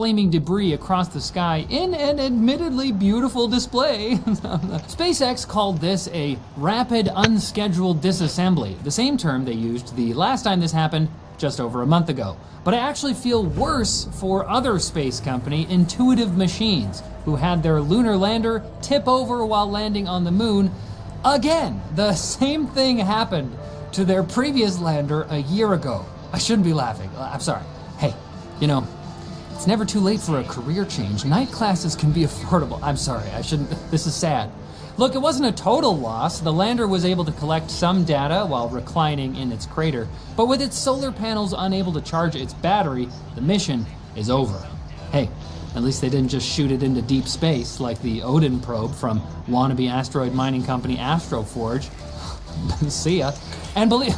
flaming debris across the sky in an admittedly beautiful display. SpaceX called this a rapid unscheduled disassembly, the same term they used the last time this happened just over a month ago. But I actually feel worse for other space company, Intuitive Machines, who had their lunar lander tip over while landing on the moon. Again, the same thing happened to their previous lander a year ago. I shouldn't be laughing. I'm sorry. Hey, it's never too late for a career change. Night classes can be affordable. I'm sorry, I shouldn't. This is sad. Look, it wasn't a total loss. The lander was able to collect some data while reclining in its crater, but with its solar panels unable to charge its battery, the mission is over. Hey, at least they didn't just shoot it into deep space like the Odin probe from wannabe asteroid mining company Astroforge. See ya. And believe...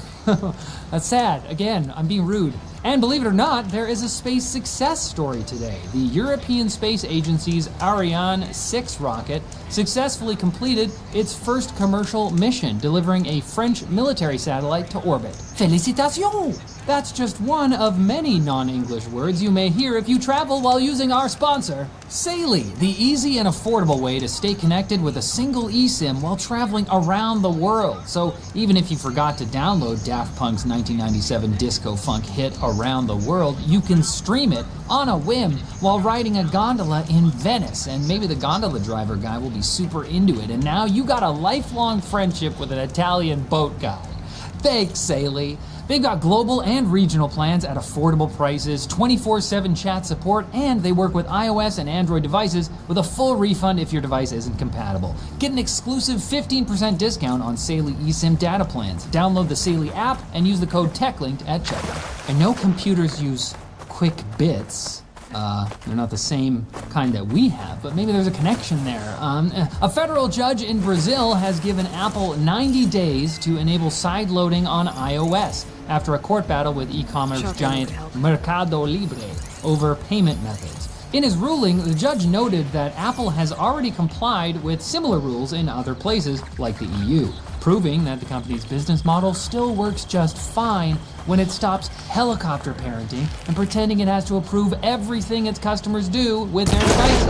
That's sad. Again, I'm being rude. And believe it or not, there is a space success story today. The European Space Agency's Ariane 6 rocket successfully completed its first commercial mission, delivering a French military satellite to orbit. Félicitations! That's just one of many non-English words you may hear if you travel while using our sponsor, Saily, the easy and affordable way to stay connected with a single eSIM while traveling around the world. So even if you forgot to download Daft Punk's 1997 disco funk hit Around the World, you can stream it on a whim while riding a gondola in Venice. And maybe the gondola driver guy will be super into it. And now you got a lifelong friendship with an Italian boat guy. Thanks, Saily. They've got global and regional plans at affordable prices, 24/7 chat support, and they work with iOS and Android devices with a full refund if your device isn't compatible. Get an exclusive 15% discount on Saily eSIM data plans. Download the Saily app and use the code TechLinked at checkout. I know computers use quick bits. They're not the same kind that we have, but maybe there's a connection there. A federal judge in Brazil has given Apple 90 days to enable side loading on iOS after a court battle with e-commerce giant Mercado Libre over payment methods. In his ruling, the judge noted that Apple has already complied with similar rules in other places like the EU, proving that the company's business model still works just fine when it stops helicopter parenting and pretending it has to approve everything its customers do with their devices.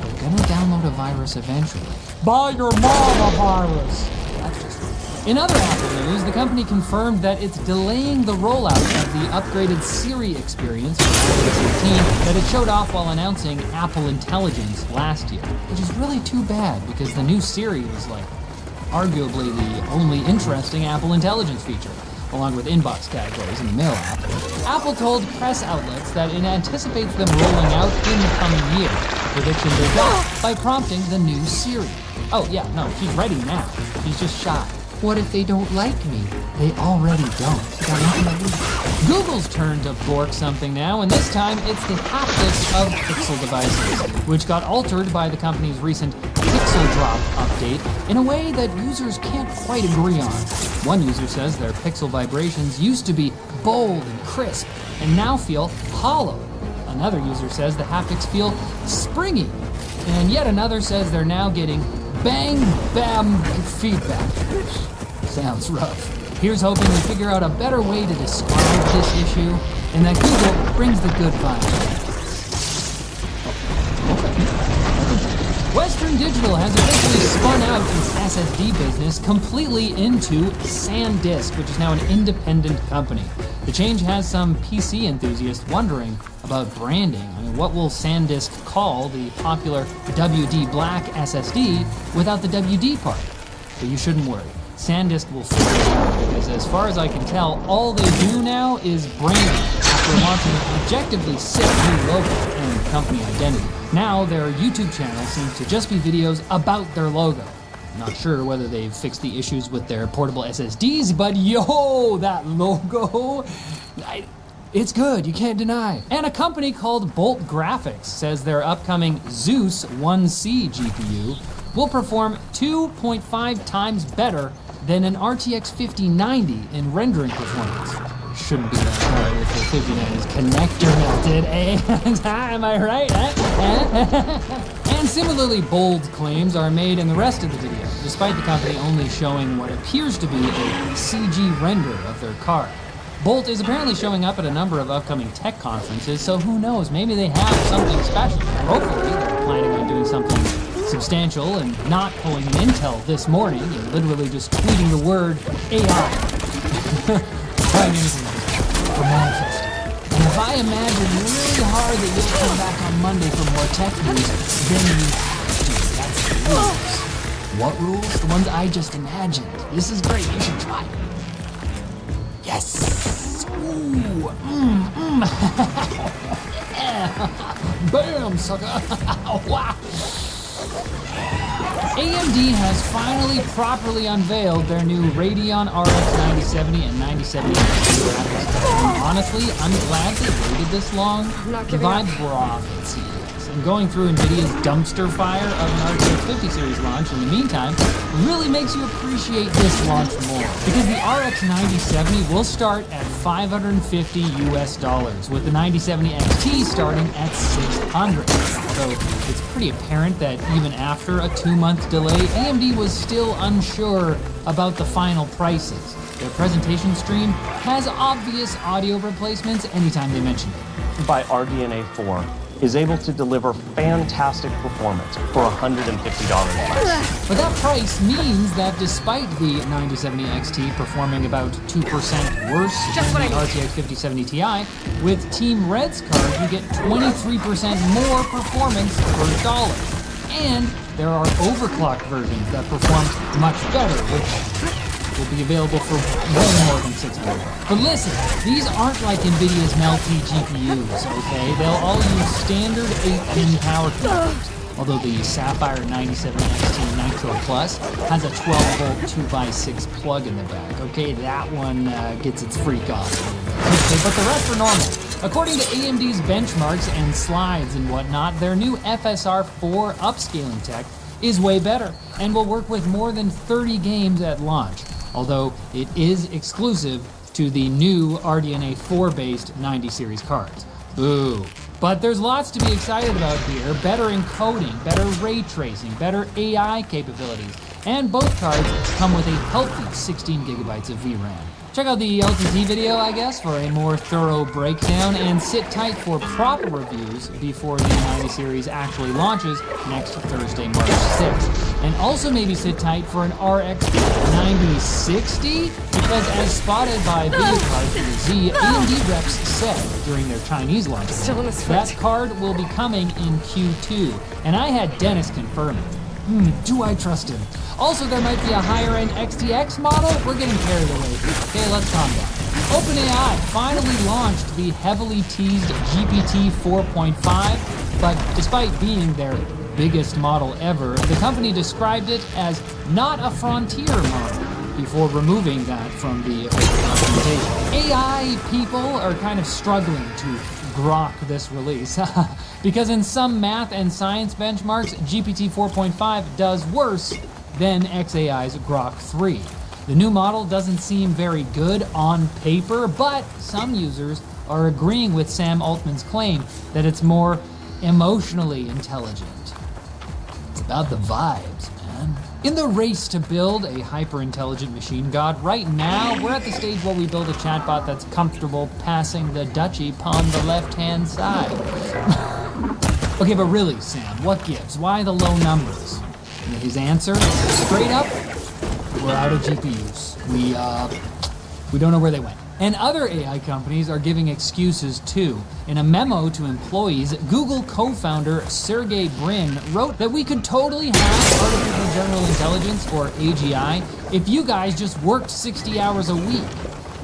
They're gonna download a virus eventually. Buy your mom a virus! That's just rude. In other Apple news, the company confirmed that it's delaying the rollout of the upgraded Siri experience for iOS 18 that it showed off while announcing Apple Intelligence last year, which is really too bad because the new Siri was arguably the only interesting Apple Intelligence feature, along with inbox categories in the Mail app. Apple told press outlets that it anticipates them rolling out in the coming year. Predictions are backed by prompting the new Siri. Oh yeah, no, she's ready now. She's just shy. What if they don't like me? They already don't. Google's turn to bork something now, and this time it's the haptics of Pixel devices, which got altered by the company's recent Pixel Drop update in a way that users can't quite agree on. One user says their Pixel vibrations used to be bold and crisp, and now feel hollow. Another user says the haptics feel springy, and yet another says they're now getting bang, bam feedback. Sounds rough. Here's hoping we figure out a better way to describe this issue, and that Google brings the good vibes. Western Digital has officially spun out its SSD business completely into SanDisk, which is now an independent company. The change has some PC enthusiasts wondering about branding. I mean, what will SanDisk call the popular WD Black SSD without the WD part? But you shouldn't worry. SanDisk will figure it out because, as far as I can tell, all they do now is branding after launching an objectively sick new logo and company identity. Now their YouTube channel seems to just be videos about their logo. I'm not sure whether they've fixed the issues with their portable SSDs, but yo, that logo, it's good, you can't deny. And a company called Bolt Graphics says their upcoming Zeus 1C GPU will perform 2.5 times better than an RTX 5090 in rendering performance. Shouldn't be that hard if the 5090's connector melted, eh? Am I right? And similarly bold claims are made in the rest of the video, despite the company only showing what appears to be a CG render of their card. Bolt is apparently showing up at a number of upcoming tech conferences, so who knows, maybe they have something special. Hopefully they're planning on doing something substantial and not pulling an Intel this morning and literally just tweeting the word AI. Trying anything for manifest. And if I imagine really hard that you'll come back on Monday for more tech news, then you have to. That's the rules. What rules? The ones I just imagined. This is great. You should try. Yes. Ooh. Bam, sucker. Wow. AMD has finally properly unveiled their new Radeon RX 9070 and 9070 graphics cards. Honestly, I'm glad they waited this long. The vibes were off at CES, and going through NVIDIA's dumpster fire of an RTX 50 series launch in the meantime really makes you appreciate this launch more. Because the RX 9070 will start at $550 US, with the 9070 XT starting at $600. So it's pretty apparent that even after a 2-month delay, AMD was still unsure about the final prices. Their presentation stream has obvious audio replacements anytime they mention it. By RDNA 4 is able to deliver fantastic performance for $150 less. But that price means that despite the 9070 XT performing about 2% worse than the RTX 5070 Ti, with Team Red's card you get 23% more performance per dollar. And there are overclocked versions that perform much better, which will be available for way more than $600. But listen, these aren't like NVIDIA's Melty GPUs, okay? They'll all use standard 8-pin power connectors. Although the Sapphire 9070 XT Nitro Plus has a 12-volt 2x6 plug in the back. Okay, that one gets its freak on. Okay, but the rest are normal. According to AMD's benchmarks and slides and whatnot, their new FSR 4 upscaling tech is way better and will work with more than 30 games at launch, although it is exclusive to the new RDNA 4-based 90 series cards. Boo. But there's lots to be excited about here. Better encoding, better ray tracing, better AI capabilities, and both cards come with a healthy 16 gigabytes of VRAM. Check out the LTT video, I guess, for a more thorough breakdown, and sit tight for proper reviews before the 90 series actually launches next Thursday, March 6th. And also maybe sit tight for an RX 9060, because as spotted by VideoCard for the Z, AMD reps said during their Chinese launch, that card will be coming in Q2, and I had Dennis confirm it. Do I trust him? Also, there might be a higher-end XTX model. We're getting carried away. Okay, let's calm down. OpenAI finally launched the heavily teased GPT 4.5, but despite being their biggest model ever, the company described it as not a frontier model before removing that from the documentation. AI people are kind of struggling to grok this release because in some math and science benchmarks, GPT 4.5 does worse than xAI's Grok 3. The new model doesn't seem very good on paper, but some users are agreeing with Sam Altman's claim that it's more emotionally intelligent. It's about the vibes, man. In the race to build a hyper-intelligent machine god, right now we're at the stage where we build a chatbot that's comfortable passing the duchy on the left-hand side. Okay, but really, Sam, what gives? Why the low numbers? And his answer, straight up, we're out of GPUs. We don't know where they went. And other AI companies are giving excuses too. In a memo to employees, Google co-founder Sergey Brin wrote that we could totally have artificial general intelligence, or AGI, if you guys just worked 60 hours a week.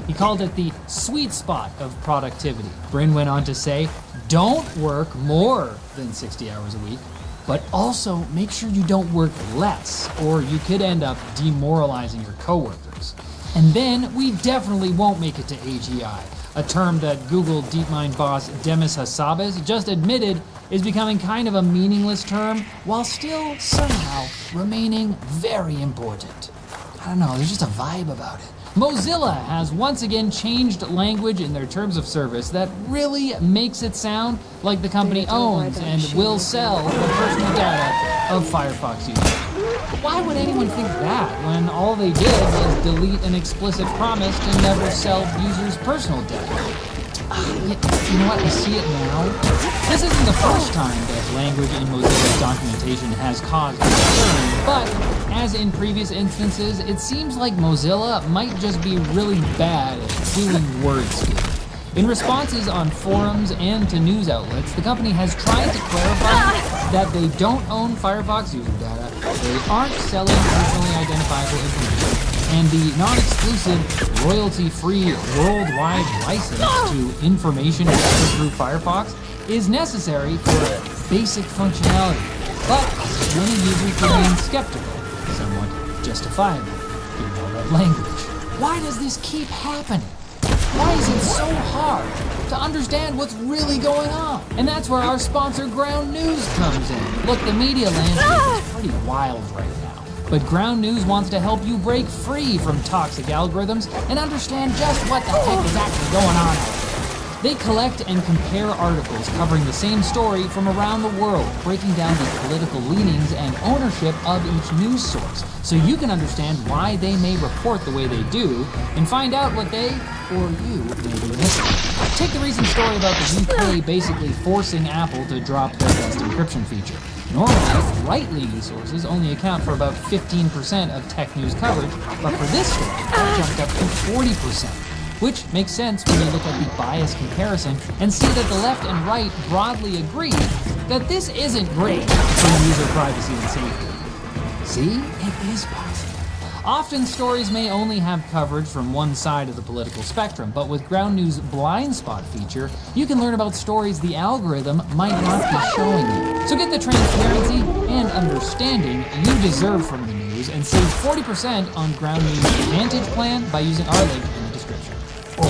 He called it the sweet spot of productivity. Brin went on to say, don't work more than 60 hours a week, but also make sure you don't work less, or you could end up demoralizing your coworkers. And then we definitely won't make it to AGI, a term that Google DeepMind boss Demis Hassabis just admitted is becoming kind of a meaningless term, while still somehow remaining very important. I don't know, there's just a vibe about it. Mozilla has once again changed language in their terms of service that really makes it sound like the company owns and will sell the personal data of Firefox users. Why would anyone think that when all they did was delete an explicit promise to never sell users' personal data? You know what? I see it now. This isn't the first time that language in Mozilla's documentation has caused concern, but as in previous instances, it seems like Mozilla might just be really bad at doing wordscape. In responses on forums and to news outlets, the company has tried to clarify that they don't own Firefox user data, they aren't selling personally identifiable information, and the non-exclusive, royalty-free worldwide license to information gathered through Firefox is necessary for basic functionality. But many users remain skeptical, somewhat justifiably, given all that language. Why does this keep happening? Why is it so hard to understand what's really going on? And that's where our sponsor Ground News comes in. Look, the media landscape is pretty wild right now. But Ground News wants to help you break free from toxic algorithms and understand just what the heck is actually going on out there. They collect and compare articles covering the same story from around the world, breaking down the political leanings and ownership of each news source, so you can understand why they may report the way they do, and find out what they, or you, may be missing. Take the recent story about the UK basically forcing Apple to drop their best encryption feature. Normally, right-leaning sources only account for about 15% of tech news coverage, but for this story, that jumped up to 40%. Which makes sense when you look at the bias comparison and see that the left and right broadly agree that this isn't great for user privacy and safety. See, it is possible. Often stories may only have coverage from one side of the political spectrum, but with Ground News' blind spot feature, you can learn about stories the algorithm might not be showing you. So get the transparency and understanding you deserve from the news and save 40% on Ground News' Advantage plan by using our link in the description. Oh,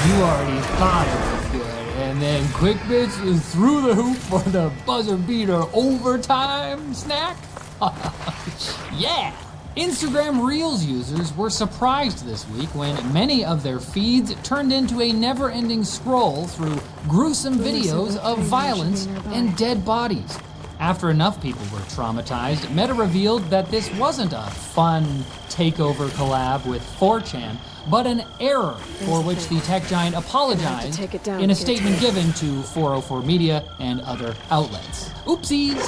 you already thought it was good. And then Quick Bits is through the hoop for the buzzer beater overtime snack? Yeah! Instagram Reels users were surprised this week when many of their feeds turned into a never-ending scroll through gruesome videos of violence and dead bodies. After enough people were traumatized, Meta revealed that this wasn't a fun takeover collab with 4chan, but an error for which the tech giant apologized in a statement given to 404 Media and other outlets. Oopsies!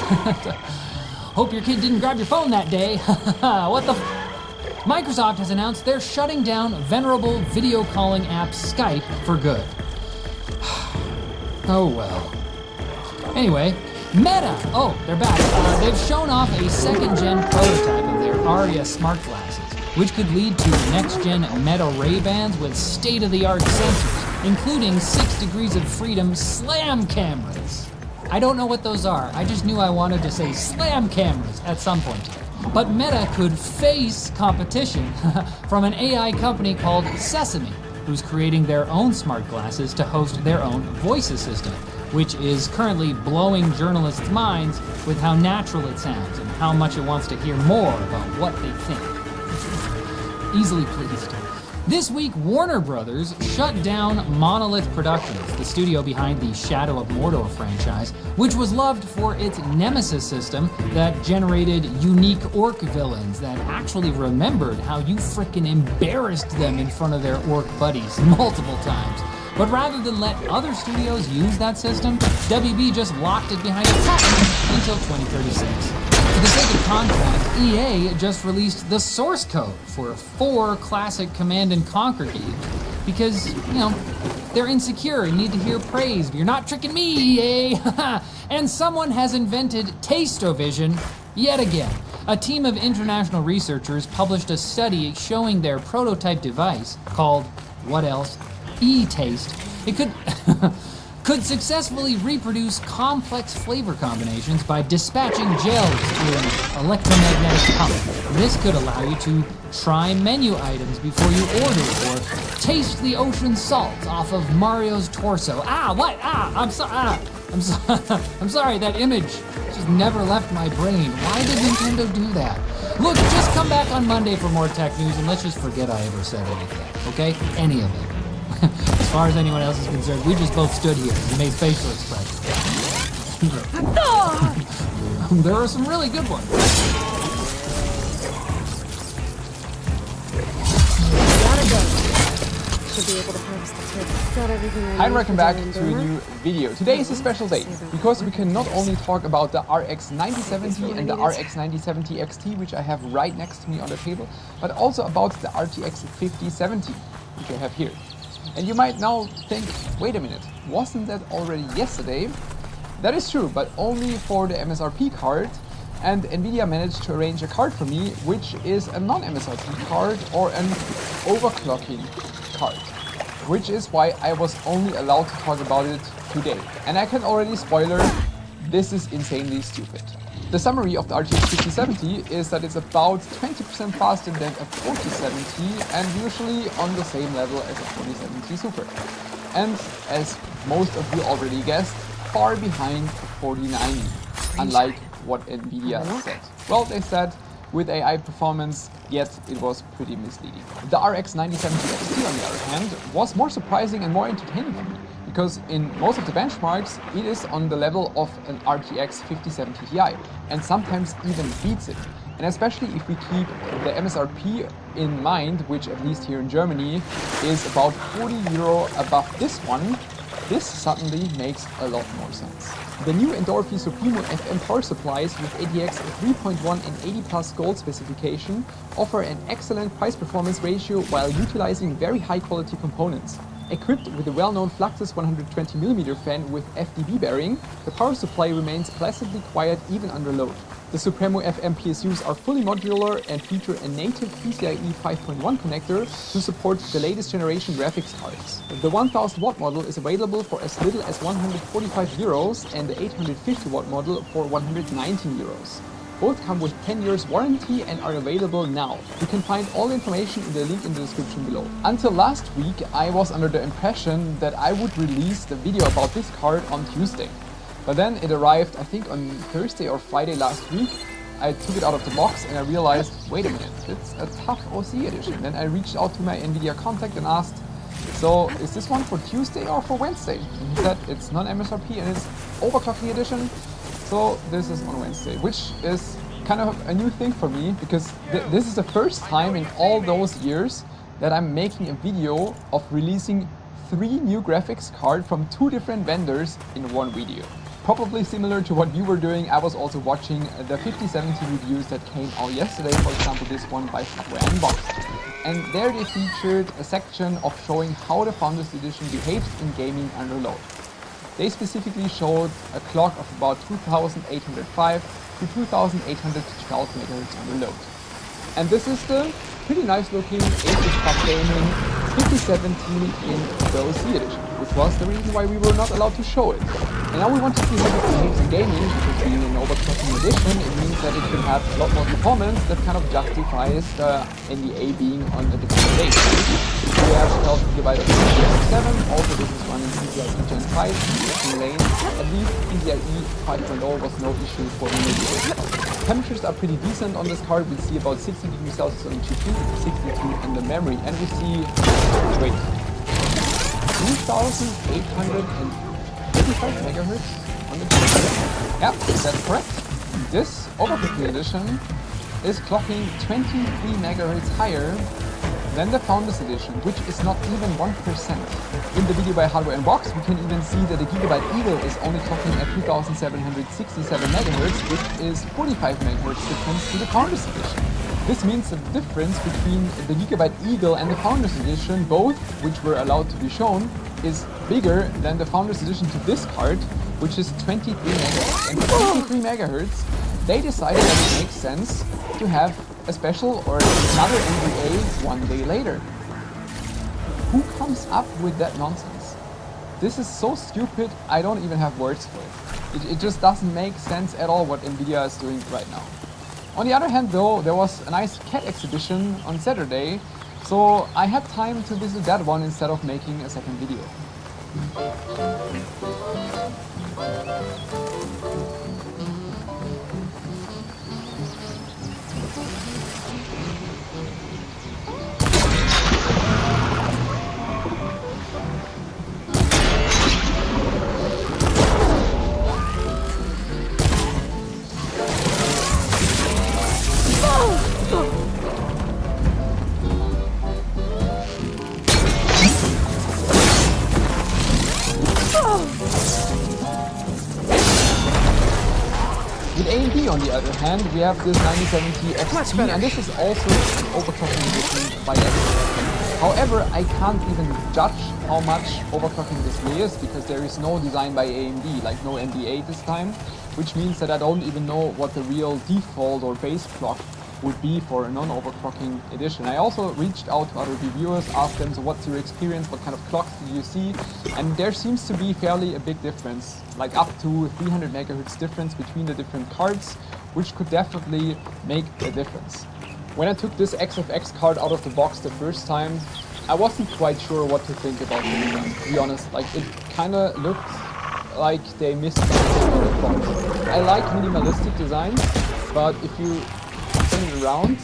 Hope your kid didn't grab your phone that day. What the Microsoft has announced they're shutting down venerable video calling app Skype for good. Oh well. Anyway, Meta! Oh, they're back. They've shown off a second-gen prototype of their Aria smart glasses, which could lead to next-gen Meta Ray-Bans with state-of-the-art sensors, including 6 degrees of freedom slam cameras. I don't know what those are. I just knew I wanted to say slam cameras at some point here. But Meta could face competition from an AI company called Sesame, who's creating their own smart glasses to host their own voice assistant, which is currently blowing journalists' minds with how natural it sounds and how much it wants to hear more about what they think. Easily pleased. This week, Warner Brothers shut down Monolith Productions, the studio behind the Shadow of Mordor franchise, which was loved for its Nemesis system that generated unique orc villains that actually remembered how you frickin' embarrassed them in front of their orc buddies multiple times. But rather than let other studios use that system, WB just locked it behind a patent until 2036. For the sake of contrast, EA just released the source code for 4 classic Command & Conquer games because, they're insecure and need to hear praise. But you're not tricking me, EA! And someone has invented Taste-O-Vision yet again. A team of international researchers published a study showing their prototype device, called, what else? E-Taste. It could successfully reproduce complex flavor combinations by dispatching gels through an electromagnetic pump. This could allow you to try menu items before you order or taste the ocean salt off of Mario's torso. I'm sorry, that image just never left my brain. Why did Nintendo do that? Look, just come back on Monday for more tech news and let's just forget I ever said anything, okay? Any of it. As far as anyone else is concerned, we just both stood here and made facial expressions. There are some really good ones. to be able to harvest the tip. Got everything I Hi and need welcome for back Dylan to a Boomer. new video. Today is a special day because we can not only talk about the RX 9070 and the RX 9070 XT, which I have right next to me on the table, but also about the RTX 5070, which I have here. And you might now think, wait a minute, wasn't that already yesterday? That is true, but only for the MSRP card. And Nvidia managed to arrange a card for me, which is a non-MSRP card or an overclocking card, which is why I was only allowed to talk about it today. And I can already spoiler, this is insanely stupid. The summary of the RTX 5070 is that it's about 20% faster than a 4070 and usually on the same level as a 4070 Super. And as most of you already guessed, far behind a 4090, unlike what Nvidia said. Well, they said with AI performance, yet it was pretty misleading. The RX 9070 XT, on the other hand, was more surprising and more entertaining for me, because in most of the benchmarks, it is on the level of an RTX 5070 Ti, and sometimes even beats it. And especially if we keep the MSRP in mind, which at least here in Germany is about 40 euro above this one, this suddenly makes a lot more sense. The new Endorphi Supremo FM power supplies with ATX 3.1 and 80 plus gold specification offer an excellent price-performance ratio while utilizing very high-quality components. Equipped with the well-known Fluxus 120mm fan with FDB bearing, the power supply remains pleasantly quiet even under load. The Supremo FM PSUs are fully modular and feature a native PCIe 5.1 connector to support the latest generation graphics cards. The 1000 watt model is available for as little as 145 euros and the 850 watt model for 119 euros. Both come with 10 years warranty and are available now. You can find all the information in the link in the description below. Until last week, I was under the impression that I would release the video about this card on Tuesday. But then it arrived, I think on Thursday or Friday last week. I took it out of the box and I realized, wait a minute, it's a tough OC edition. Then I reached out to my Nvidia contact and asked, so is this one for Tuesday or for Wednesday? And he said it's non-MSRP and it's overclocking edition. So this is on Wednesday, which is kind of a new thing for me because this is the first time in all those years that I'm making a video of releasing 3 new graphics cards from 2 different vendors in one video. Probably similar to what you were doing, I was also watching the 5070 reviews that came out yesterday, for example this one by Hardware Unboxed. And there they featured a section of showing how the Founders Edition behaves in gaming under load. They specifically showed a clock of about 2805 to 2812 MHz under load. And this is the pretty nice looking Asus TUF Gaming 5070 in the OC edition, which was the reason why we were not allowed to show it. And now we want to see how it behaves in gaming, because being an overclocking edition, it means that it can have a lot more performance that kind of justifies the NDA being on a different date. We have 12 GB of PCIe 7, also this is running PCIe Gen 5 in lane. At least PCIe 5.0 was no issue for me. Temperatures are pretty decent on this card. We see about 60 degrees Celsius on the GPU, 62 in the memory, and we see, wait, 2835 megahertz on the GPU. Yeah, that's correct. This overclocking edition is clocking 23 megahertz higher than the Founders Edition, which is not even 1%. In the video by Hardware Unboxed, we can even see that the Gigabyte Eagle is only clocking at 2767 MHz, which is 45 MHz difference to the Founders Edition. This means the difference between the Gigabyte Eagle and the Founders Edition, both which were allowed to be shown, is bigger than the Founders Edition to this card, which is 23 MHz. And for 23 MHz, they decided that it makes sense to have a special or another NDA one day later. Who comes up with that nonsense? This is so stupid, I don't even have words for it. It just doesn't make sense at all what Nvidia is doing right now. On the other hand though, there was a nice cat exhibition on Saturday, so I had time to visit that one instead of making a second video. With AMD on the other hand, we have this 9070 XT, and this is also an overclocking edition by everyone. However, I can't even judge how much overclocking this really is, because there is no design by AMD, like no NDA this time, which means that I don't even know what the real default or base clock would be for a non-overclocking edition. I also reached out to other reviewers, asked them, so what's your experience, what kind of clocks did you see? And there seems to be fairly a big difference, like up to 300 megahertz difference between the different cards, which could definitely make a difference. When I took this XFX card out of the box the first time, I wasn't quite sure what to think about the design, to be honest. Like, it kinda looked like they missed something on the front. I like minimalistic designs, but if you turn it around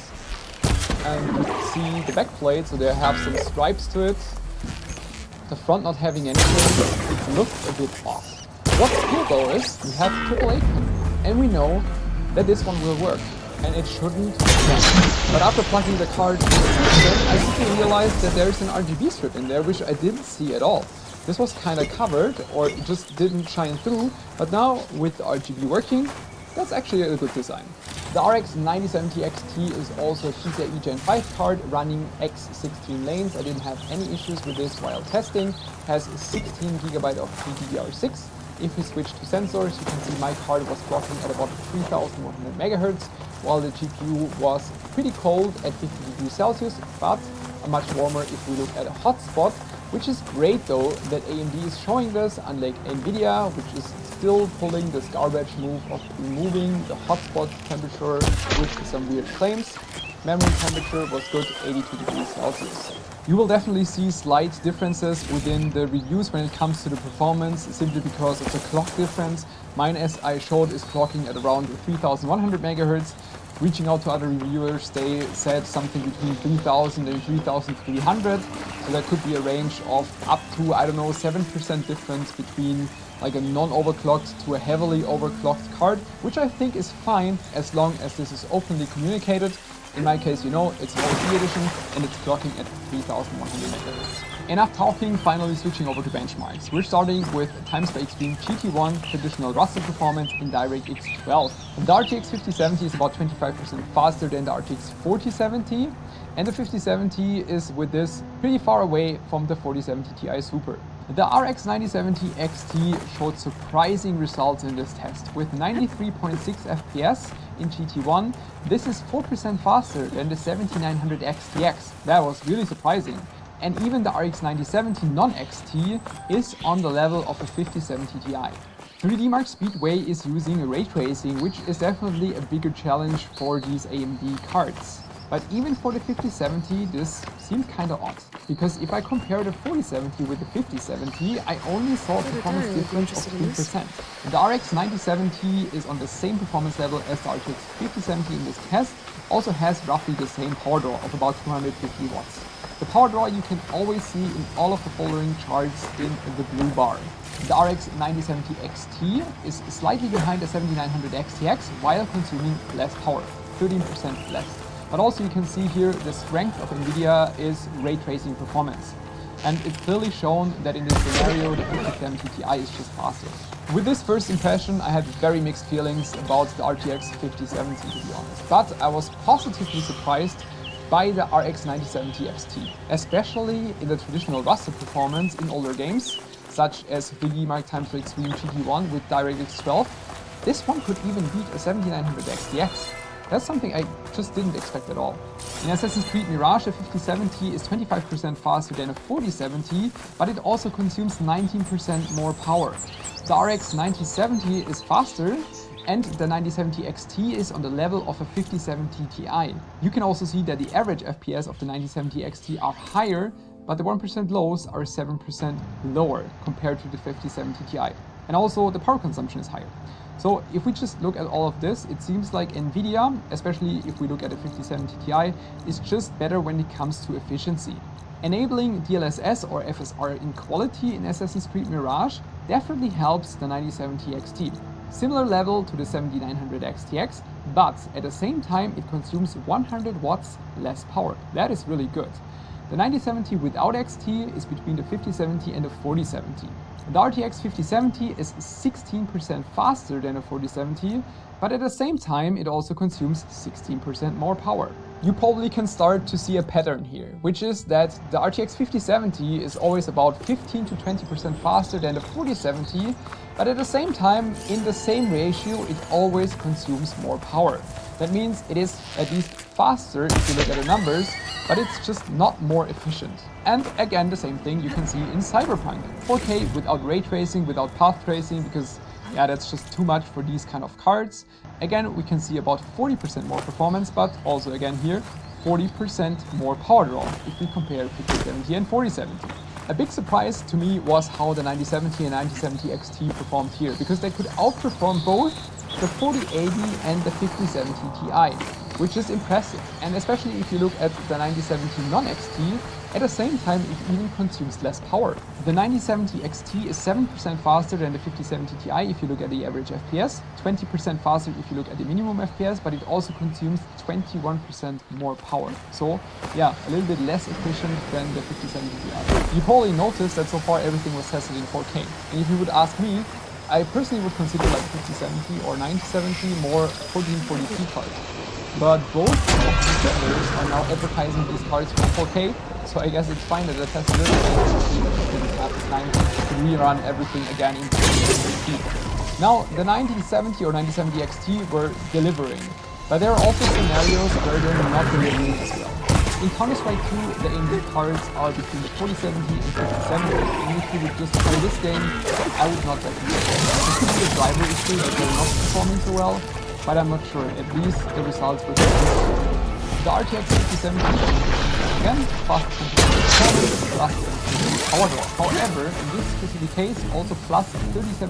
and you see the back plate, so they have some stripes to it, the front not having anything, it looks a bit off. What's cool though is we have AAA pin, and we know that this one will work, and it shouldn't. But after plugging the card in, I quickly realized that there's an RGB strip in there, which I didn't see at all. This was kind of covered, or it just didn't shine through, but now with the RGB working, that's actually a good design. The RX 9070 XT is also a PCIe Gen 5 card running X16 lanes. I didn't have any issues with this while testing. Has 16 GB of GDDR6. If we switch to sensors, you can see my card was clocking at about 3100 MHz, while the GPU was pretty cold at 50 degrees Celsius, but much warmer if we look at a hotspot, which is great though that AMD is showing this, unlike Nvidia, which is still pulling this garbage move of removing the hotspot temperature with some weird claims. Memory temperature was good, 82 degrees Celsius. You will definitely see slight differences within the reviews when it comes to the performance, simply because of the clock difference. Mine, as I showed, is clocking at around 3100 MHz. Reaching out to other reviewers, they said something between 3000 and 3300. So there could be a range of up to, I don't know, 7% difference between like a non-overclocked to a heavily overclocked card, which I think is fine as long as this is openly communicated. In my case, you know, it's an OC edition and it's clocking at 3100 MHz. Enough talking, finally switching over to benchmarks. We're starting with Timespa Extreme GT1 traditional raster performance in DirectX 12. The RTX 5070 is about 25% faster than the RTX 4070, and the 5070 is with this pretty far away from the 4070 Ti Super. The RX 9070 XT showed surprising results in this test. With 93.6 FPS in GT1, this is 4% faster than the 7900 XTX. That was really surprising. And even the RX 9070 non-XT is on the level of a 5070 Ti. 3D Mark Speedway is using ray tracing, which is definitely a bigger challenge for these AMD cards. But even for the 5070, this seemed kinda odd. Because if I compare the 4070 with the 5070, I only saw a performance difference of 3%. The RX 9070 is on the same performance level as the RTX 5070 in this test, also has roughly the same power draw of about 250 watts. The power draw you can always see in all of the following charts in the blue bar. The RX 9070 XT is slightly behind the 7900 XTX while consuming less power, 13% less. But also you can see here the strength of Nvidia is ray tracing performance. And it's clearly shown that in this scenario the 5070 Ti is just faster. With this first impression I had very mixed feelings about the RTX 5070 to be honest. But I was positively surprised by the RX 9070 XT, especially in the traditional raster performance in older games, such as 3D Mark Timespa Extreme GT1 with DirectX 12. This one could even beat a 7900 XTX. That's something I just didn't expect at all. In Assassin's Creed Mirage, a 5070 is 25% faster than a 4070, but it also consumes 19% more power. The RX 9070 is faster, and the 9070 XT is on the level of a 5070 Ti. You can also see that the average FPS of the 9070 XT are higher, but the 1% lows are 7% lower compared to the 5070 Ti. And also the power consumption is higher. So if we just look at all of this, it seems like Nvidia, especially if we look at the 5070 Ti, is just better when it comes to efficiency. Enabling DLSS or FSR in quality in Assassin's Creed Mirage definitely helps the 9070 XT. Similar level to the 7900 XTX, but at the same time it consumes 100 watts less power. That is really good. The 9070 without XT is between the 5070 and the 4070. The RTX 5070 is 16% faster than the 4070, but at the same time it also consumes 16% more power. You probably can start to see a pattern here, which is that the RTX 5070 is always about 15 to 20% faster than the 4070, but at the same time, in the same ratio, it always consumes more power. That means it is at least faster if you look at the numbers, but it's just not more efficient. And again, the same thing you can see in Cyberpunk. 4K without ray tracing, without path tracing, because yeah, that's just too much for these kind of cards. Again, we can see about 40% more performance, but also again here, 40% more power draw if we compare 5070 and 4070. A big surprise to me was how the 9070 and 9070 XT performed here, because they could outperform both the 4080 and the 5070 Ti, which is impressive. And especially if you look at the 9070 non-XT, at the same time it even consumes less power. The 9070 XT is 7% faster than the 5070 Ti if you look at the average FPS, 20% faster if you look at the minimum FPS, but it also consumes 21% more power. So yeah, a little bit less efficient than the 5070 Ti. You probably noticed that so far everything was tested in 4K. And if you would ask me, I personally would consider like 5070 or 9070 more 1440p cards. But both of these vendors are now advertising these cards for 4K, so I guess it's fine that the test a little bit didn't have the time to rerun everything again in 4K. Now, the 9070 or 9070 XT were delivering, but there are also scenarios where they're not delivering as well. In Counter-Strike 2, the AMD cards are between the 4070 and 5070, and if you would just play this game, I would not recommend it. It could be a driver issue that they're not performing so well, but I'm not sure. At least the results were good. The RTX 5070, again, fast performance, plus power draw. However, in this specific case, also plus 37%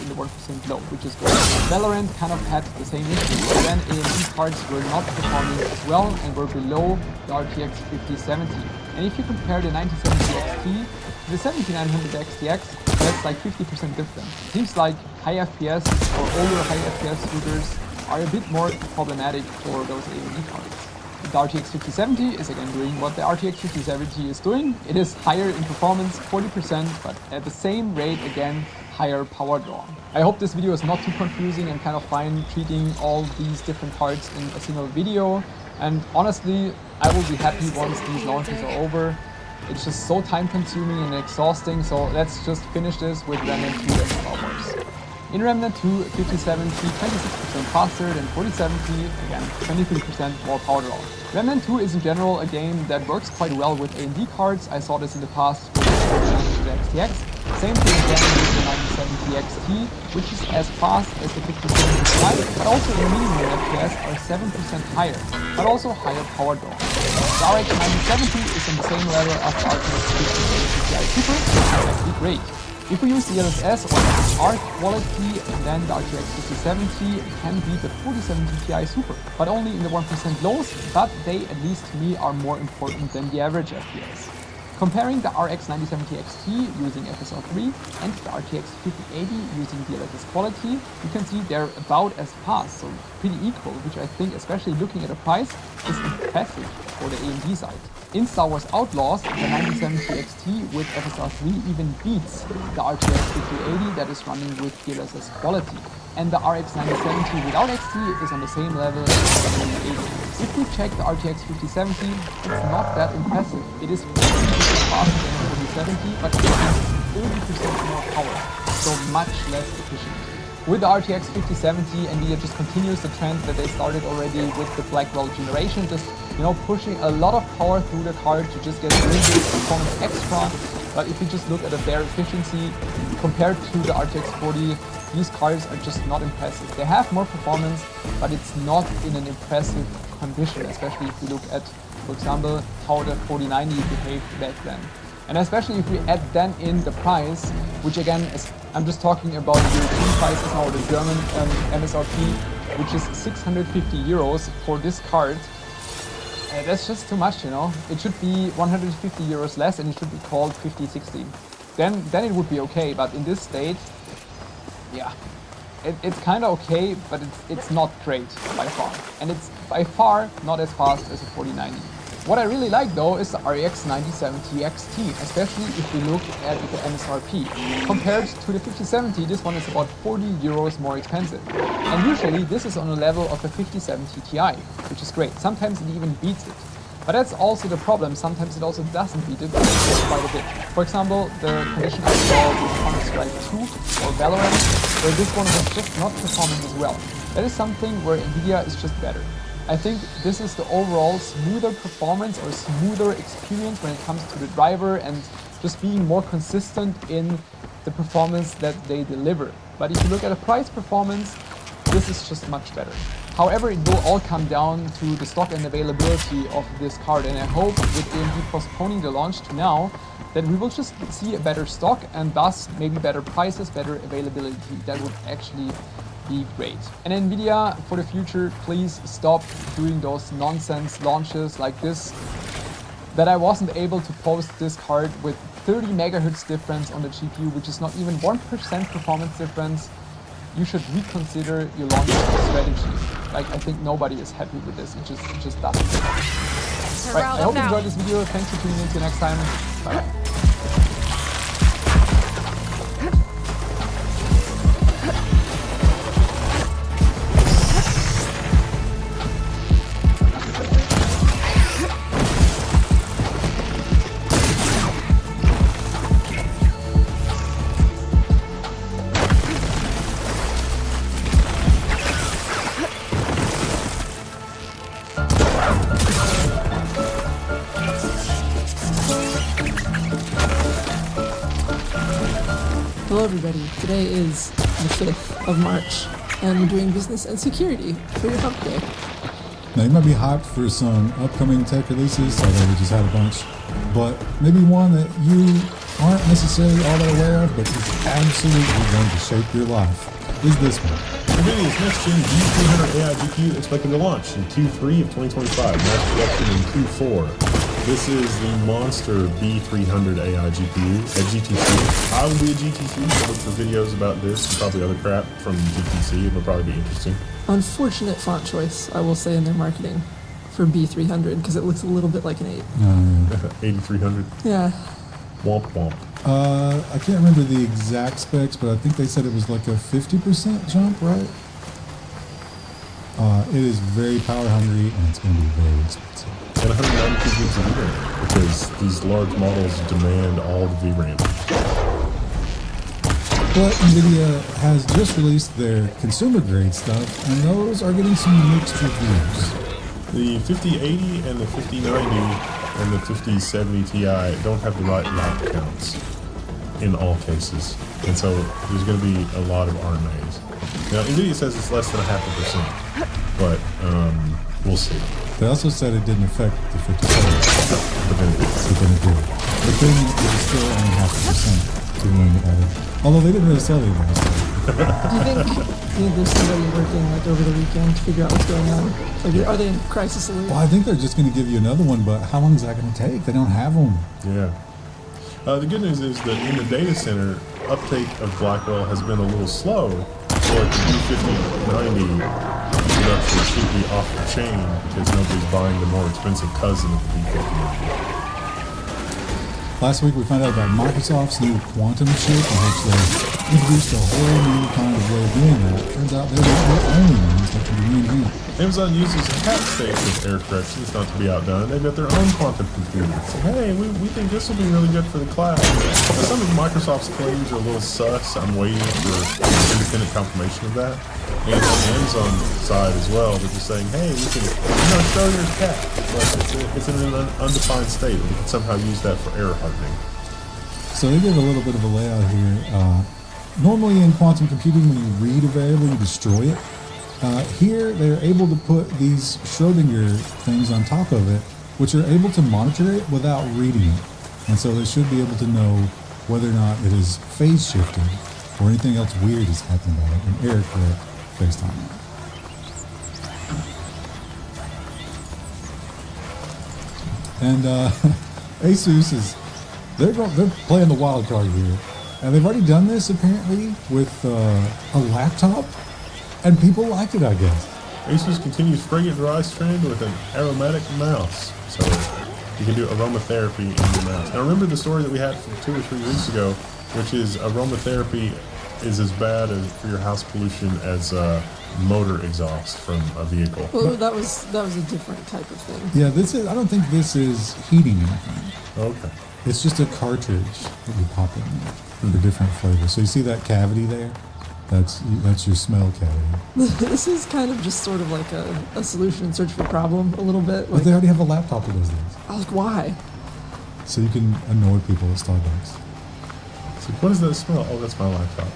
in the 1% low, which is good. Valorant kind of had the same issue. Again, AMD cards were not performing as well and were below the RTX 5070. And if you compare the 9070 XT to the 7900 XTX, that's like 50% different. Seems like high FPS or older high FPS shooters are a bit more problematic for those AMD cards. The RTX 5070 is again doing what the RTX 5070 is doing. It is higher in performance, 40%, but at the same rate, again, higher power draw. I hope this video is not too confusing and kind of fine treating all these different cards in a single video. And honestly, I will be happy once these launches are over. It's just so time consuming and exhausting, so let's just finish this with Remnant 2 and Star Wars. In Remnant 2, 5070, 26% faster than 4070, again, 23% more power draw. Remnant 2 is in general a game that works quite well with AMD cards. I saw this in the past with the XTX. Same thing again with the 9070 XT, which is as fast as the 5070 Ti, but also the minimum FPS are 7% higher, but also higher power draw. The RX 9070 is on the same level as the RTX 5070 Ti Super, which is actually great. If we use the LSS or SSR quality, then the RTX 5070 can beat the 4070 Ti Super, but only in the 1% lows, but they, at least to me, are more important than the average FPS. Comparing the RX 9070 XT using FSR3 and the RTX 5080 using DLSS quality, you can see they're about as fast, so pretty equal, which I think, especially looking at the price, is impressive for the AMD side. In Star Wars Outlaws, the 9070 XT with FSR3 even beats the RTX 5080 that is running with DLSS quality. And the RX 9070 without XT is on the same level as the 5080. If we check the RTX 5070, it's not that impressive. It is 50% faster than the 4070, but it has 30% more power, so much less efficient. With the RTX 5070, NVIDIA just continues the trend that they started already with the Blackwell generation, just pushing a lot of power through the card to just get a little bit of performance extra. But if you just look at the bare efficiency compared to the RTX 40, these cards are just not impressive. They have more performance, but it's not in an impressive condition, especially if you look at, for example, how the 4090 behaved back then. And especially if we add then in the price, which again, I'm just talking about the European prices now, the German MSRP, which is 650 euros for this card. That's just too much, It should be 150 euros less and it should be called 5060. Then it would be okay, but in this state, yeah, it's kind of okay, but it's not great by far. And it's by far not as fast as a 4090. What I really like though is the RX 9070 XT, especially if we look at the MSRP. Compared to the 5070, this one is about 40 euros more expensive. And usually this is on a level of the 5070 Ti, which is great. Sometimes it even beats it. But that's also the problem, sometimes it also doesn't beat it quite a bit. For example, the condition I saw with Counter-Strike 2 or Valorant, where this one was just not performing as well. That is something where Nvidia is just better. I think this is the overall smoother performance or smoother experience when it comes to the driver and just being more consistent in the performance that they deliver. But if you look at the price performance, this is just much better. However, it will all come down to the stock and availability of this card, and I hope with AMD postponing the launch to now that we will just see a better stock and thus maybe better prices, better availability. That would actually be great. And Nvidia, for the future, please stop doing those nonsense launches like this, that I wasn't able to post this card with 30 megahertz difference on the GPU, which is not even 1% performance difference. You should reconsider your launch strategy. Like, I think nobody is happy with this. It just doesn't. Right, I hope you enjoyed this video. Thanks for tuning in. See you next time. Bye. Hello everybody, today is the 5th of March and we're doing business and security for your hump day. Now you might be hyped for some upcoming tech releases, although we just had a bunch, but maybe one that you aren't necessarily all that aware of, but is absolutely going to shape your life, is this one. NVIDIA's next-gen B300 AI GPU expected to launch in Q3 of 2025, mass production in Q4. This is the monster B300 AI GPU at GTC. I will be at GTC to look for videos about this and probably other crap from GTC. It'll probably be interesting. Unfortunate font choice, I will say, in their marketing for B300 because it looks a little bit like an 8. 8300. Yeah. Womp womp. I can't remember the exact specs, but I think they said it was like a 50% jump, right? It is very power hungry and it's going to be very expensive. And 192 gigs of VRAM, because these large models demand all the VRAM. But NVIDIA has just released their consumer grade stuff, and those are getting some mixed reviews. The 5080 and the 5090 and the 5070 Ti don't have the right light counts in all cases. And so there's going to be a lot of RMAs. Now, NVIDIA says it's less than 0.5%, but we'll see. They also said it didn't affect the 57. But then But then it did. But then it was still only 0.5% to when they added. Although they didn't really sell the advanced stuff. Do you think there's somebody working like over the weekend to figure out what's going on? Like, are they in crisis alert? Well, I think they're just going to give you another one, but how long is that going to take? They don't have them. yeah. The good news is that in the data center, uptake of Blackwell has been a little slow. So like the B5090 production should be off the chain because nobody's buying the more expensive cousin of the B5090. Last week we found out about Microsoft's new quantum chip, in which they introduced a whole new kind of way of doing that. Turns out they're not the only ones that can be reinvented. Amazon uses hat states as error corrections, not to be outdone. They've got their own quantum computer. So, hey, we think this will be really good for the cloud. Now, some of Microsoft's claims are a little sus. I'm waiting for independent confirmation of that. And on the Amazon side as well, they're just saying, hey, we can show your cat, but it's in an undefined state. We can somehow use that for error hardening. So they give a little bit of a layout here. Normally in quantum computing, when you read a variable, you destroy it. Here, they're able to put these Schrodinger things on top of it, which are able to monitor it without reading it. And so they should be able to know whether or not it is phase shifted or anything else weird is happening about it and error correct based on that. And Asus is, they're playing the wild card here. And they've already done this apparently with a laptop. And people liked it, I guess. Asus continues fragrant rise trend with an aromatic mouse. So You can do aromatherapy in your mouth. Now remember the story that we had from 2 or 3 weeks ago, which is aromatherapy is as bad as for your house pollution as motor exhaust from a vehicle. Well, that was a different type of thing. Yeah, I don't think this is heating anything. Okay. It's just a cartridge that you pop in there for different flavors. So you see that cavity there? That's your smell cavity. This is kind of just sort of like a solution in search for problem a little bit. But they already have a laptop that does this. I was like, why? So you can annoy people at Starbucks. So what does that smell? Oh, that's my laptop.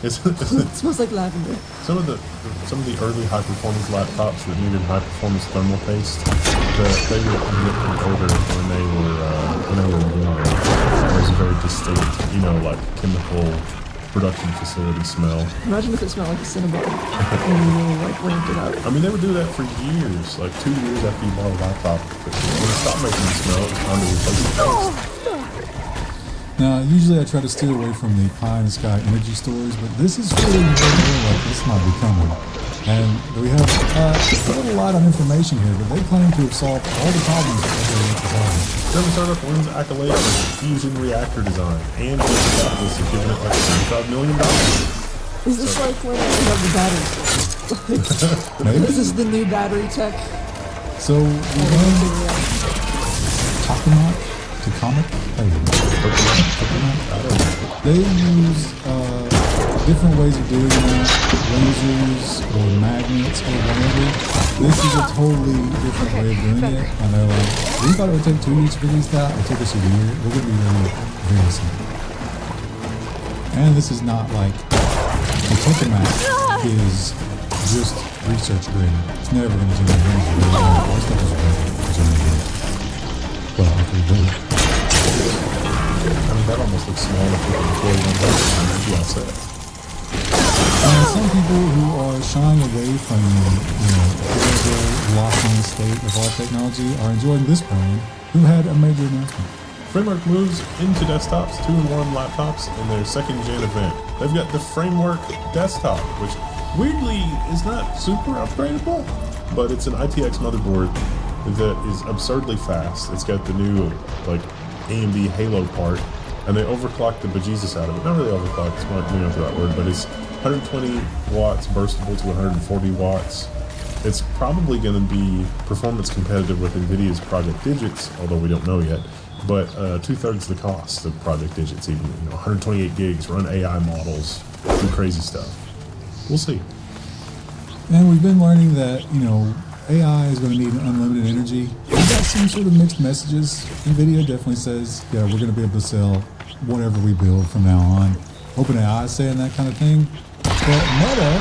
It smells like lavender. Some of the early high performance laptops that needed high performance thermal paste, they would emit an odor when they were warm. It was very distinct, like chemical production facility smell. Imagine if it smelled like a Cinnabon and you really ramped it up. I mean, they would do that for years, like 2 years after you bought a laptop. But when it stopped making the smell, it was time to replace the paste. Now, usually I try to steer away from the pie in the sky energy stories, but this is really like this might be coming. And we have a little light on information here, but they claim to have solved all the problems that they solved. German startup wins accolades for fusion reactor design, and venture capitalists have given it like $35 million. Is this like when we have the batteries? Maybe. Is this the new battery tech? So we have Tacomic. They use different ways of doing that, lasers or magnets or whatever. This is a totally different way of doing it, and they're like, we thought it would take 2 years to figure this out. It took us a year. We're going to be really very simple. And this is not like the Tacomic is just research grade. It's never going to generate energy. Our stuff is ready to generate. Well, after we build it. I mean, that almost looks small if you can employ one person. Energy asset. Some people who are shying away from the locked-in state of our technology are enjoying this brand, who had a major announcement. Framework moves into desktops, 2-in-1 laptops, in their second-gen event. They've got the Framework Desktop, which weirdly is not super upgradable, but it's an ITX motherboard that is absurdly fast. It's got the new AMD Halo part, and they overclocked the bejesus out of it. Not really overclocked, it's not the right word, but it's 120 watts burstable to 140 watts. It's probably going to be performance competitive with NVIDIA's Project Digits, although we don't know yet, but 2/3 the cost of Project Digits, even 128 gigs, run AI models, do crazy stuff. We'll see. And we've been learning that, AI is going to need unlimited energy. We got some sort of mixed messages. NVIDIA definitely says, yeah, we're going to be able to sell whatever we build from now on. OpenAI is saying that kind of thing. But Meta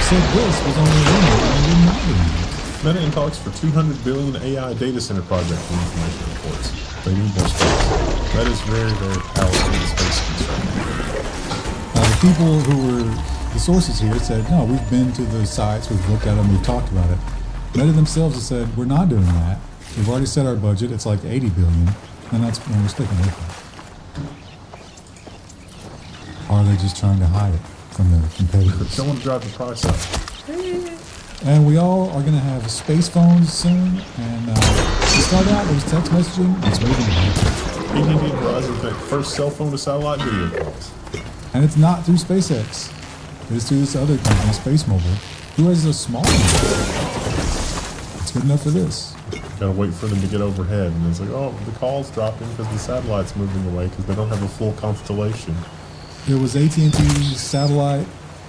said this was only a rumor and we're not doing it. Meta in talks for $200 billion AI data center project for information reports. They need more space. That is very, very powerful space constraint. The people who were the sources here said, no, we've been to the sites, we've looked at them, we've talked about it. Meta themselves have said, we're not doing that. We've already set our budget, it's like $80 billion, and that's when we're sticking with it. Or are they just trying to hide it from their competitors? Don't want to drive the price up. And we all are going to have space phones soon, and to start out, it was text messaging, it's moving away. AT&T and Verizon think first cell phone to satellite video calls. And it's not through SpaceX. It's through this other company, Space Mobile, who has a small one. It's good enough for this. Gotta wait for them to get overhead, and it's like, oh, the call's dropping because the satellite's moving away because they don't have a full constellation. There was AT&T's satellite,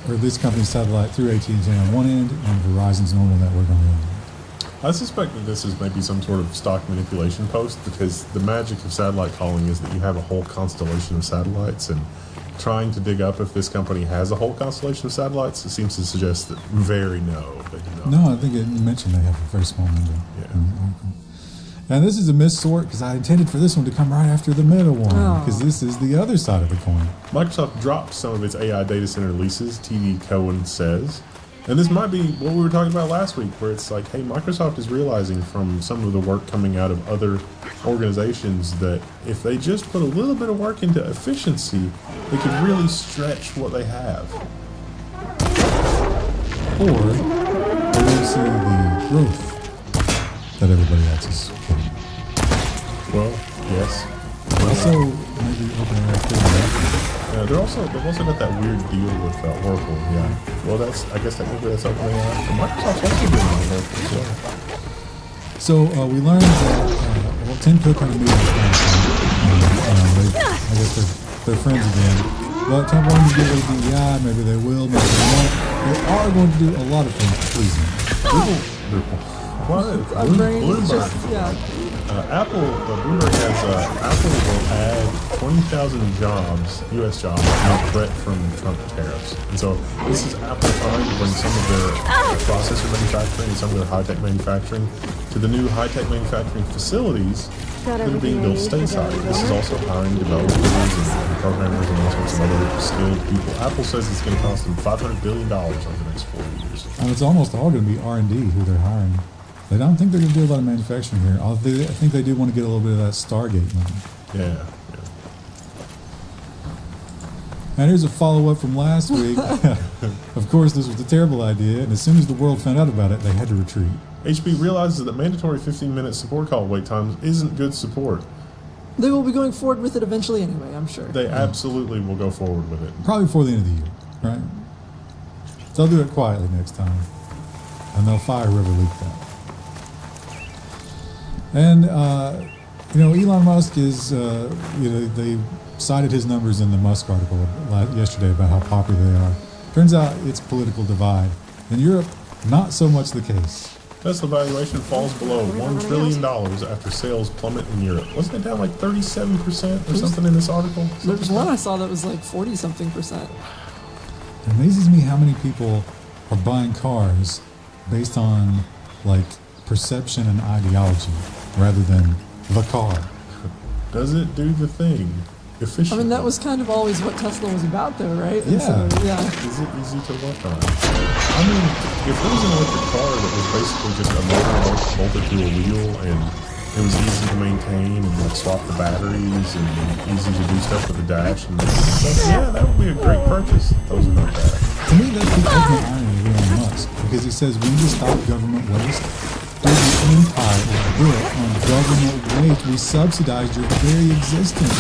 or this company's satellite through AT&T on one end, and Verizon's normal network on the other. I suspect that this is maybe some sort of stock manipulation post because the magic of satellite calling is that you have a whole constellation of satellites, and trying to dig up if this company has a whole constellation of satellites, it seems to suggest that they do not. No, I think you mentioned they have a very small number. Yeah. And this is a missort because I intended for this one to come right after the Meta one, because this is the other side of the coin. Microsoft dropped some of its AI data center leases, TD Cowen says. And this might be what we were talking about last week, where it's like, hey, Microsoft is realizing from some of the work coming out of other organizations that if they just put a little bit of work into efficiency, they could really stretch what they have. Or they don't see the growth that everybody else is getting. Well, yes. Also, maybe OpenAI could They've also got that weird deal with Oracle. Yeah. Well, I guess technically that's OpenAI. But Microsoft's also doing it with Oracle as well. So we learned that Tim Cook kind of moved I guess they're friends again. But Trump wanted to get rid of DEI. Maybe they will. Maybe they won't. They are going to do a lot of things to please him. Our brains Bloomberg. just, yeah. Bloomberg has Apple will add 20,000 jobs, U.S. jobs, no threat from Trump tariffs. And so this is Apple trying to bring some of their processor manufacturing and some of their high-tech manufacturing to the new high-tech manufacturing facilities that are being built stateside. This is also hiring developers and programmers and all sorts of other skilled people. Apple says it's going to cost them $500 billion over the next 4 years. And it's almost all going to be R&D who they're hiring. They don't think they're going to do a lot of manufacturing here. I think they do want to get a little bit of that Stargate money. Yeah. And here's a follow-up from last week. Of course, this was a terrible idea, and as soon as the world found out about it, they had to retreat. HP realizes that mandatory 15-minute support call wait times isn't good support. They will be going forward with it eventually anyway, I'm sure. They absolutely will go forward with it. Probably before the end of the year, right? They'll do it quietly next time, and they'll fire whoever leaked that. And, Elon Musk is, they cited his numbers in the Musk article yesterday about how popular they are. Turns out it's political divide. In Europe, not so much the case. Tesla valuation falls below $1 trillion after sales plummet in Europe. Wasn't it down like 37% or something in this article? There was one I saw that was like 40-something%. It amazes me how many people are buying cars based on, perception and ideology rather than the car. Does it do the thing efficiently? I mean, that was kind of always what Tesla was about, though, right? Yeah. So, yeah. Is it easy to work on? I mean, if there was an electric car that was basically just a motor bolted to a wheel and it was easy to maintain and swap the batteries and easy to do stuff with the dash and stuff, yeah, that would be a great purchase. Those are not bad. To me, that's the ultimate irony of Elon Musk, because he says we need to stop government waste. Through the empire is built on government waste. We subsidize your very existence.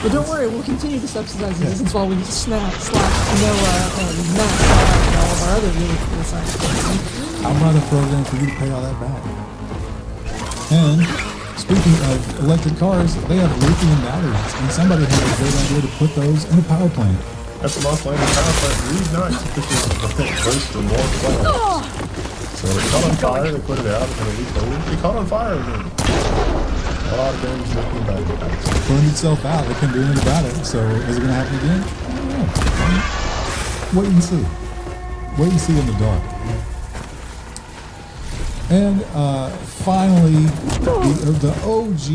But don't worry, we'll continue to subsidize existence while we max out all of our other really cool science programs. I'll write a program for you to pay all that back. And speaking of electric cars, they have lithium batteries, and somebody had a great idea to put those in a power plant. After Los Angeles power plant reignites efficient waste for more plants. So it caught on fire, they put it out, and then a week later, it caught on fire again. A lot of damage looking back. Burned itself out. They couldn't do anything about it. So is it going to happen again? I don't know. Wait and see. Wait and see in the dark. And finally, the OG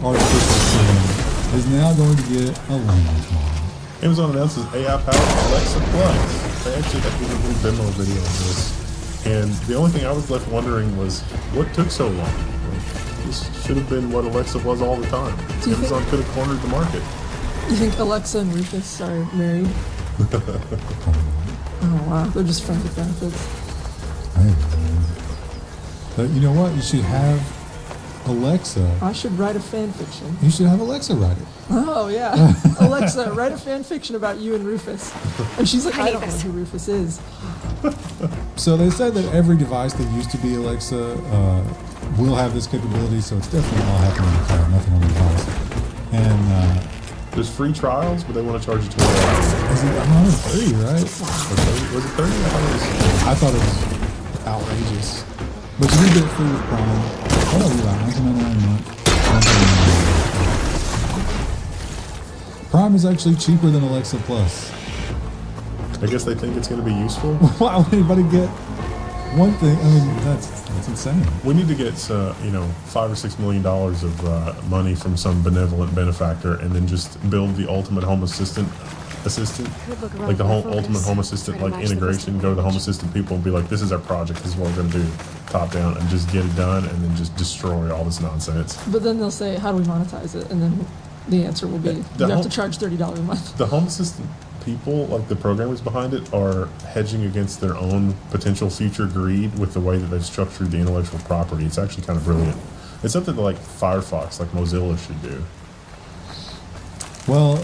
artificial intelligence is now going to get a language model. Amazon announces AI-powered Alexa Plus. They actually had a little demo video of this. And the only thing I was left wondering was, what took so long? This should have been what Alexa was all the time. Amazon could have cornered the market. You think Alexa and Rufus are married? Oh, wow. They're just friends with benefits. But you know what? You should have Alexa. I should write a fan fiction. You should have Alexa write it. Oh, yeah. Alexa, write a fan fiction about you and Rufus. And she's like, I don't know who Rufus is. So they said that every device that used to be Alexa will have this capability, so it's definitely all happening in the cloud, nothing on the device. And there's free trials, but they want to charge you $20. Is it 130, right? Was it 30? I thought it was outrageous. But you do get it free with Prime. What are we like, $19.99 a month? Prime is actually cheaper than Alexa Plus. I guess they think it's going to be useful. Why would anybody get one thing? I mean, that's insane. We need to get $5 or $6 million of money from some benevolent benefactor, and then just build the ultimate home assistant, like the whole ultimate home assistant, like integration. Go to the home assistant people and be like, "This is our project. This is what we're going to do, top down," and just get it done, and then just destroy all this nonsense. But then they'll say, "How do we monetize it?" And then the answer will be, you have to charge $30 a month. The home assistant people, like the programmers behind it, are hedging against their own potential future greed with the way that they've structured the intellectual property. It's actually kind of brilliant. It's something like Firefox, like Mozilla should do. Well,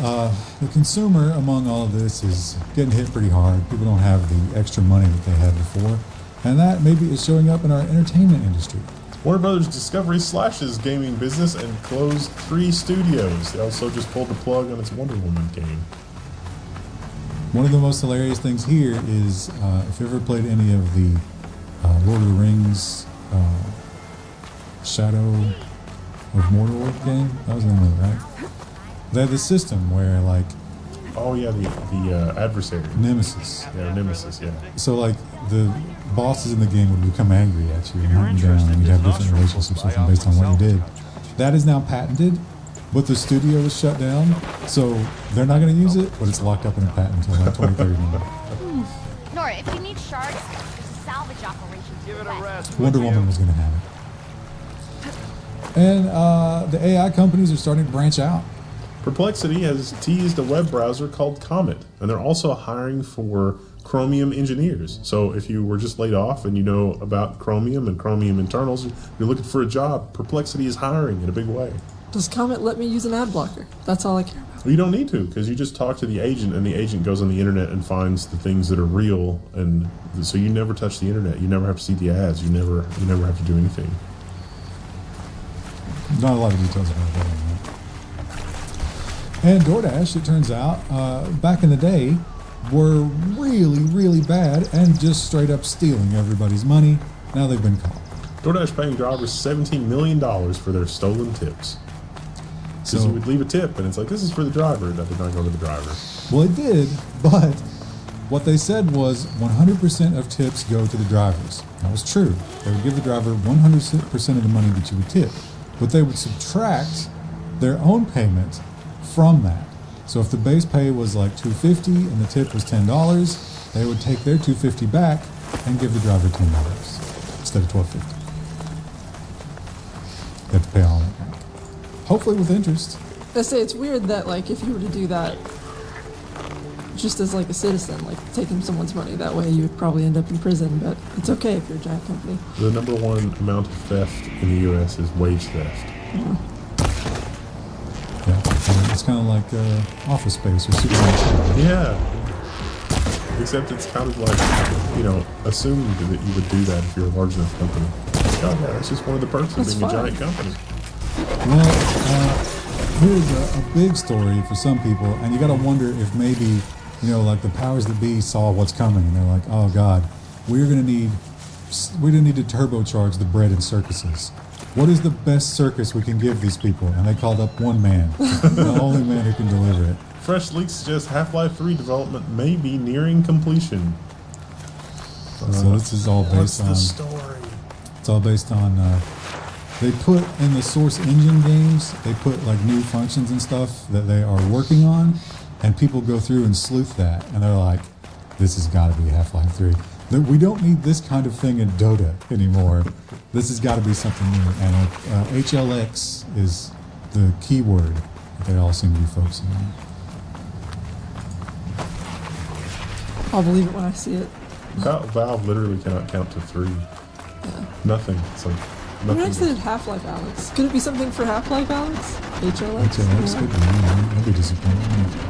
the consumer among all of this is getting hit pretty hard. People don't have the extra money that they had before. And that maybe is showing up in our entertainment industry. Warner Brothers Discovery slashes gaming business and closed 3 studios. They also just pulled the plug on its Wonder Woman game. One of the most hilarious things here is if you ever played any of the Lord of the Rings Shadow of Mordor game, that was the name of it, right? They had this system where, like, Oh yeah, the adversary. Nemesis. Yeah, Nemesis, yeah. So, like, the bosses in the game would become angry at you and hunt you down, and you'd have different relationships with them based on what you did. That is now patented, but the studio is shut down, so they're not going to use it, but it's locked up in a patent until like 2039. Nora, if you need shards, there's a salvage operation. Give it a rest. Wonder Woman was going to have it. And the AI companies are starting to branch out. Perplexity has teased a web browser called Comet, and they're also hiring for Chromium engineers. So if you were just laid off and you know about Chromium and Chromium internals, you're looking for a job, Perplexity is hiring in a big way. Does Comet let me use an ad blocker? That's all I care about. Well, you don't need to, because you just talk to the agent, and the agent goes on the internet and finds the things that are real, and so you never touch the internet. You never have to see the ads. You never have to do anything. Not a lot of details about that. And DoorDash, it turns out, back in the day, were really, really bad and just straight up stealing everybody's money. Now they've been caught. DoorDash paying drivers $17 million for their stolen tips. Because you would leave a tip, and it's like, this is for the driver. That did not go to the driver. Well, it did, but what they said was 100% of tips go to the drivers. That was true. They would give the driver 100% of the money that you would tip, but they would subtract their own payment from that. So if the base pay was like $250 and the tip was $10, they would take their $250 back and give the driver $10 instead of $12.50. They have to pay all that back. Hopefully with interest. I say it's weird that, like, if you were to do that just as like a citizen, like taking someone's money, that way you would probably end up in prison, but it's okay if you're a giant company. The number one amount of theft in the U.S. is wage theft. Yeah, it's kind of like Office Space or Superman. Yeah. Except it's kind of like, assumed that you would do that if you're a large enough company. Oh, yeah, that's just one of the perks of being a giant company. Well, here's a big story for some people, and you got to wonder if maybe, like the powers that be saw what's coming, and they're like, oh God, we're gonna need to turbocharge the bread and circuses. What is the best circus we can give these people? And they called up one man, the only man who can deliver it. Fresh leaks suggest Half-Life 3 development may be nearing completion. So this is all based on. What's the story? It's all based on. They put in the Source Engine games. They put like new functions and stuff that they are working on, and people go through and sleuth that, and they're like, "This has got to be Half-Life 3. We don't need this kind of thing in Dota anymore. This has got to be something new." And HLX is the key word that they all seem to be focusing on. I'll believe it when I see it. Valve literally cannot count to 3. Yeah. Nothing. It's like What nothing. next did Half-Life Alex? Could it be something for Half-Life Alex? HLX? HLX could be. That'd be disappointing.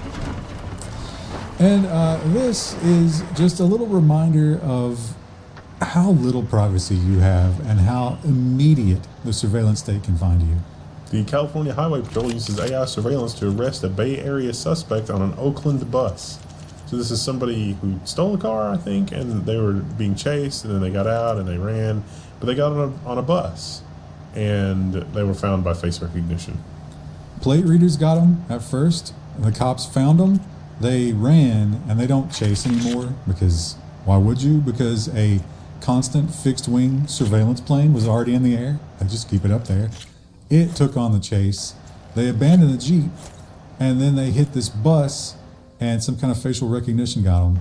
And this is just a little reminder of how little privacy you have and how immediate the surveillance state can find you. The California Highway Patrol uses AI surveillance to arrest a Bay Area suspect on an Oakland bus. So this is somebody who stole a car, I think, and they were being chased, and then they got out and they ran, but they got on a bus, and they were found by face recognition. Plate readers got them at first. The cops found them. They ran, and they don't chase anymore because why would you? Because a constant fixed-wing surveillance plane was already in the air. They just keep it up there. It took on the chase. They abandoned the Jeep, and then they hit this bus, and some kind of facial recognition got them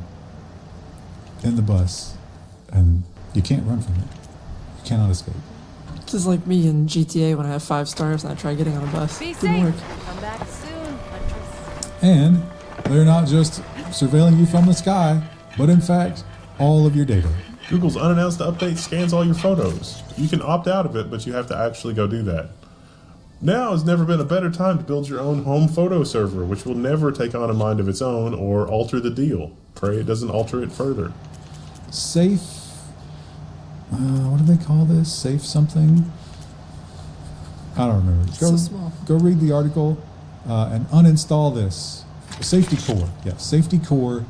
in the bus, and you can't run from it. You cannot escape. This is like me in GTA when I have 5 stars and I try getting on a bus. Be Didn't work. safe. Come back soon, Huntress. And they're not just surveilling you from the sky, but in fact, all of your data. Google's unannounced update scans all your photos. You can opt out of it, but you have to actually go do that. Now has never been a better time to build your own home photo server, which will never take on a mind of its own or alter the deal. Pray it doesn't alter it further. Safe, what do they call this? Safe something? I don't remember. So small. Go read the article and uninstall this. Safety Core. Yeah, Safety Core.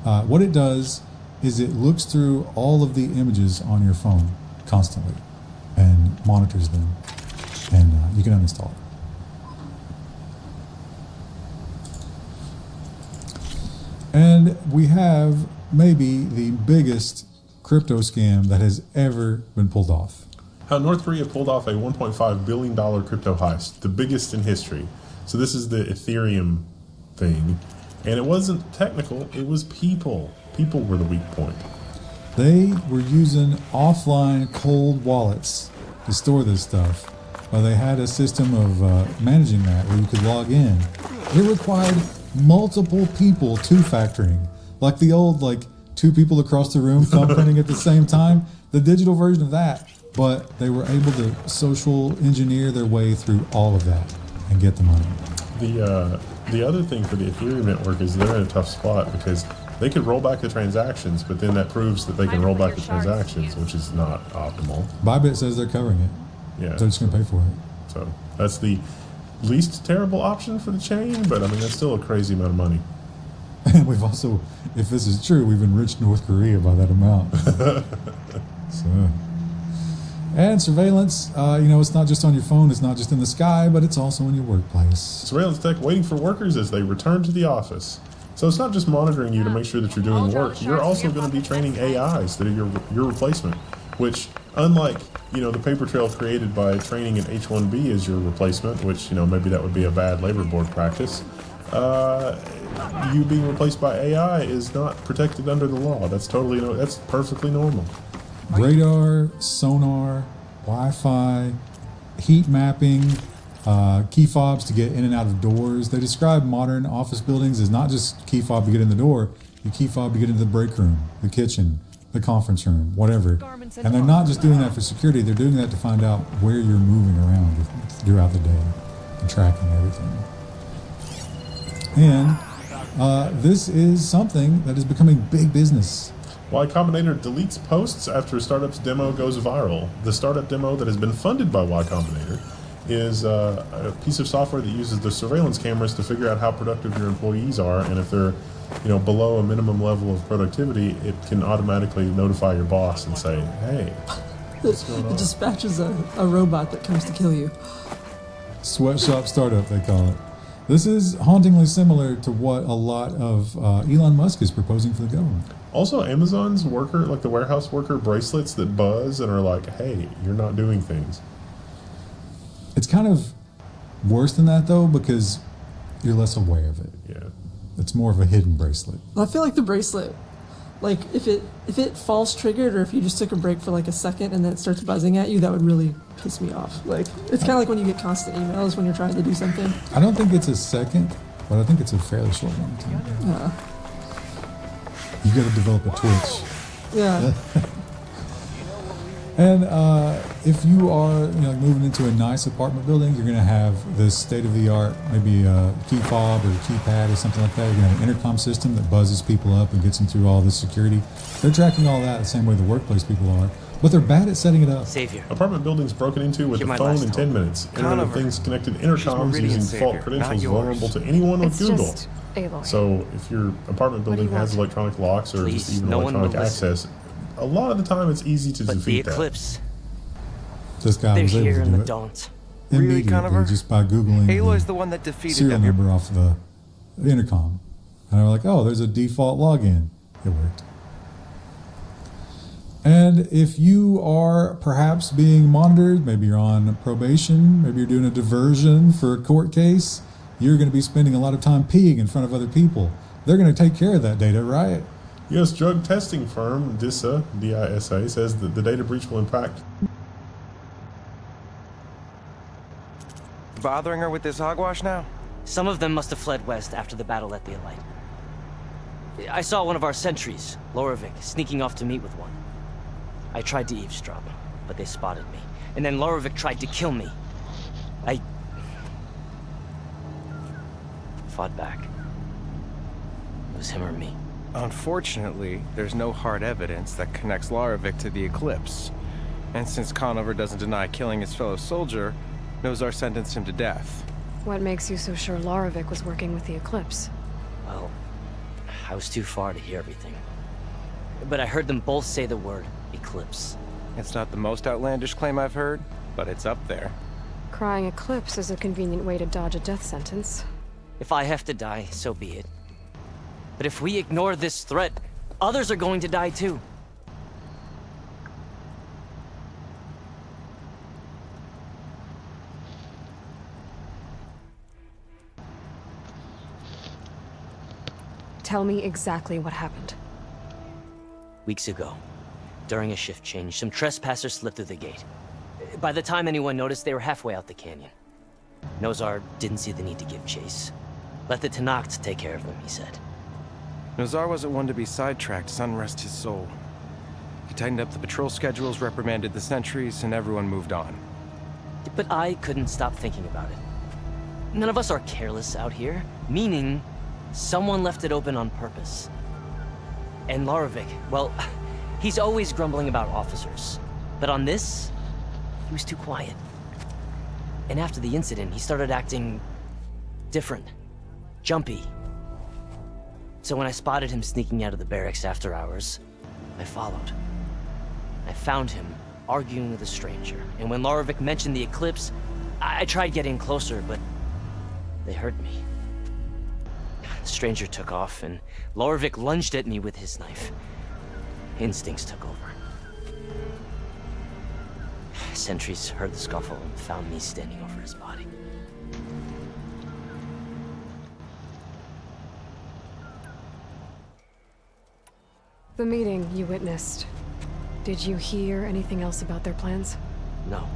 What it does is it looks through all of the images on your phone constantly and monitors them, and you can uninstall it. And we have maybe the biggest crypto scam that has ever been pulled off. How North Korea pulled off a $1.5 billion crypto heist, the biggest in history. So this is the Ethereum thing. And it wasn't technical, it was people. People were the weak point. They were using offline cold wallets to store this stuff. They had a system of managing that where you could log in. It required multiple people two-factoring. Like the old, two people across the room thumbprinting at the same time. The digital version of that. But they were able to social engineer their way through all of that and get the money. The other thing for the Ethereum network is they're in a tough spot because they could roll back the transactions, but then that proves that they can roll back the transactions, which is not optimal. Bybit says they're covering it. Yeah. They're just going to pay for it. So that's the least terrible option for the chain, but I mean, that's still a crazy amount of money. And we've also, if this is true, we've enriched North Korea by that amount. So... And surveillance, it's not just on your phone, it's not just in the sky, but it's also in your workplace. Surveillance tech waiting for workers as they return to the office. So it's not just monitoring you to make sure that you're doing work. You're also going to be training AIs that are your replacement, which, unlike, the paper trail created by training an H-1B as your replacement, which, maybe that would be a bad labor board practice, you being replaced by AI is not protected under the law. That's perfectly normal. Radar, sonar, Wi-Fi, heat mapping, key fobs to get in and out of doors. They describe modern office buildings as not just key fob to get in the door, you key fob to get into the break room, the kitchen, the conference room, whatever. And they're not just doing that for security, they're doing that to find out where you're moving around throughout the day and tracking everything. And this is something that is becoming big business. Y Combinator deletes posts after a startup's demo goes viral. The startup demo that has been funded by Y Combinator is a piece of software that uses the surveillance cameras to figure out how productive your employees are, and if they're below a minimum level of productivity, it can automatically notify your boss and say, hey, what's going on? It dispatches a robot that comes to kill you. Sweatshop startup, they call it. This is hauntingly similar to what a lot of Elon Musk is proposing for the government. Also, Amazon's worker, like the warehouse worker bracelets that buzz and are like, hey, you're not doing things. It's kind of worse than that, though, because you're less aware of it. Yeah. It's more of a hidden bracelet. I feel like the bracelet, if it false triggered, or if you just took a break for a second and then it starts buzzing at you, that would really piss me off. It's kind of like when you get constant emails when you're trying to do something. I don't think it's a second, but I think it's a fairly short amount of time. You got to develop a Twitch. Yeah. And if you are moving into a nice apartment building, you're going to have this state-of-the-art, maybe a key fob or a keypad or something like that. You're going to have an intercom system that buzzes people up and gets them through all this security. They're tracking all that the same way the workplace people are, but they're bad at setting it up. Savior. Apartment buildings broken into with a phone in 10 minutes. Internet of Things connected intercoms using default credentials vulnerable to anyone with Google. So if your apartment building has electronic locks or just even electronic access, a lot of the time it's easy to defeat the Eclipse. This guy was able to do it immediately just by Googling Aloy's the one that defeated serial number off the intercom. And they're like, oh, there's a default login. It worked. And if you are perhaps being monitored, maybe you're on probation, maybe you're doing a diversion for a court case, you're going to be spending a lot of time peeing in front of other people. They're going to take care of that data, right? U.S. drug testing firm DISA, D-I-S-A, says that the data breach will impact... Bothering her with this hogwash now? Some of them must have fled west after the battle at the Elite. I saw one of our sentries, Loravik, sneaking off to meet with one. I tried to eavesdrop, but they spotted me. And then Larovic tried to kill me. I fought back. It was him or me. Unfortunately, there's no hard evidence that connects Larovic to the Eclipse. And since Conover doesn't deny killing his fellow soldier, Nozar sentenced him to death. What makes you so sure Larovic was working with the Eclipse? Well, I was too far to hear everything. But I heard them both say the word Eclipse. It's not the most outlandish claim I've heard, but it's up there. Crying Eclipse is a convenient way to dodge a death sentence. If I have to die, so be it. But if we ignore this threat, others are going to die too. Tell me exactly what happened. Weeks ago, during a shift change, some trespassers slipped through the gate. By the time anyone noticed, they were halfway out the canyon. Nozar didn't see the need to give chase. Let the Tenakth take care of them, he said. Nozar wasn't one to be sidetracked, sun rest his soul. He tightened up the patrol schedules, reprimanded the sentries, and everyone moved on. But I couldn't stop thinking about it. None of us are careless out here, meaning someone left it open on purpose. And Larovic, well, he's always grumbling about officers. But on this, he was too quiet. And after the incident, he started acting different, jumpy. So when I spotted him sneaking out of the barracks after hours, I followed. I found him arguing with a stranger. And when Larovic mentioned the Eclipse, I tried getting closer, but they heard me. The stranger took off, and Larovic lunged at me with his knife. Instincts took over. Sentries heard the scuffle and found me standing over his body. The meeting you witnessed. Did you hear anything else about their plans? No.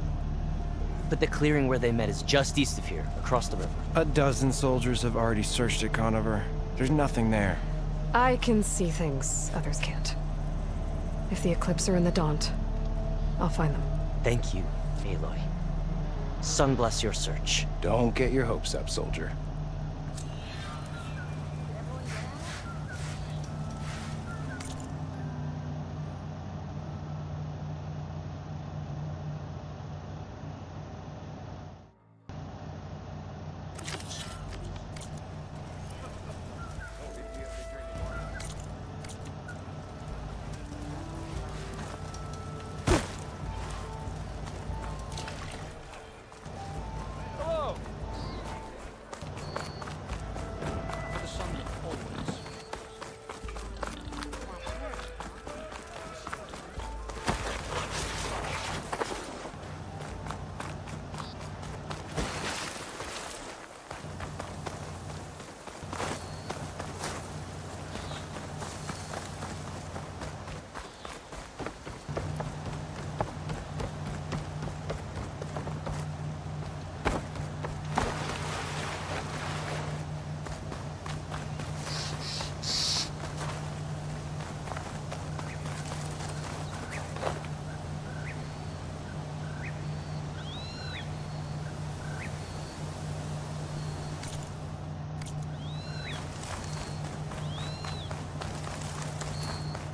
But the clearing where they met is just east of here, across the river. A dozen soldiers have already searched it, Conover. There's nothing there. I can see things others can't. If the Eclipse are in the Daunt, I'll find them. Thank you, Aloy. Sun bless your search. Don't get your hopes up, soldier.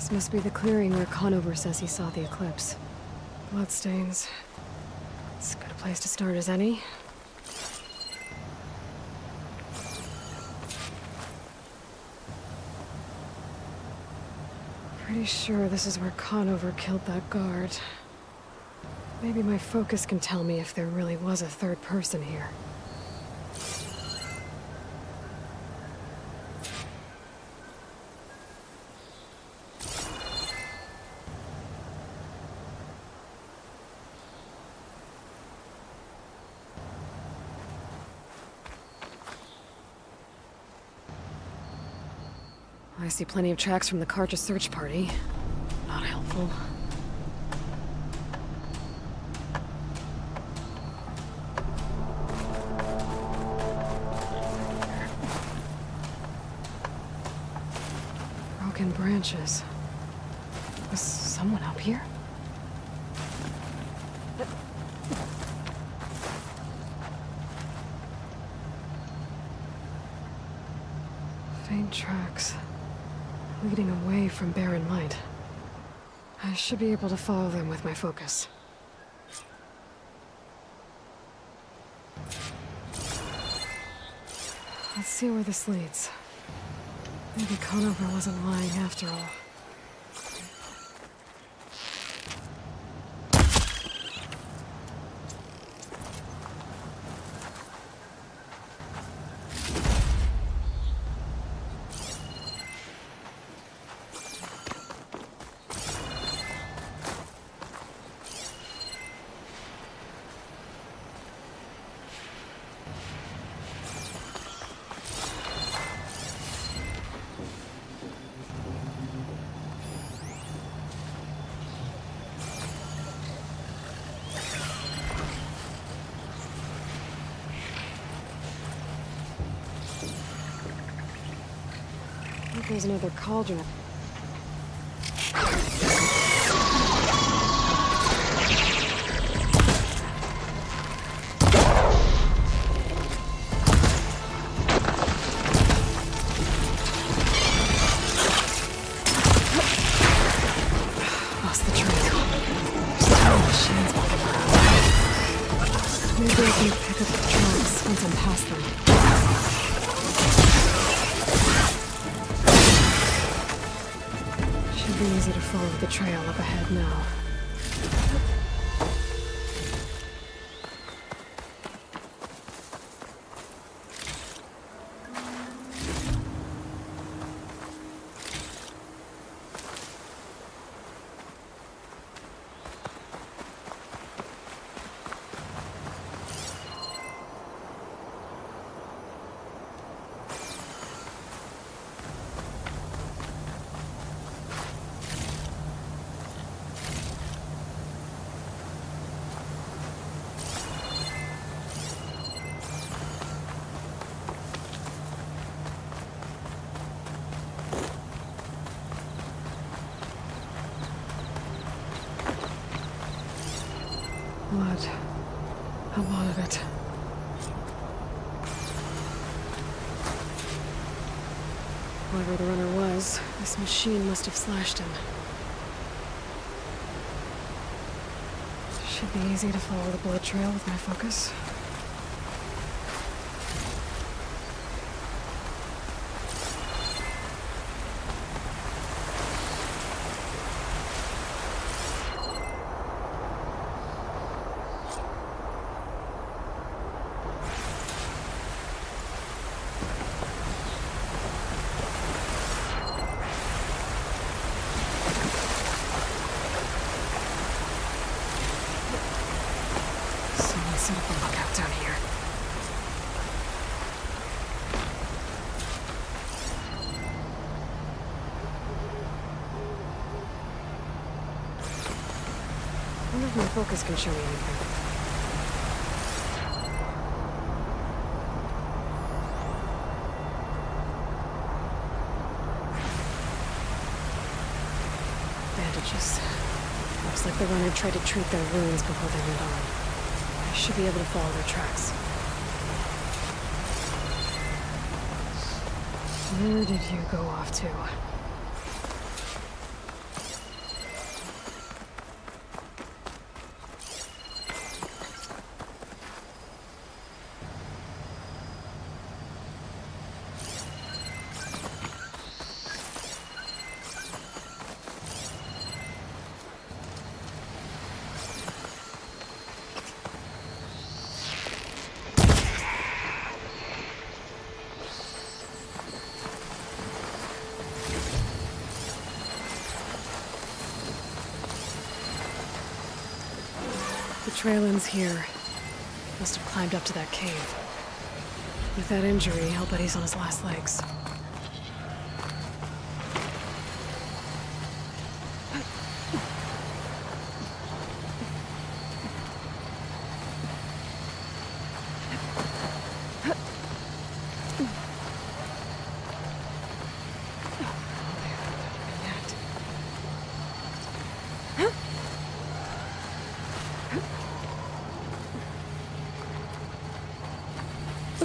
This must be the clearing where Conover says he saw the Eclipse. Bloodstains. It's as good a place to start as any. Pretty sure this is where Conover killed that guard. Maybe my focus can tell me if there really was a third person here. I see plenty of tracks from the Karja search party. Not helpful. Broken branches. Was someone up here? Faint tracks leading away from Barren Light. I should be able to follow them with my focus. Let's see where this leads. Maybe Conover wasn't lying after all. There's another cauldron. Lost the trail. Still machines walking around. Maybe I can pick up the tracks once I'm past them. Be easy to follow the trail up ahead now. Blood. A lot of it. Whoever the runner was, this machine must have slashed him. Should be easy to follow the blood trail with my focus. Set up a lookout down here. I wonder if my focus can show me anything. Bandages. Looks like the runner tried to treat their wounds before they went on. I should be able to follow their tracks. Where did you go off to? The trail ends here. Must have climbed up to that cave. With that injury, I'll bet he's on his last legs.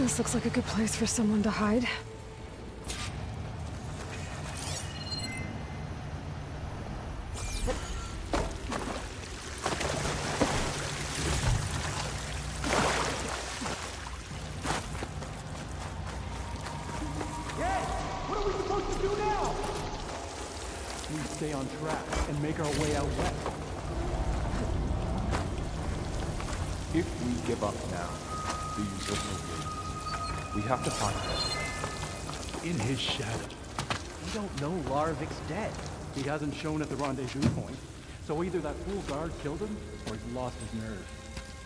This looks like a good place for someone to hide. What are we supposed to do now? We stay on track and make our way out west. If we give up now, the use of no gates, we have to find him. In his shadow. We don't know Larvik's dead. He hasn't shown at the rendezvous point. So either that fool guard killed him, or he's lost his nerve.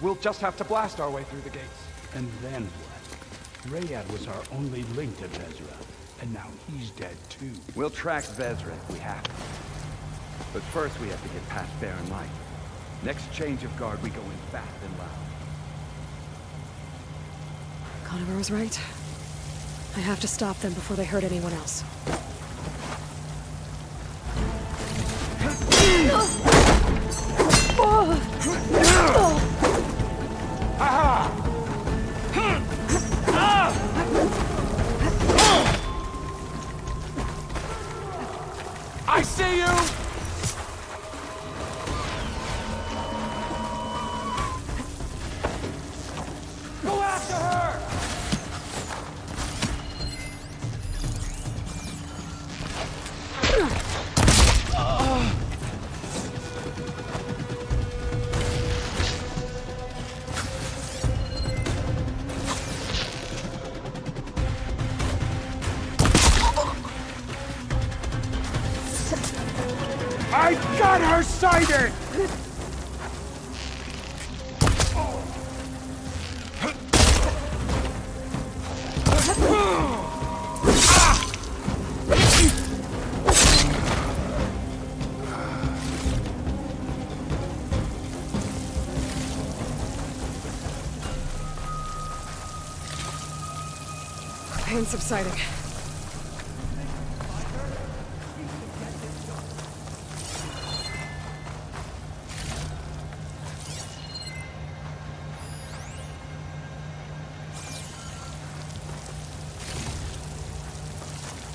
We'll just have to blast our way through the gates. And then what? Rayad was our only link to Vezra, and now he's dead too. We'll track Vezra if we have to. But first we have to get past Barr-Nunn. Next change of guard, we go in fast and loud. Conover was right. I have to stop them before they hurt anyone else. I see you! Go after her! I got her sighted! Pain subsiding.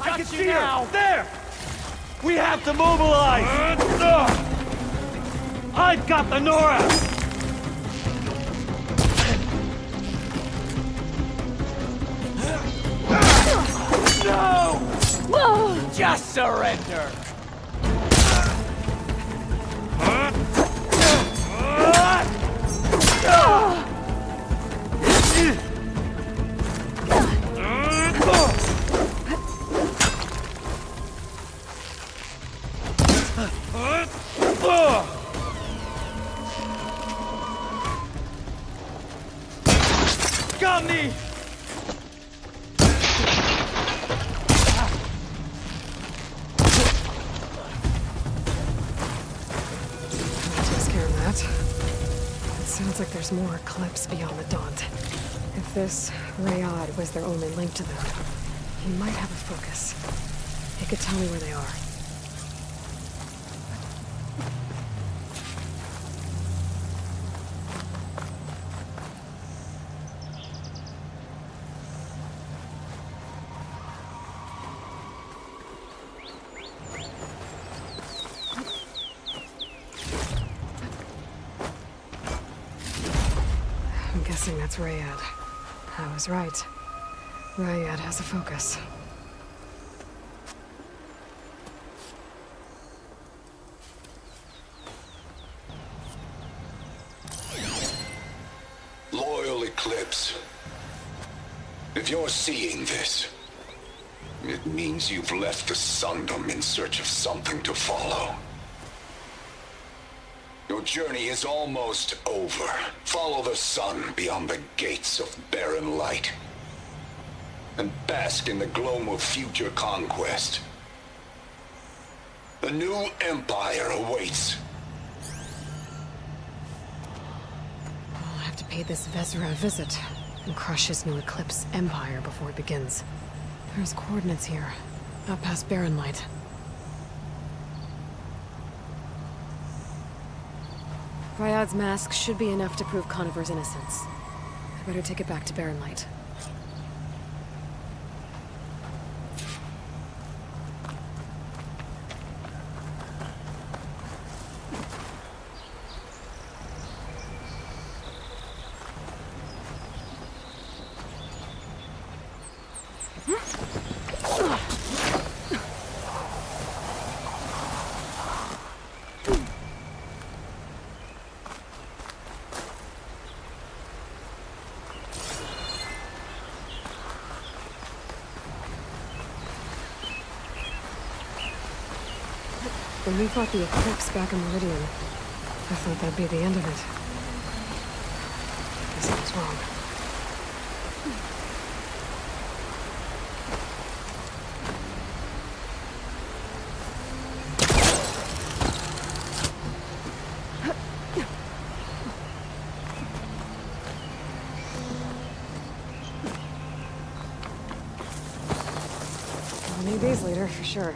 I can see her! There! We have to mobilize! I've got the Nora! No! Just surrender! Got me! Takes care of that. It sounds like there's more Eclipse beyond the Daunt. If this Rayad was their only link to them, he might have a focus. He could tell me where they are. I'm guessing that's Rayad. I was right. Rayad has a focus. Loyal Eclipse. If you're seeing this, it means you've left the Sundom in search of something to follow. Your journey is almost over. Follow the sun beyond the gates of barren light. And bask in the gloam of future conquest. A new empire awaits. I'll have to pay this Vezra a visit and crush his new Eclipse empire before it begins. There's coordinates here, out past Barr-Nunn. Rayad's mask should be enough to prove Conover's innocence. I better take it back to Barr-Nunn. When we fought the Eclipse back in Meridian, I thought that'd be the end of it. Guess I was wrong. I'll need these later, for sure.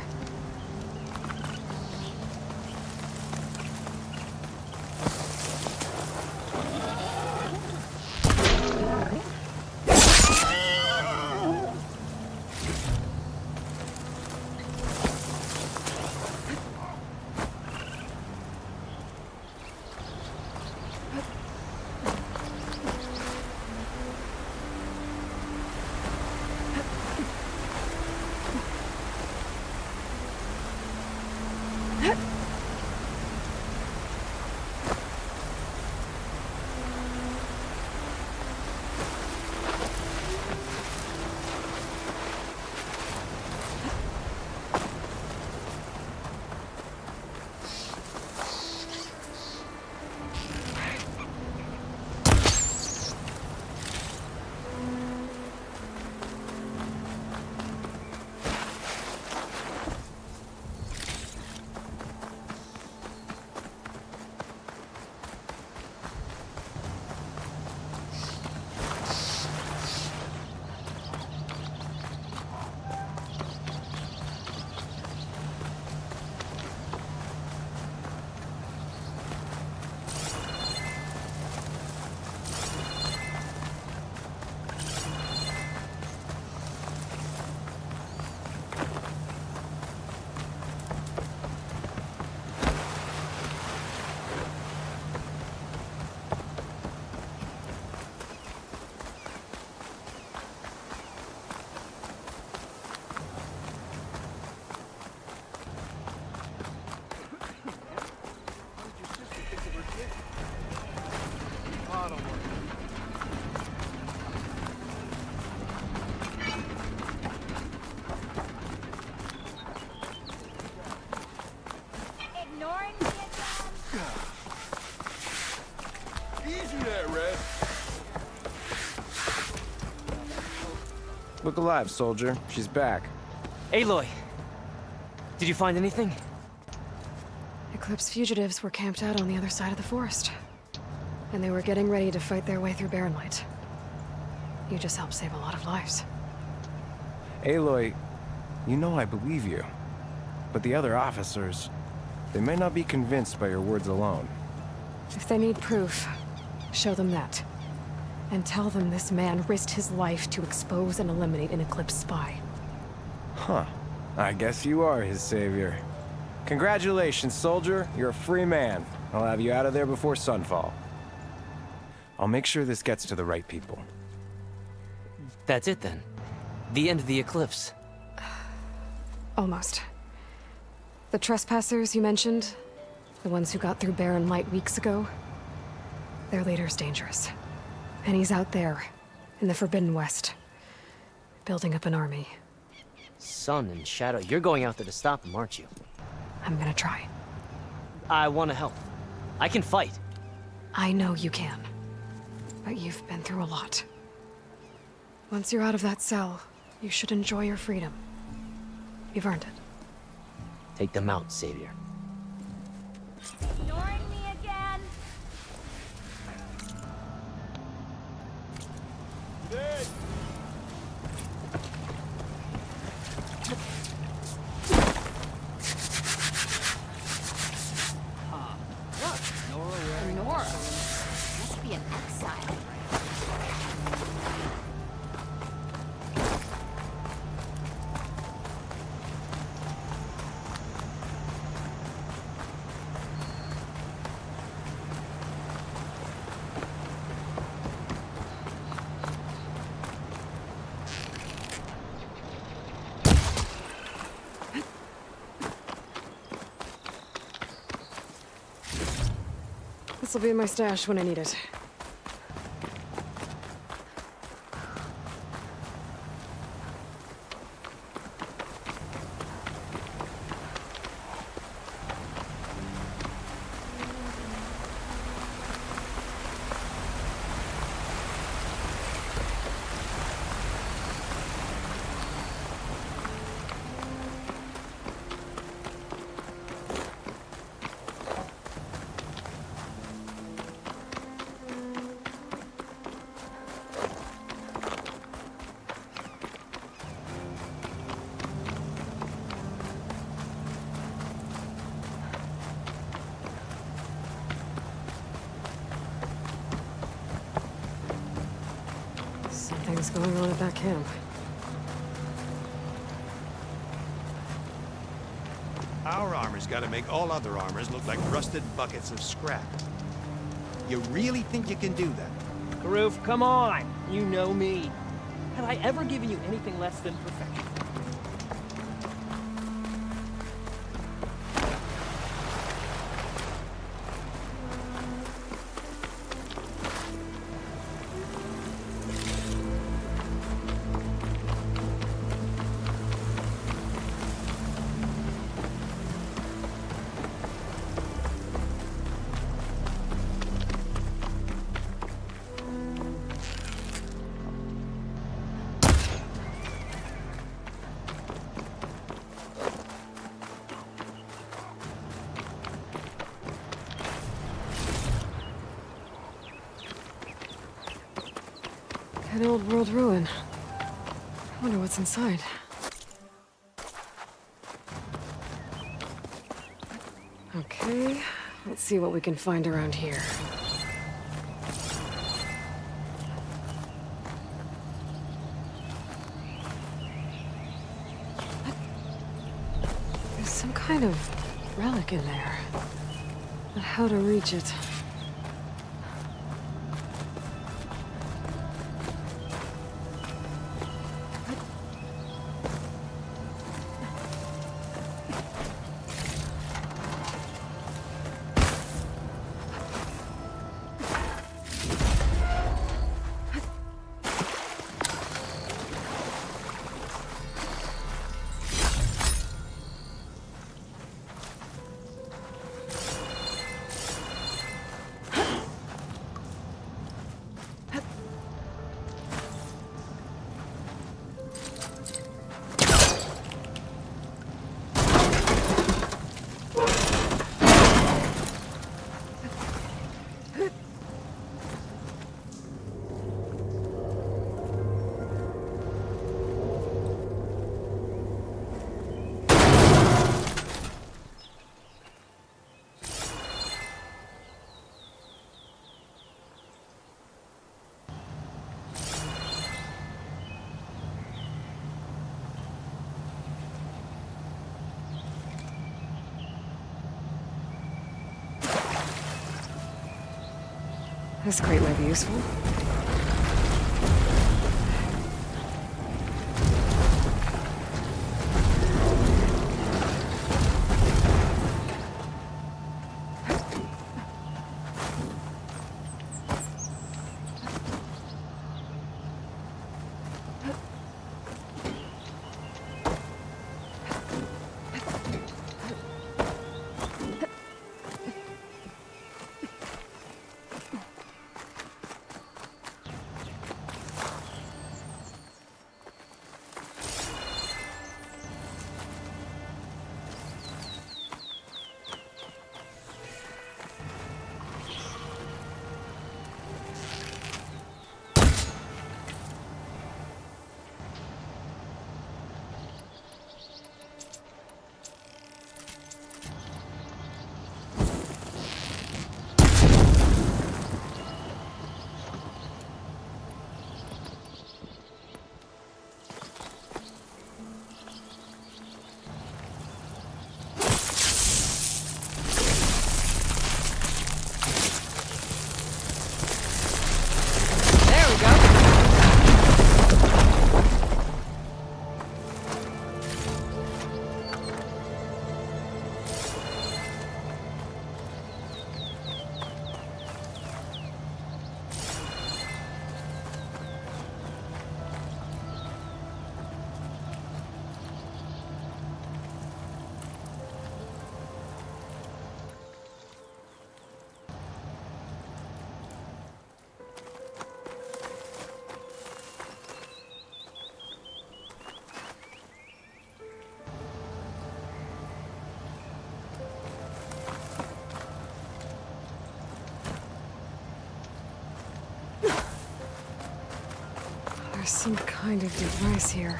Ignoring me again? Easy there, Red. Look alive, soldier. She's back. Aloy! Did you find anything? Eclipse fugitives were camped out on the other side of the forest. And they were getting ready to fight their way through Barren-Light. You just helped save a lot of lives. Aloy, you know I believe you. But the other officers, they may not be convinced by your words alone. If they need proof, show them that. And tell them this man risked his life to expose and eliminate an Eclipse spy. Huh. I guess you are his savior. Congratulations, soldier. You're a free man. I'll have you out of there before sunfall. I'll make sure this gets to the right people. That's it then. The end of the Eclipse. Almost. The trespassers you mentioned, the ones who got through Barren-Light weeks ago, their leader's dangerous. And he's out there, in the Forbidden West, building up an army. Sun and Shadow, you're going out there to stop him, aren't you? I'm gonna try. I want to help. I can fight. I know you can. But you've been through a lot. Once you're out of that cell, you should enjoy your freedom. You've earned it. Take them out, Savior. Ignoring me again? Look, Nora. Must be an exile. This'll be in my stash when I need it. Something's going on at that camp. Our armor's gotta make all other armors look like rusted buckets of scrap. You really think you can do that? Karoof, come on! You know me. Have I ever given you anything less than perfection? An old world ruin. I wonder what's inside. Okay, let's see what we can find around here. There's some kind of relic in there. But how to reach it? This crate might be useful. There's some kind of device here.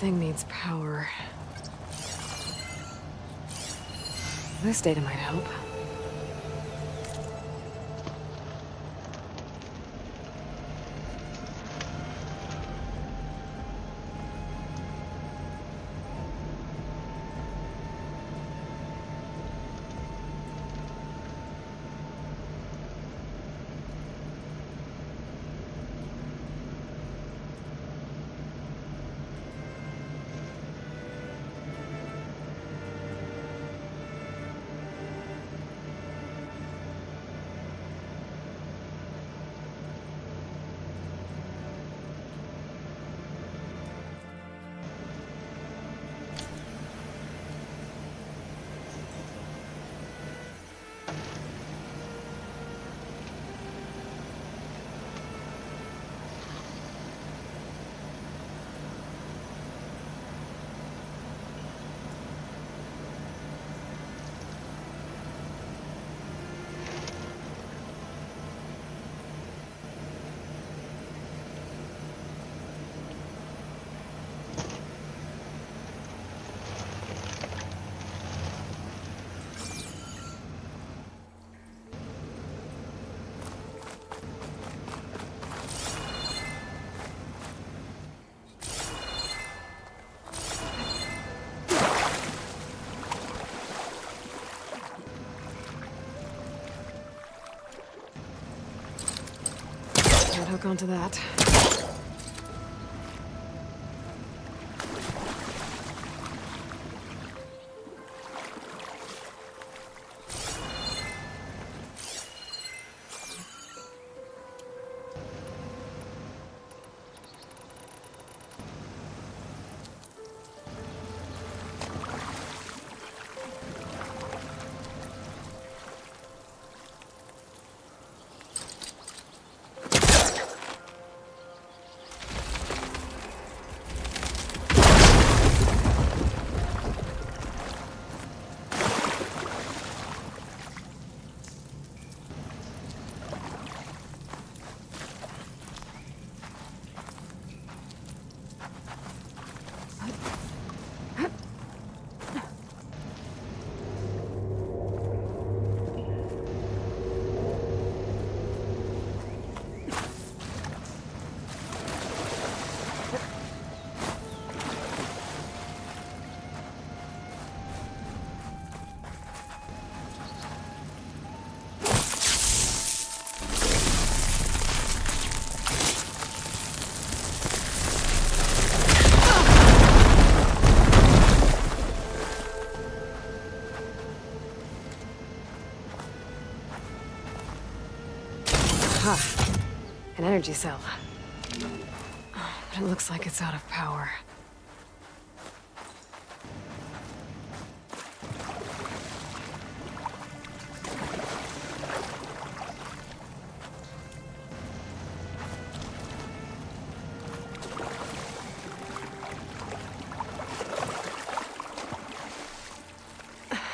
thing needs power. This data might help. Can't hook onto that. Aha! An energy cell. But it looks like it's out of power.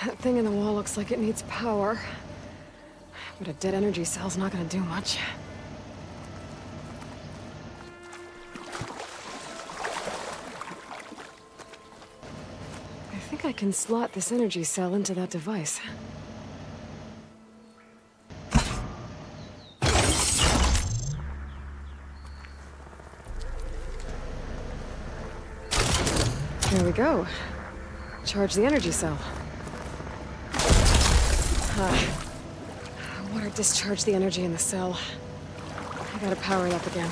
That thing in the wall looks like it needs power. But a dead energy cell's not gonna do much. I think I can slot this energy cell into that device. There we go. Charge the energy cell. Water discharged the energy in the cell. I gotta power it up again.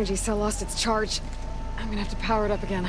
energy cell lost its charge. I'm gonna have to power it up again.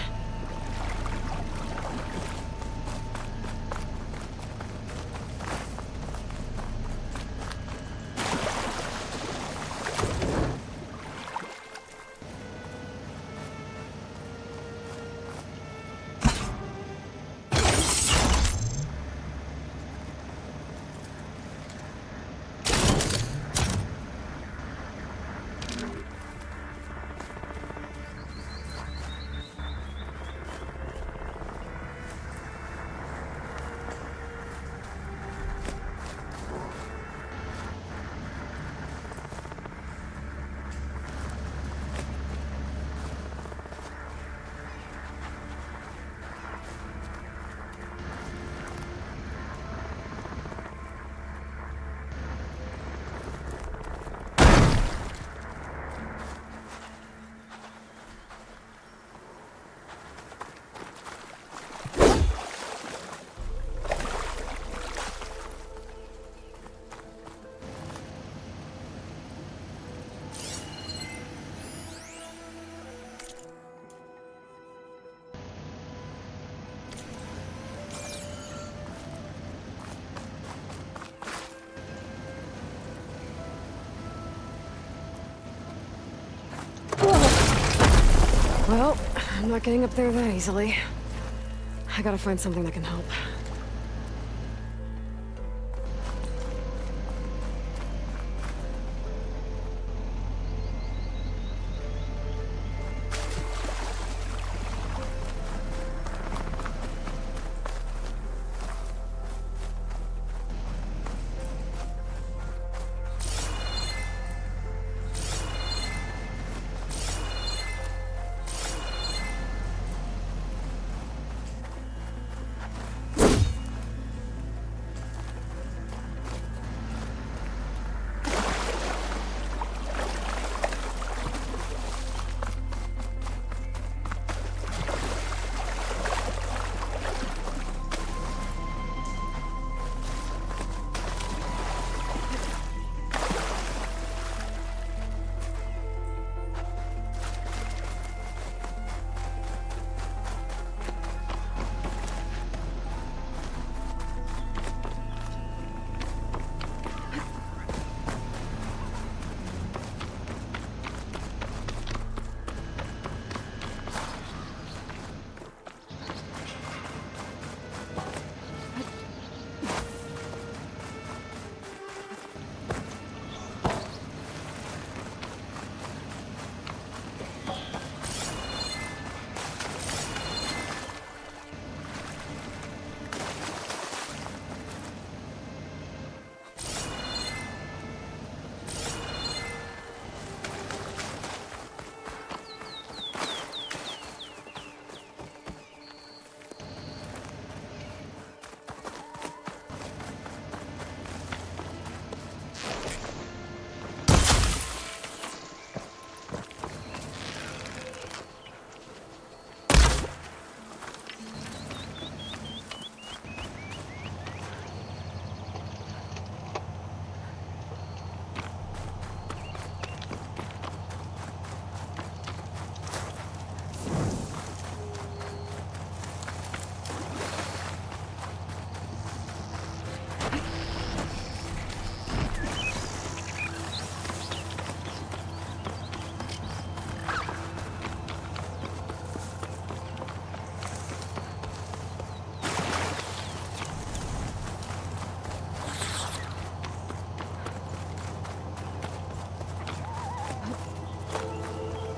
Well, I'm not getting up there that easily. I gotta find something that can help.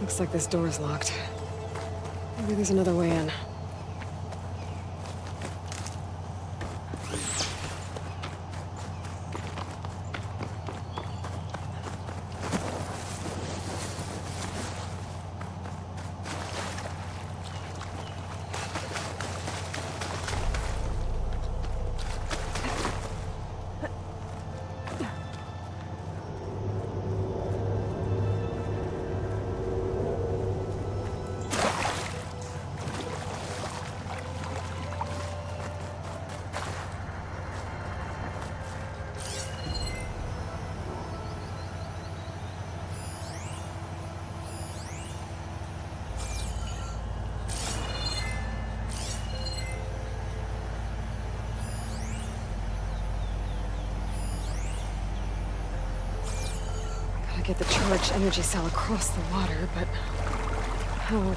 Looks like this door is locked. Maybe there's another way in. to get the charged energy cell across the water, but how?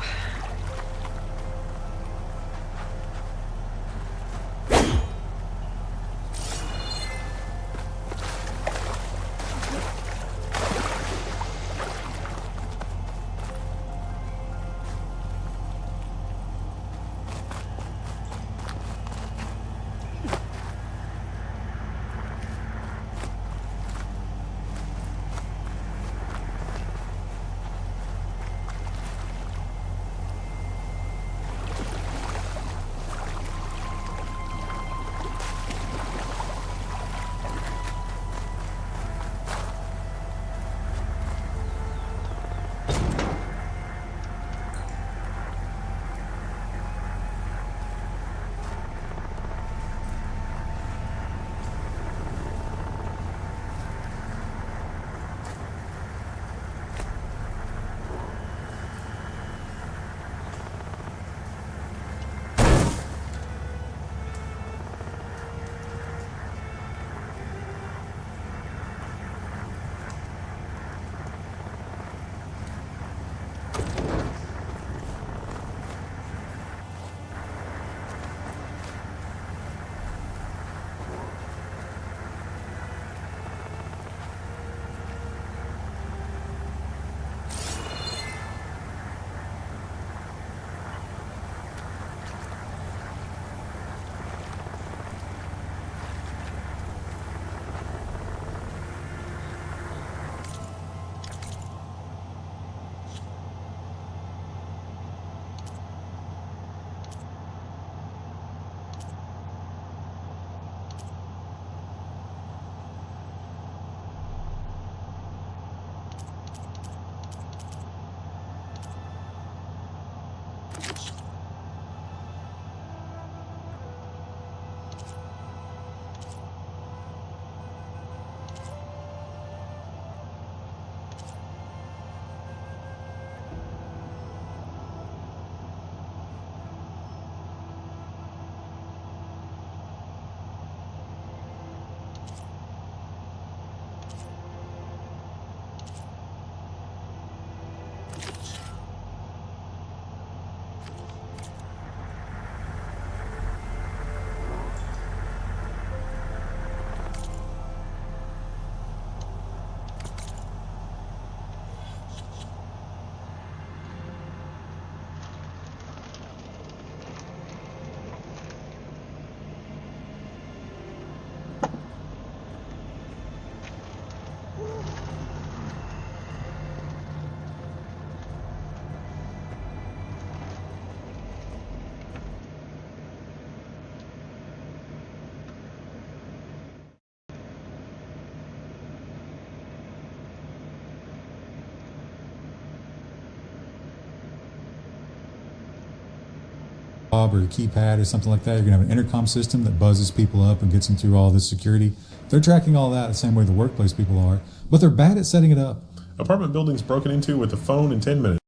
Or a keypad or something like that. You're gonna have an intercom system that buzzes people up and gets them through all this security. They're tracking all that the same way the workplace people are, but they're bad at setting it up. Apartment buildings broken into with a phone in 10 minutes.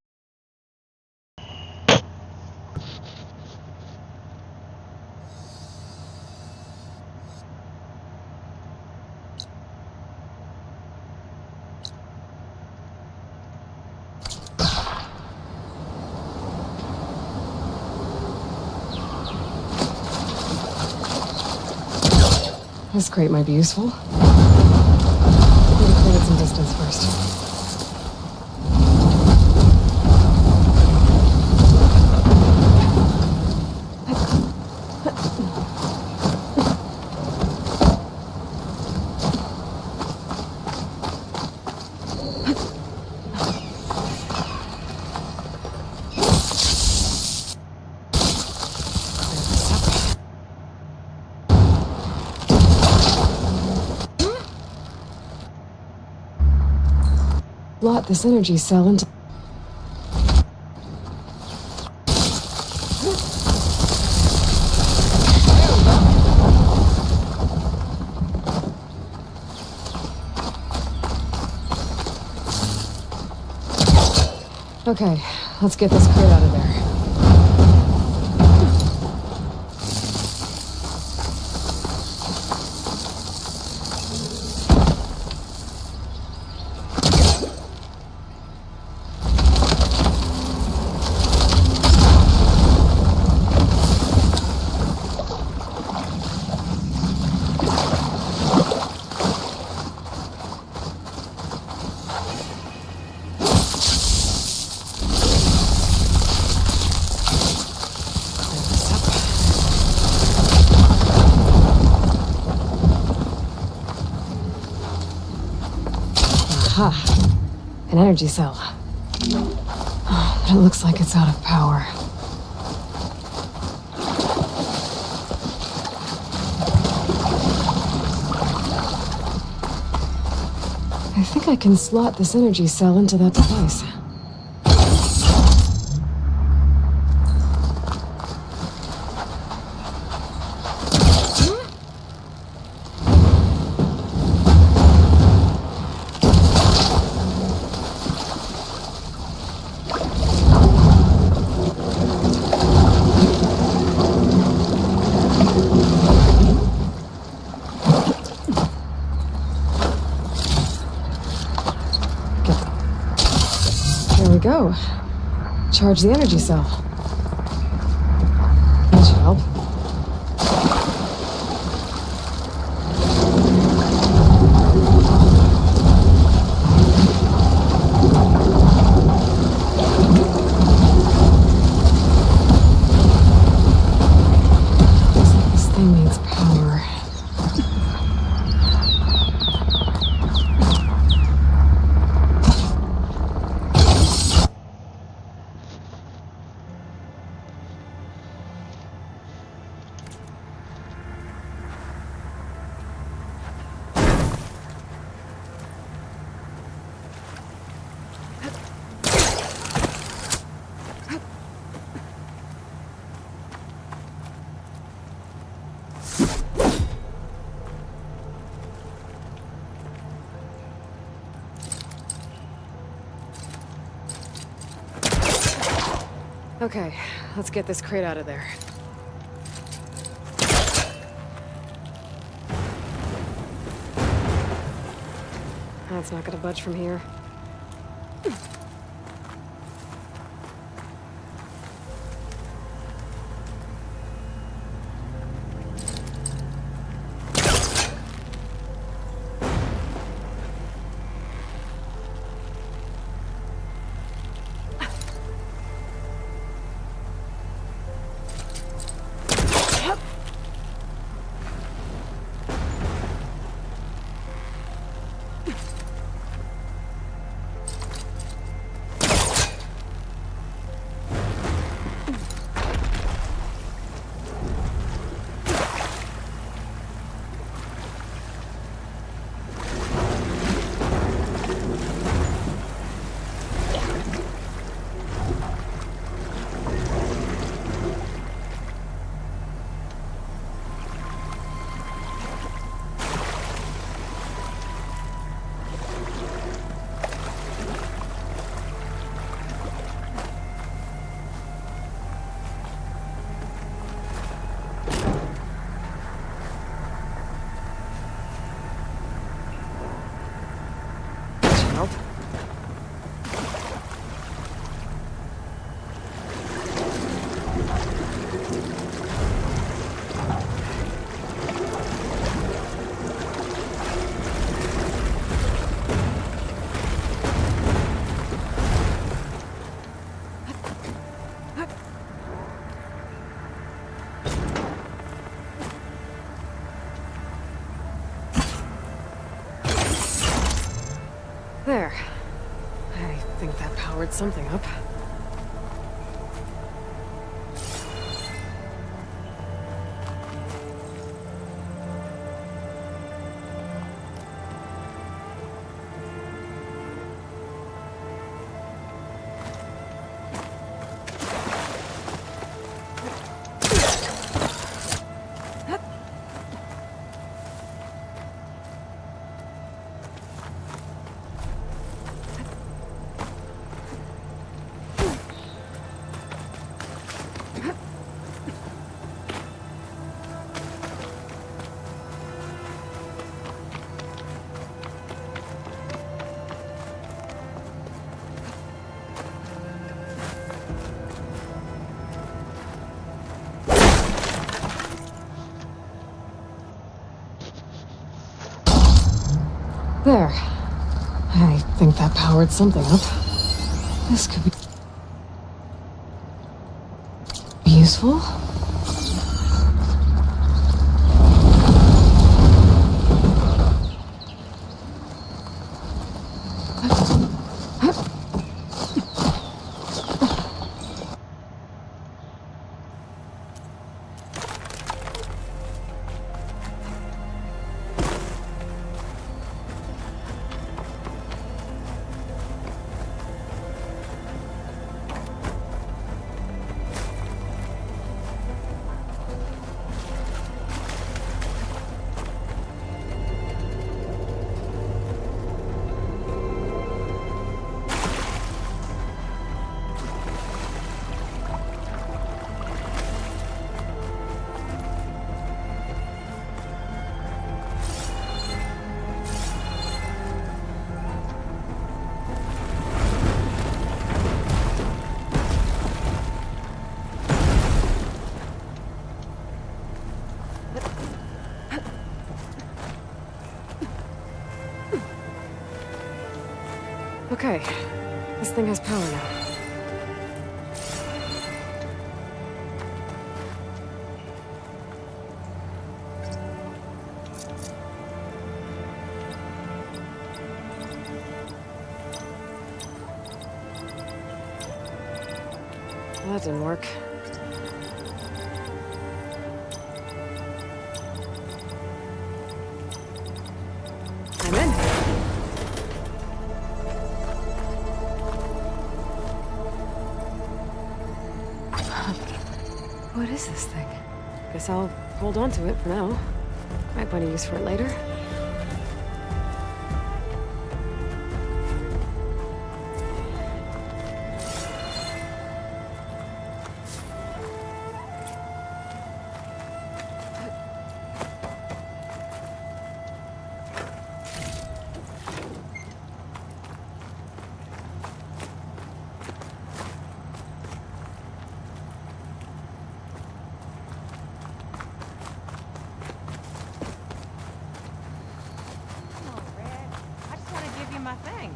This crate might be useful. Need to clear it some distance first. Slot this energy cell into... Okay, let's get this crate out of there. Aha! An energy cell. Oh, but it looks like it's out of power. I think I can slot this energy cell into that device. Go. Charge the energy cell. That should help. This thing needs power. Okay, let's get this crate out of there. That's not gonna budge from here. There. I think that powered something up. There. I think that powered something up. This could be useful. Okay, this thing has power now. That didn't work. I'm in. What is this thing? Guess I'll hold on to it for now. Might find a use for it later. My thanks.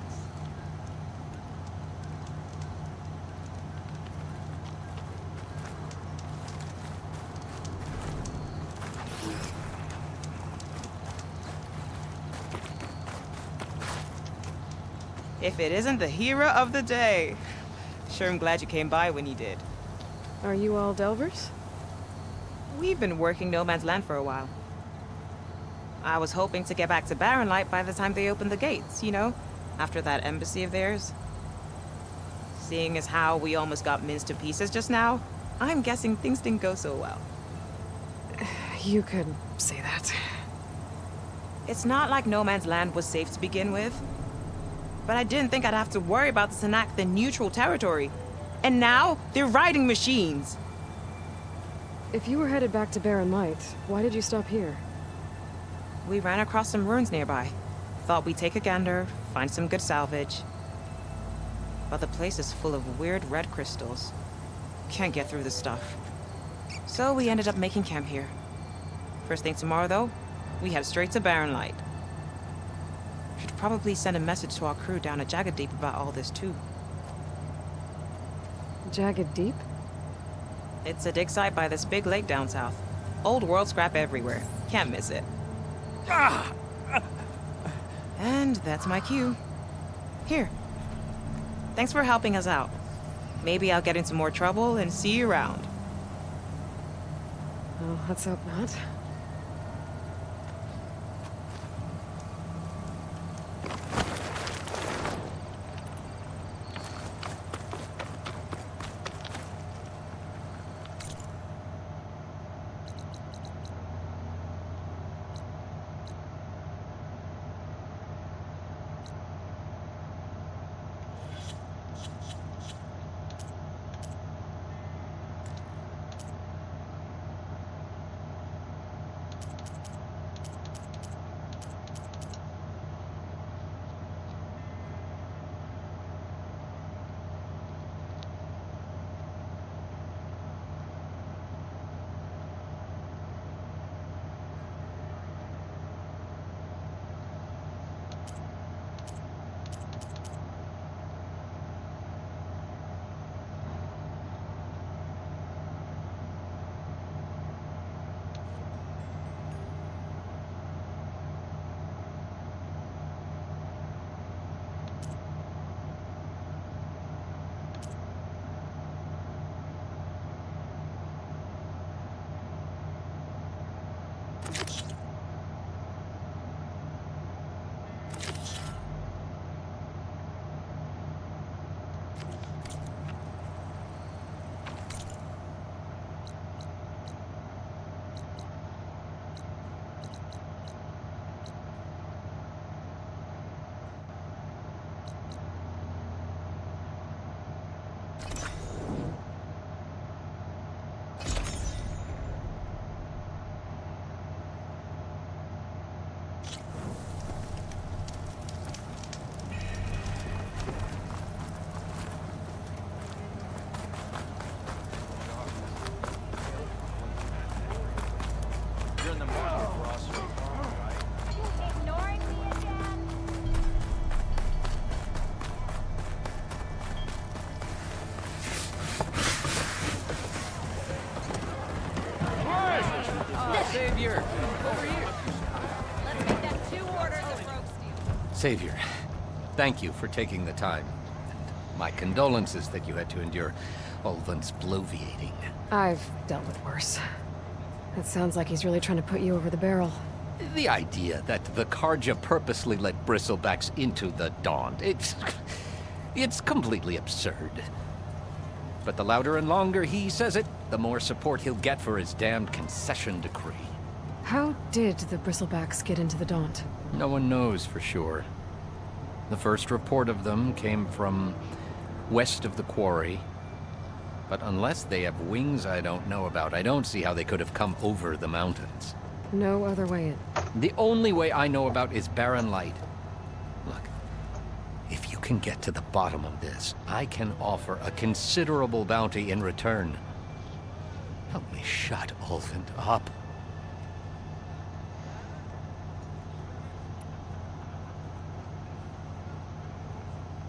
If it isn't the hero of the day. Sure, I'm glad you came by when you did. Are you all Delvers? We've been working No Man's Land for a while. I was hoping to get back to Barren Light by the time they opened the gates, you know? After that embassy of theirs. Seeing as how we almost got minced to pieces just now, I'm guessing things didn't go so well. You could say that. It's not like No Man's Land was safe to begin with. But I didn't think I'd have to worry about the Sanak in neutral territory. And now, they're riding machines. If you were headed back to Barren Light, why did you stop here? We ran across some ruins nearby. Thought we'd take a gander, find some good salvage. But the place is full of weird red crystals. Can't get through the stuff. So we ended up making camp here. First thing tomorrow, though, we head straight to Barren Light. Should probably send a message to our crew down at Jagged Deep about all this, too. Jagged Deep? It's a dig site by this big lake down south. Old world scrap everywhere. Can't miss it. And that's my cue. Here. Thanks for helping us out. Maybe I'll get into more trouble and see you around. Well, let's hope not. Savior, over here. Let's get them 2 orders of rogue steel. Savior, thank you for taking the time. And my condolences that you had to endure Ulvin's bloviating. I've dealt with worse. It sounds like he's really trying to put you over the barrel. The idea that the Karja purposely let bristlebacks into the Daunt, it's completely absurd. But the louder and longer he says it, the more support he'll get for his damned concession decree. How did the bristlebacks get into the Daunt? No one knows for sure. The first report of them came from west of the quarry. But unless they have wings I don't know about, I don't see how they could have come over the mountains. No other way in. The only way I know about is Barren Light. Look, if you can get to the bottom of this, I can offer a considerable bounty in return. Help me shut Ulvin up.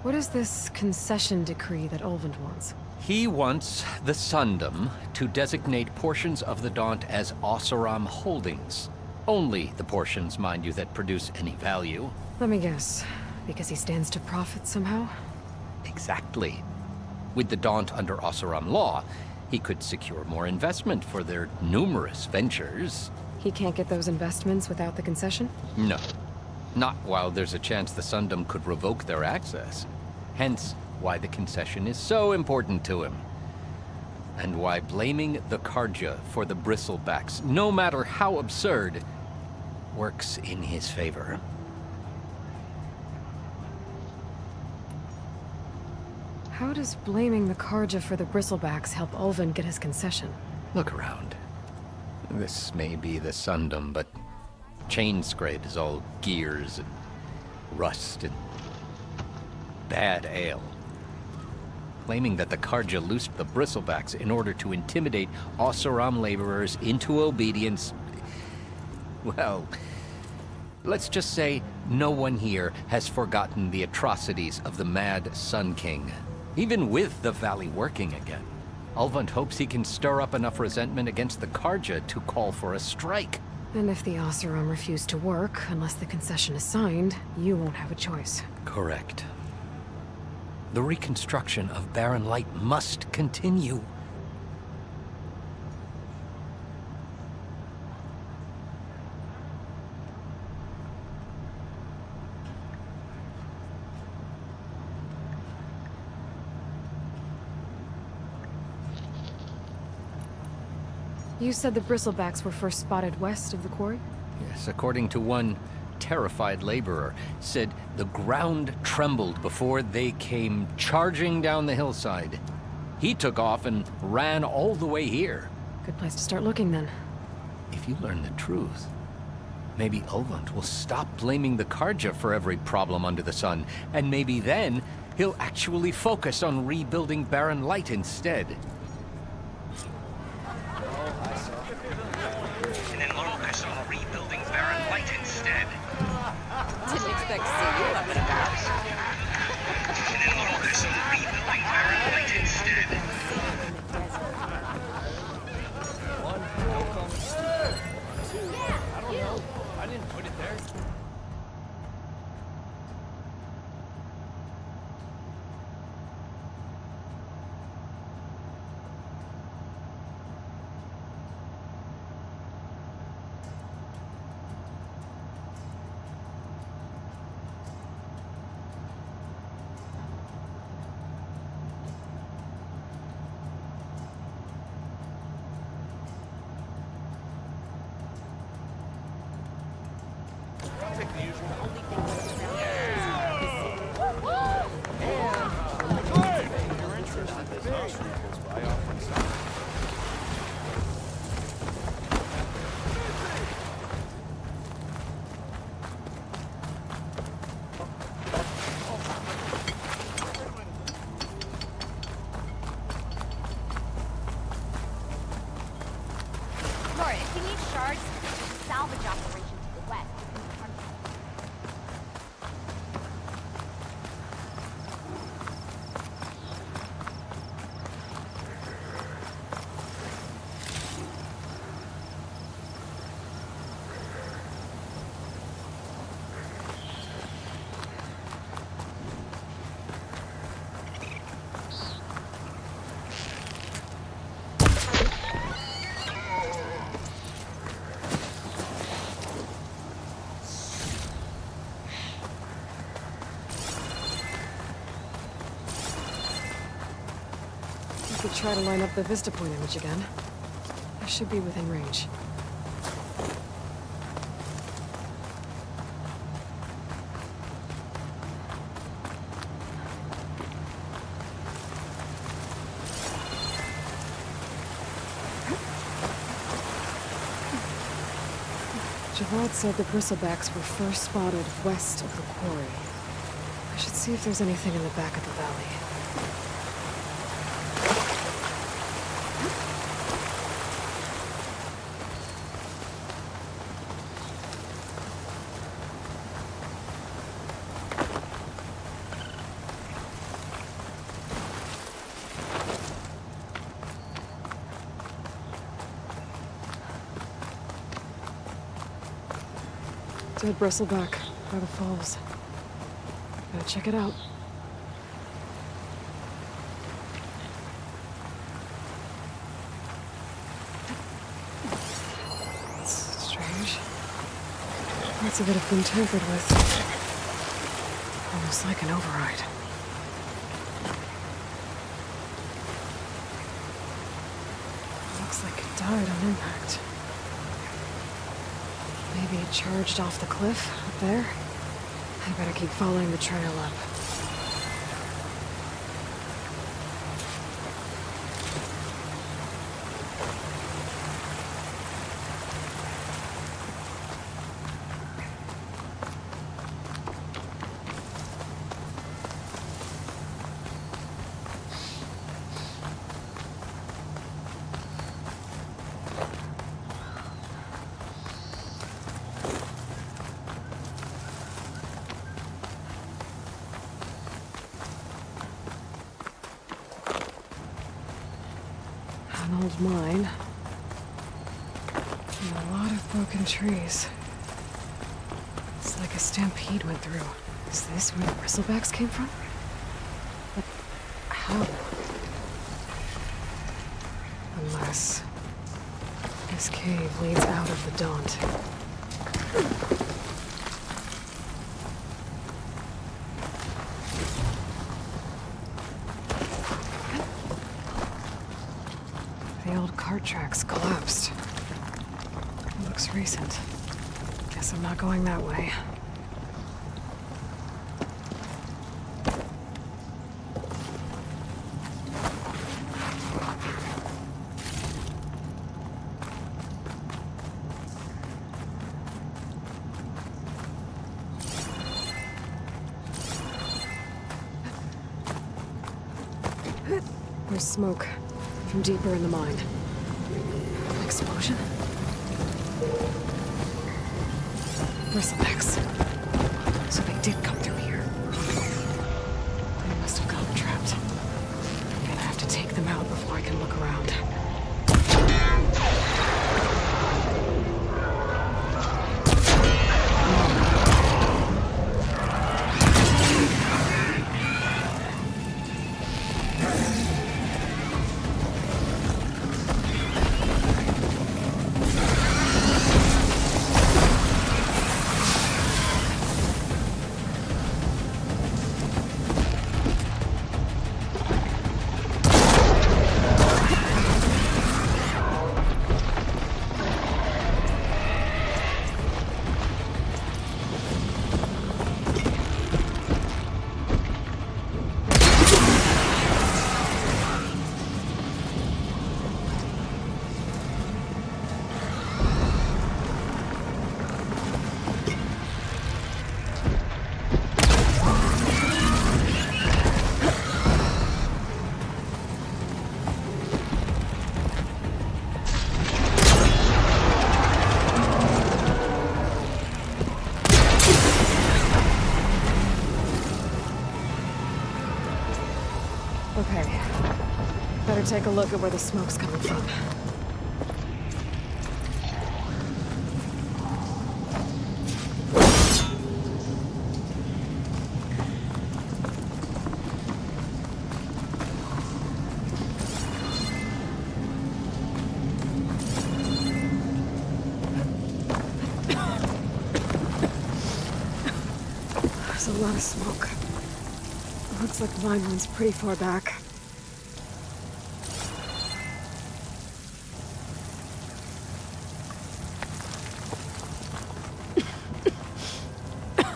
What is this concession decree that Ulvin wants? He wants the Sundom to designate portions of the Daunt as Oseram holdings. Only the portions, mind you, that produce any value. Let me guess. Because he stands to profit somehow? Exactly. With the Daunt under Oseram law, he could secure more investment for their numerous ventures. He can't get those investments without the concession? No. Not while there's a chance the Sundom could revoke their access. Hence, why the concession is so important to him. And why blaming the Karja for the bristlebacks, no matter how absurd, works in his favor. How does blaming the Karja for the bristlebacks help Ulvin get his concession? Look around. This may be the Sundom, but Chainscrape is all gears and rust and bad ale. Claiming that the Karja loosed the bristlebacks in order to intimidate Oseram laborers into obedience. Well, let's just say no one here has forgotten the atrocities of the Mad Sun King, even with the Valley working again. Ulvund hopes he can stir up enough resentment against the Karja to call for a strike. And if the Oseram refuse to work, unless the concession is signed, you won't have a choice. Correct. The reconstruction of Barren Light must continue. You said the bristlebacks were first spotted west of the quarry? Yes, according to one terrified laborer, said the ground trembled before they came charging down the hillside. He took off and ran all the way here. Good place to start looking, then. If you learn the truth, maybe Ulvund will stop blaming the Karja for every problem under the sun, and maybe then he'll actually focus on rebuilding Barren Light instead. Didn't expect to see you up and about. I don't know. I didn't put it there. Lauren, if you need shards, there's a salvage operation to the west. we try to line up the Vista Point image again. I should be within range. Javad said the bristlebacks were first spotted west of the quarry. I should see if there's anything in the back of the valley. Dead bristleback by the falls. Gotta check it out. It's strange. Parts of it have been tampered with. Almost like an override. Looks like it died on impact. Maybe it charged off the cliff up there. I better keep following the trail up. An old mine. And a lot of broken trees. It's like a stampede went through. Is this where the bristlebacks came from? But how? Unless this cave leads out of the Daunt. The old cart tracks collapsed. It looks recent. Guess I'm not going that way. There's smoke from deeper in the mine. An explosion? Bristlebacks. So they did come through here. They must have gotten trapped. I'm gonna have to take them out before I can look around. Okay. Better take a look at where the smoke's coming from. There's a lot of smoke. Looks like the mine runs pretty far back.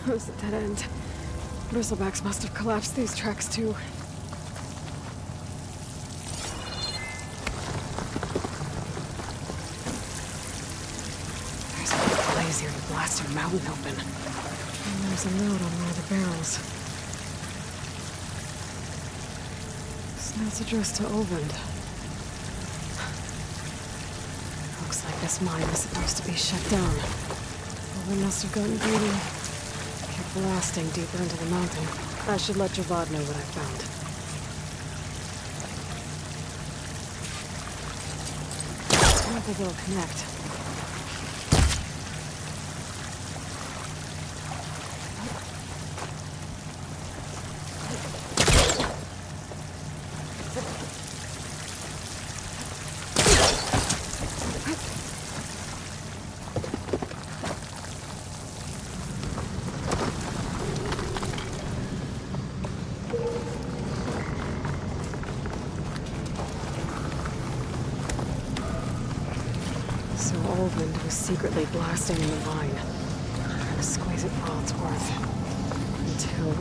It was a dead end. Bristlebacks must have collapsed these tracks too. There's a blaze here to blast your mountain open. And there's a note on one of the barrels. This note's addressed to Olvind. Looks like this mine was supposed to be shut down. Olvind must have gotten greedy. Kept blasting deeper into the mountain. I should let Javad know what I found. I don't think it'll connect. So Olvind was secretly blasting in the mine, trying to squeeze it for all it's worth. Until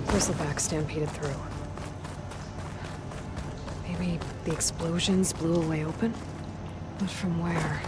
Bristleback stampeded through. Maybe the explosions blew a way open? But from where?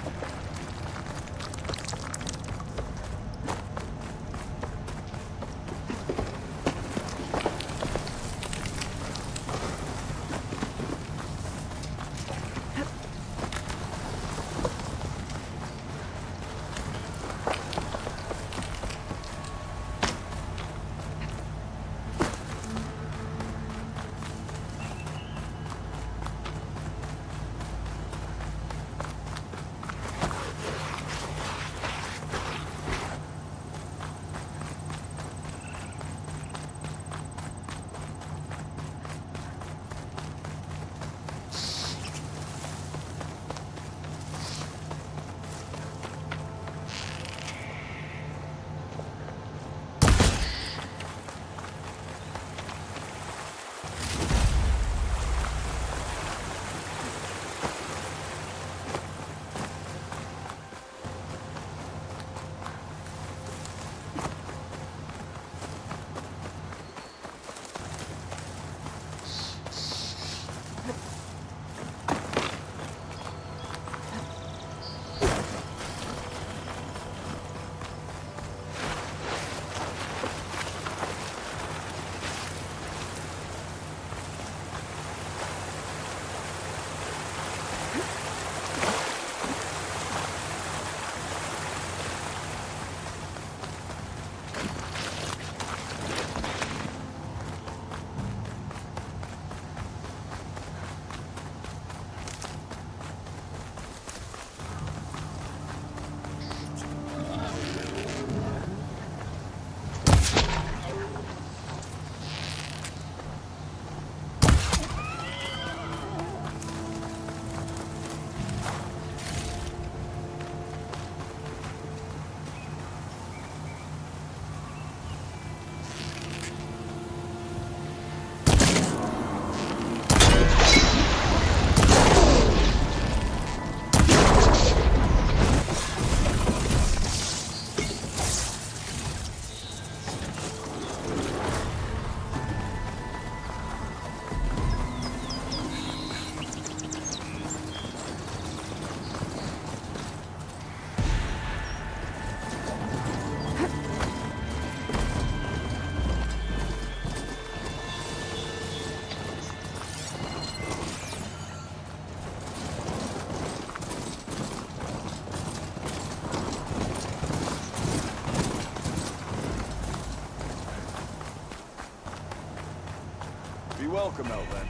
Be welcome, Elven.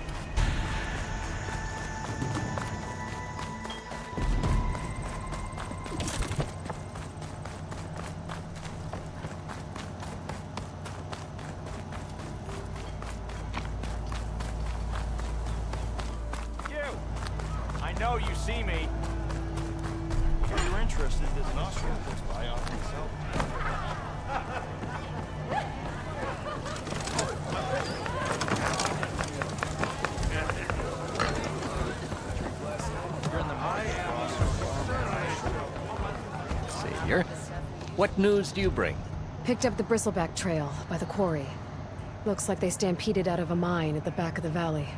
You! I know you see me. If you're interested, there's an Austrian close by off myself. Savior, what news do you bring? Picked up the bristleback trail by the quarry. Looks like they stampeded out of a mine at the back of the valley.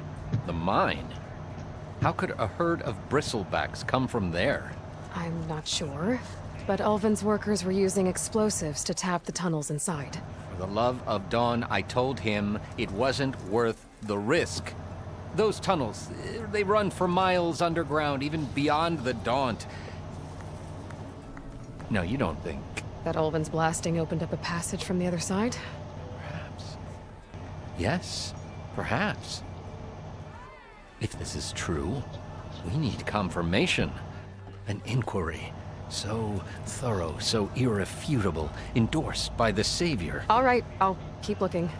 The mine? How could a herd of bristlebacks come from there? I'm not sure, but Ulvin's workers were using explosives to tap the tunnels inside. For the love of Dawn, I told him it wasn't worth the risk. Those tunnels, they run for miles underground, even beyond the Daunt. No, you don't think... That Ulvin's blasting opened up a passage from the other side? Perhaps. Yes, perhaps. If this is true, we need confirmation. An inquiry. So thorough, so irrefutable, endorsed by the Savior. All right, I'll keep looking.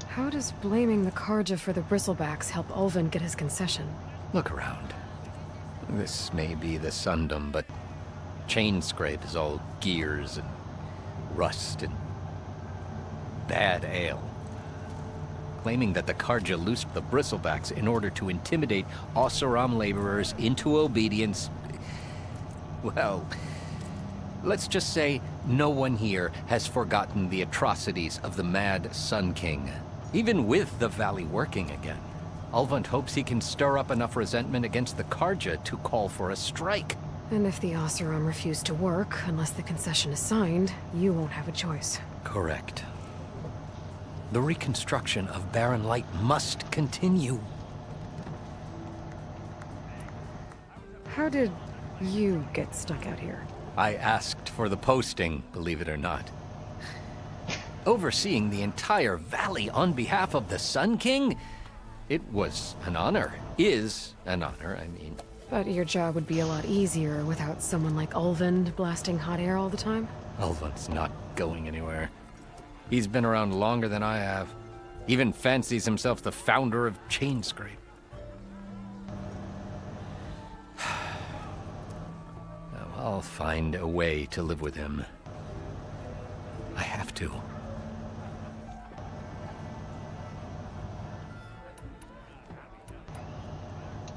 How does blaming the Karja for the bristlebacks help Ulvin get his concession? Look around. This may be the Sundom, but Chainscrape is all gears and rust and bad ale. Claiming that the Karja loosed the bristlebacks in order to intimidate Oseram laborers into obedience. Well, let's just say no one here has forgotten the atrocities of the Mad Sun King, even with the valley working again. Ulvund hopes he can stir up enough resentment against the Karja to call for a strike. And if the Oseram refuse to work, unless the concession is signed, you won't have a choice. Correct. The reconstruction of Barren Light must continue. How did you get stuck out here? I asked for the posting, believe it or not. Overseeing the entire valley on behalf of the Sun King? It was an honor. Is an honor, I mean. But your job would be a lot easier without someone like Ulvund blasting hot air all the time? Ulvund's not going anywhere. He's been around longer than I have. Even fancies himself the founder of Chainscrape. I'll find a way to live with him. I have to.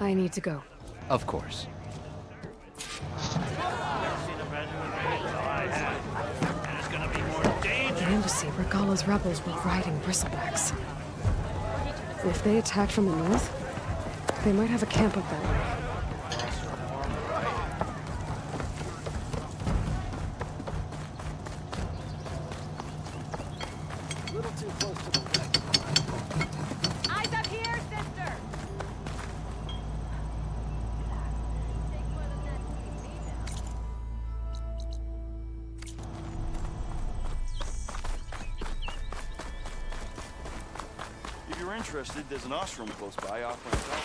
I need to go. Of course. The embassy, Regalla's rebels were riding bristlebacks. If they attack from the north, they might have a camp up that way. Eyes up here, sister! If you're interested, there's an ashram close by offering help.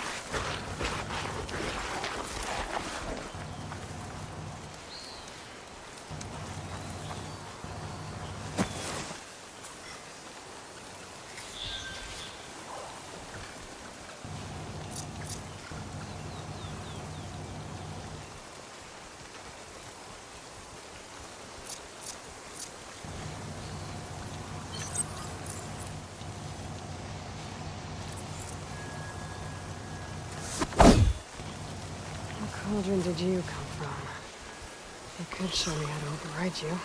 What cauldron did you come from? You could show me how to override you.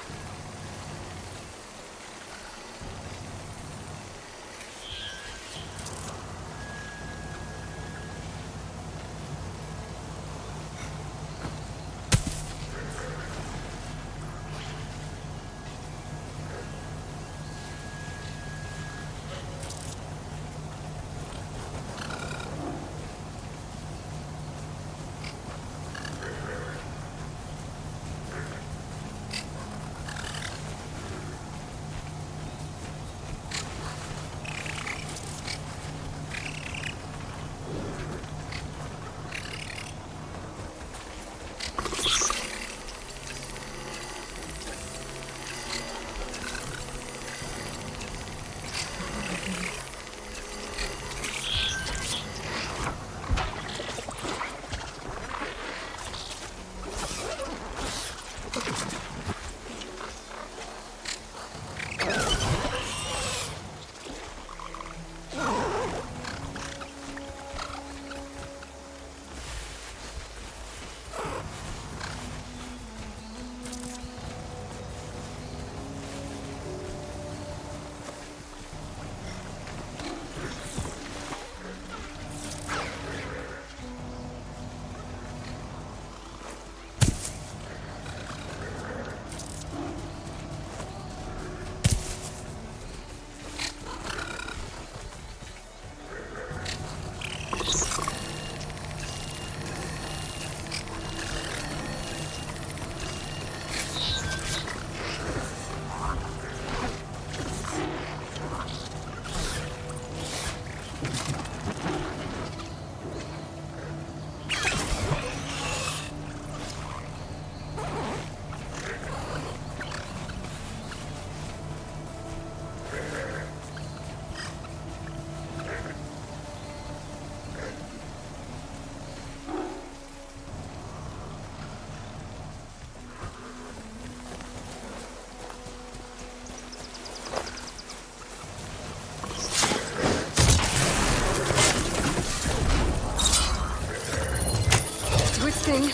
thing.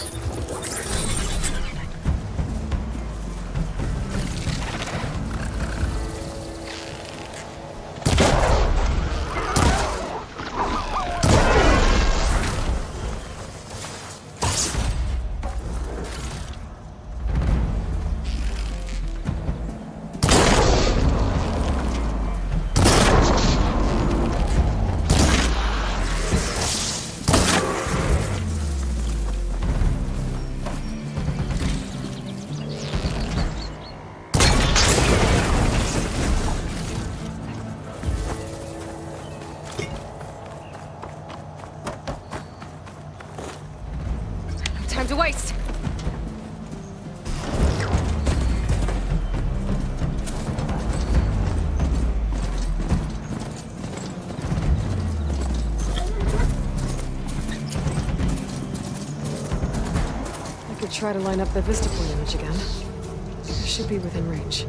Time to waste. I could try to line up the vista point image again. I should be within range.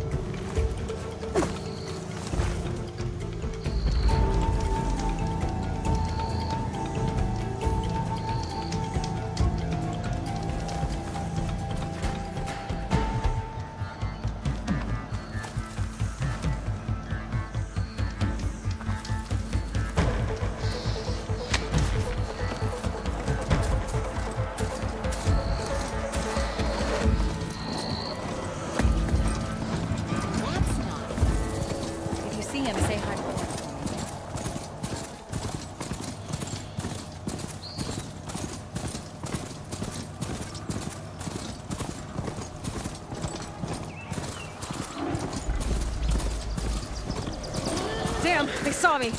If you see him, say hi to him. Damn, they saw me.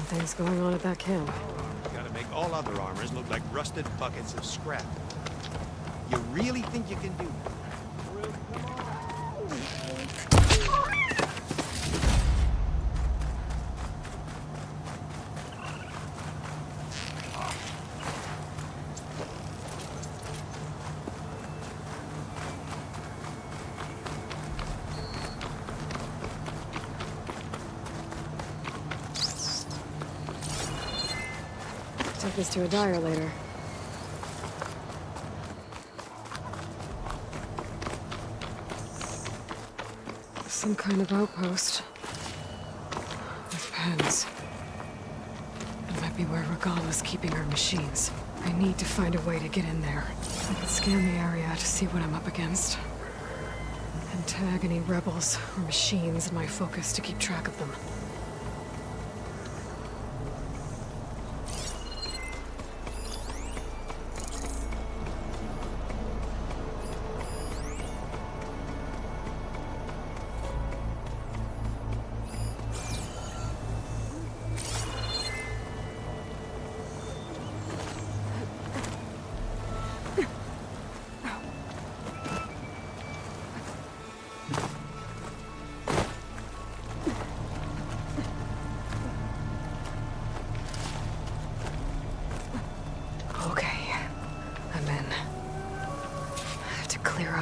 things going on at that camp. Gotta make all other armors look like rusted buckets of scrap. You really think you can do that? Take this to a dyer later. Some kind of outpost. With pens. It might be where Regal is keeping her machines. I need to find a way to get in there. I can scan the area to see what I'm up against. And tag any rebels or machines in my focus to keep track of them.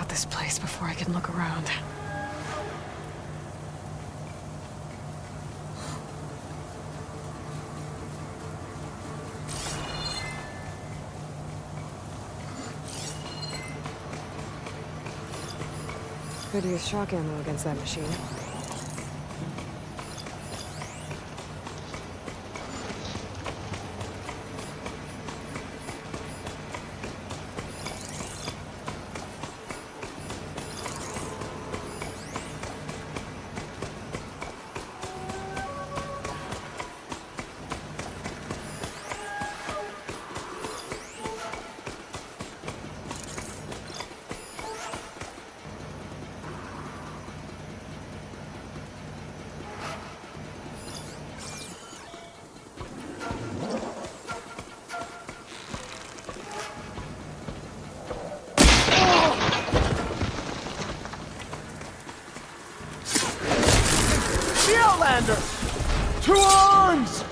This place before I can look around. Could use shock ammo against that machine. To arms!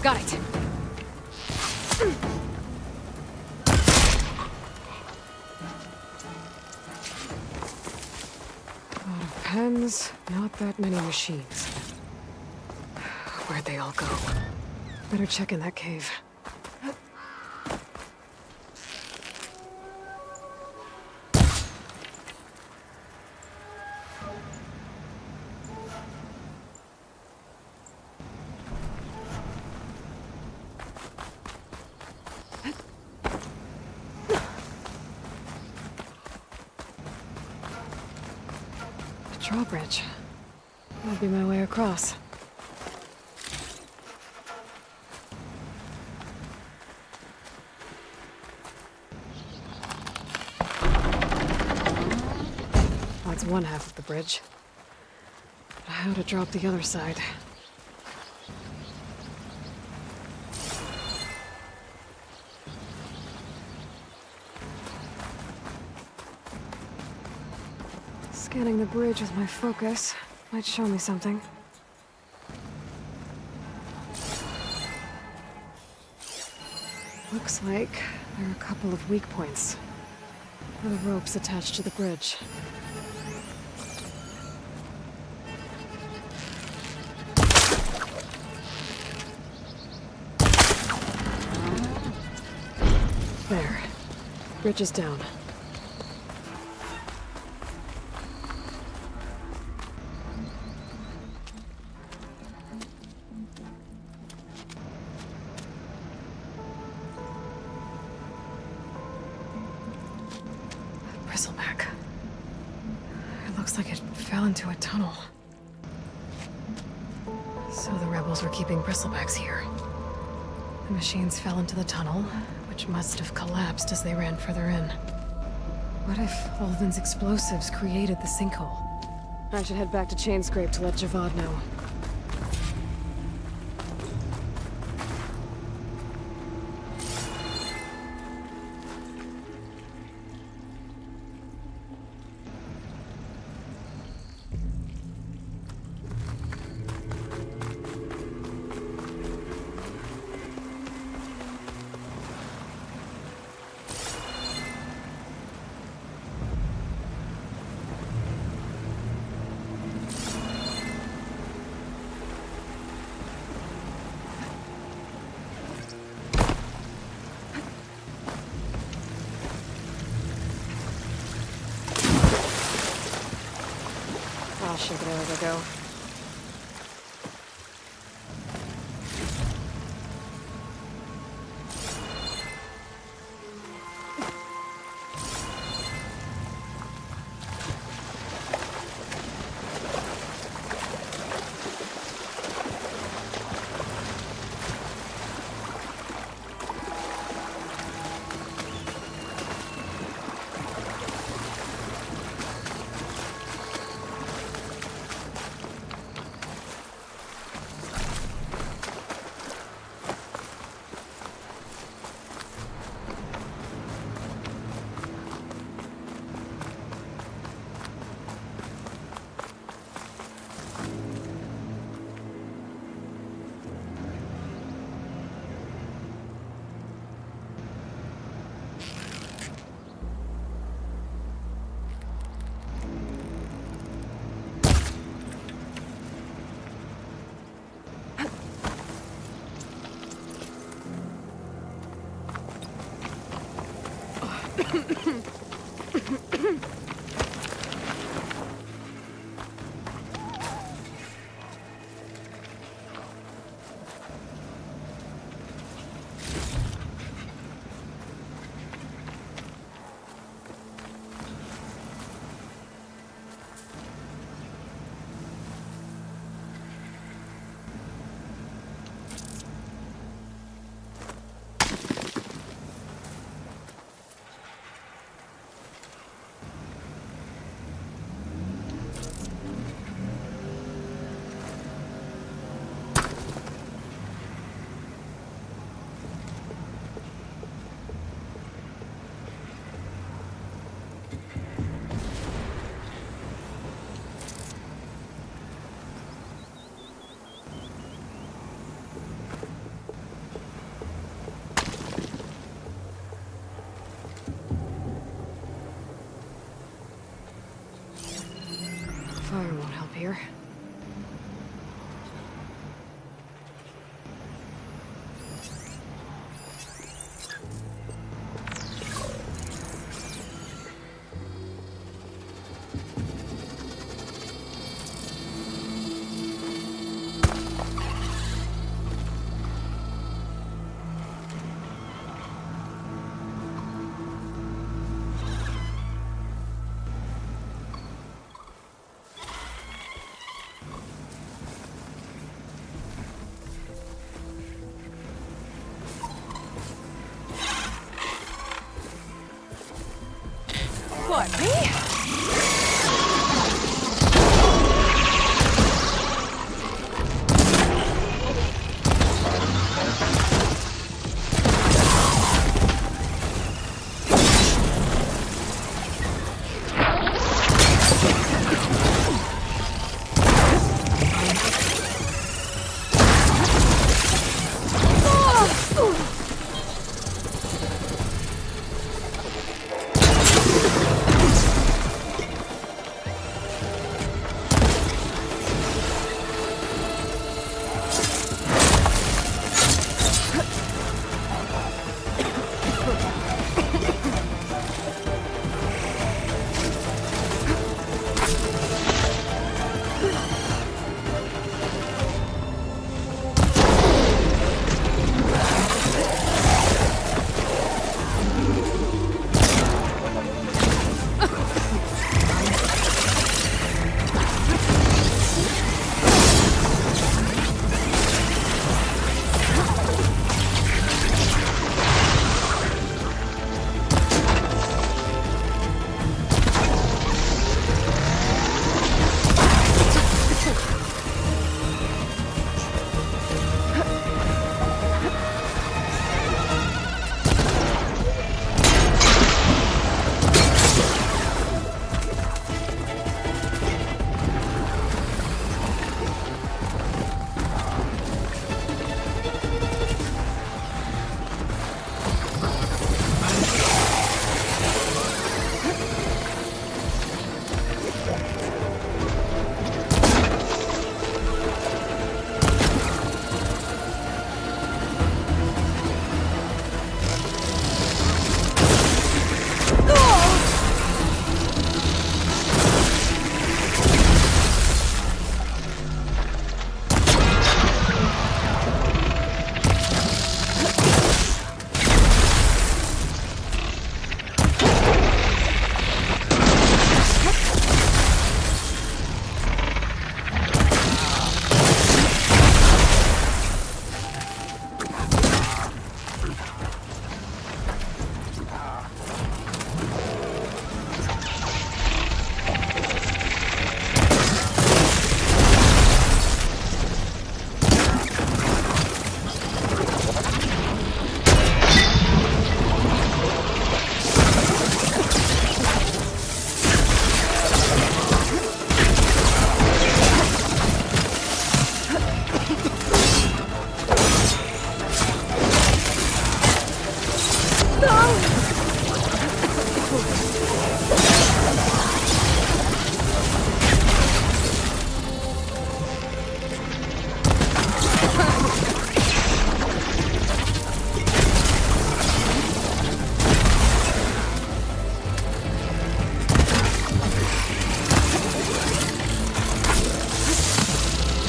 Got it. A lot of pens, not that many machines. Where'd they all go? Better check in that cave. drawbridge. That'll be my way across. That's one half of the bridge. How to drop the other side? Scanning the bridge with my focus might show me something. Looks like there are a couple of weak points. Where the ropes attached to the bridge. There. Bridge is down. Bristleback. It looks like it fell into a tunnel. So the rebels were keeping bristlebacks here. The machines fell into the tunnel, which must have collapsed as they ran further in. What if Olvin's explosives created the sinkhole? I should head back to Chainscrape to let Javad know. I'll shake it out as I go. Fire won't help here. What, me?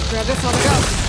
Grab this on the go.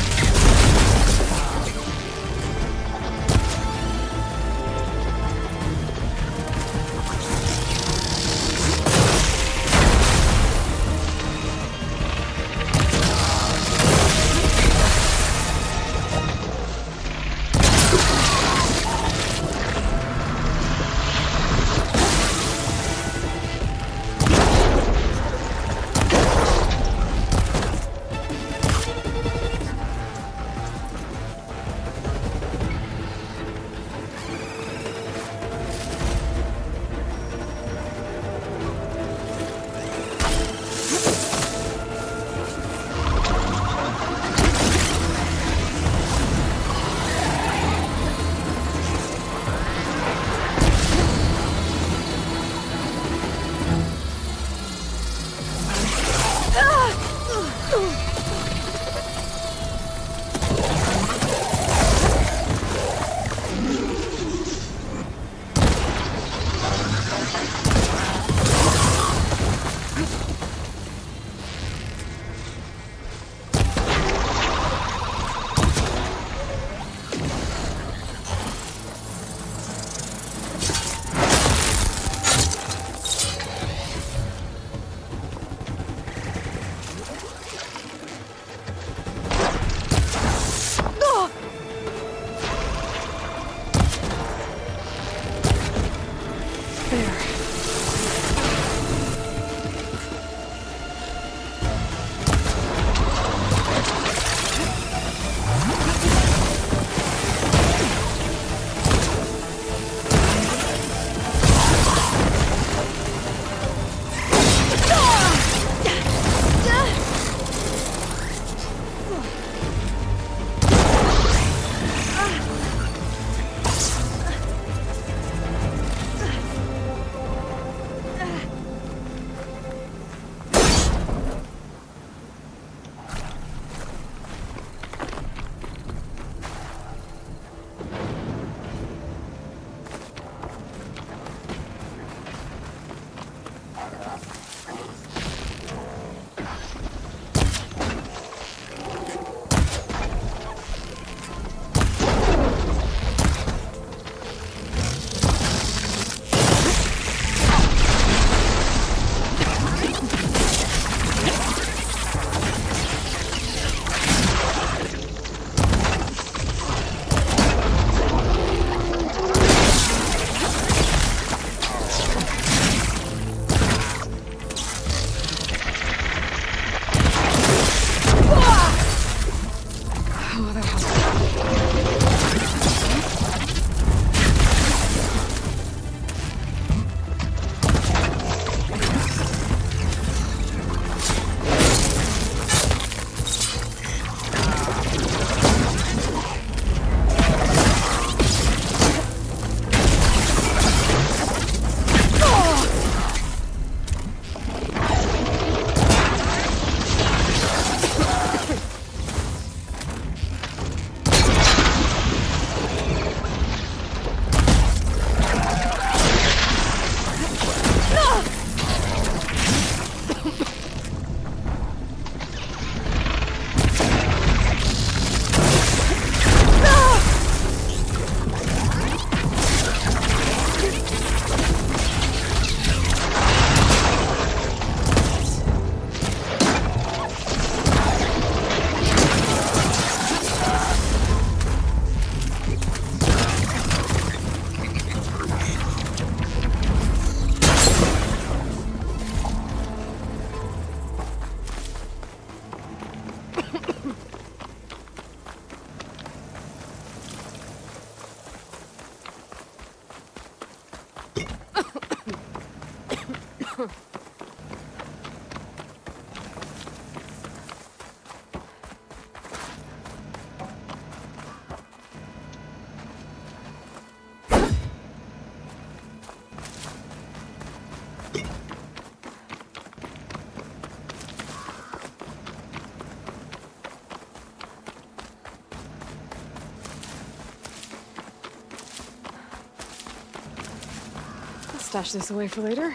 Stash this away for later.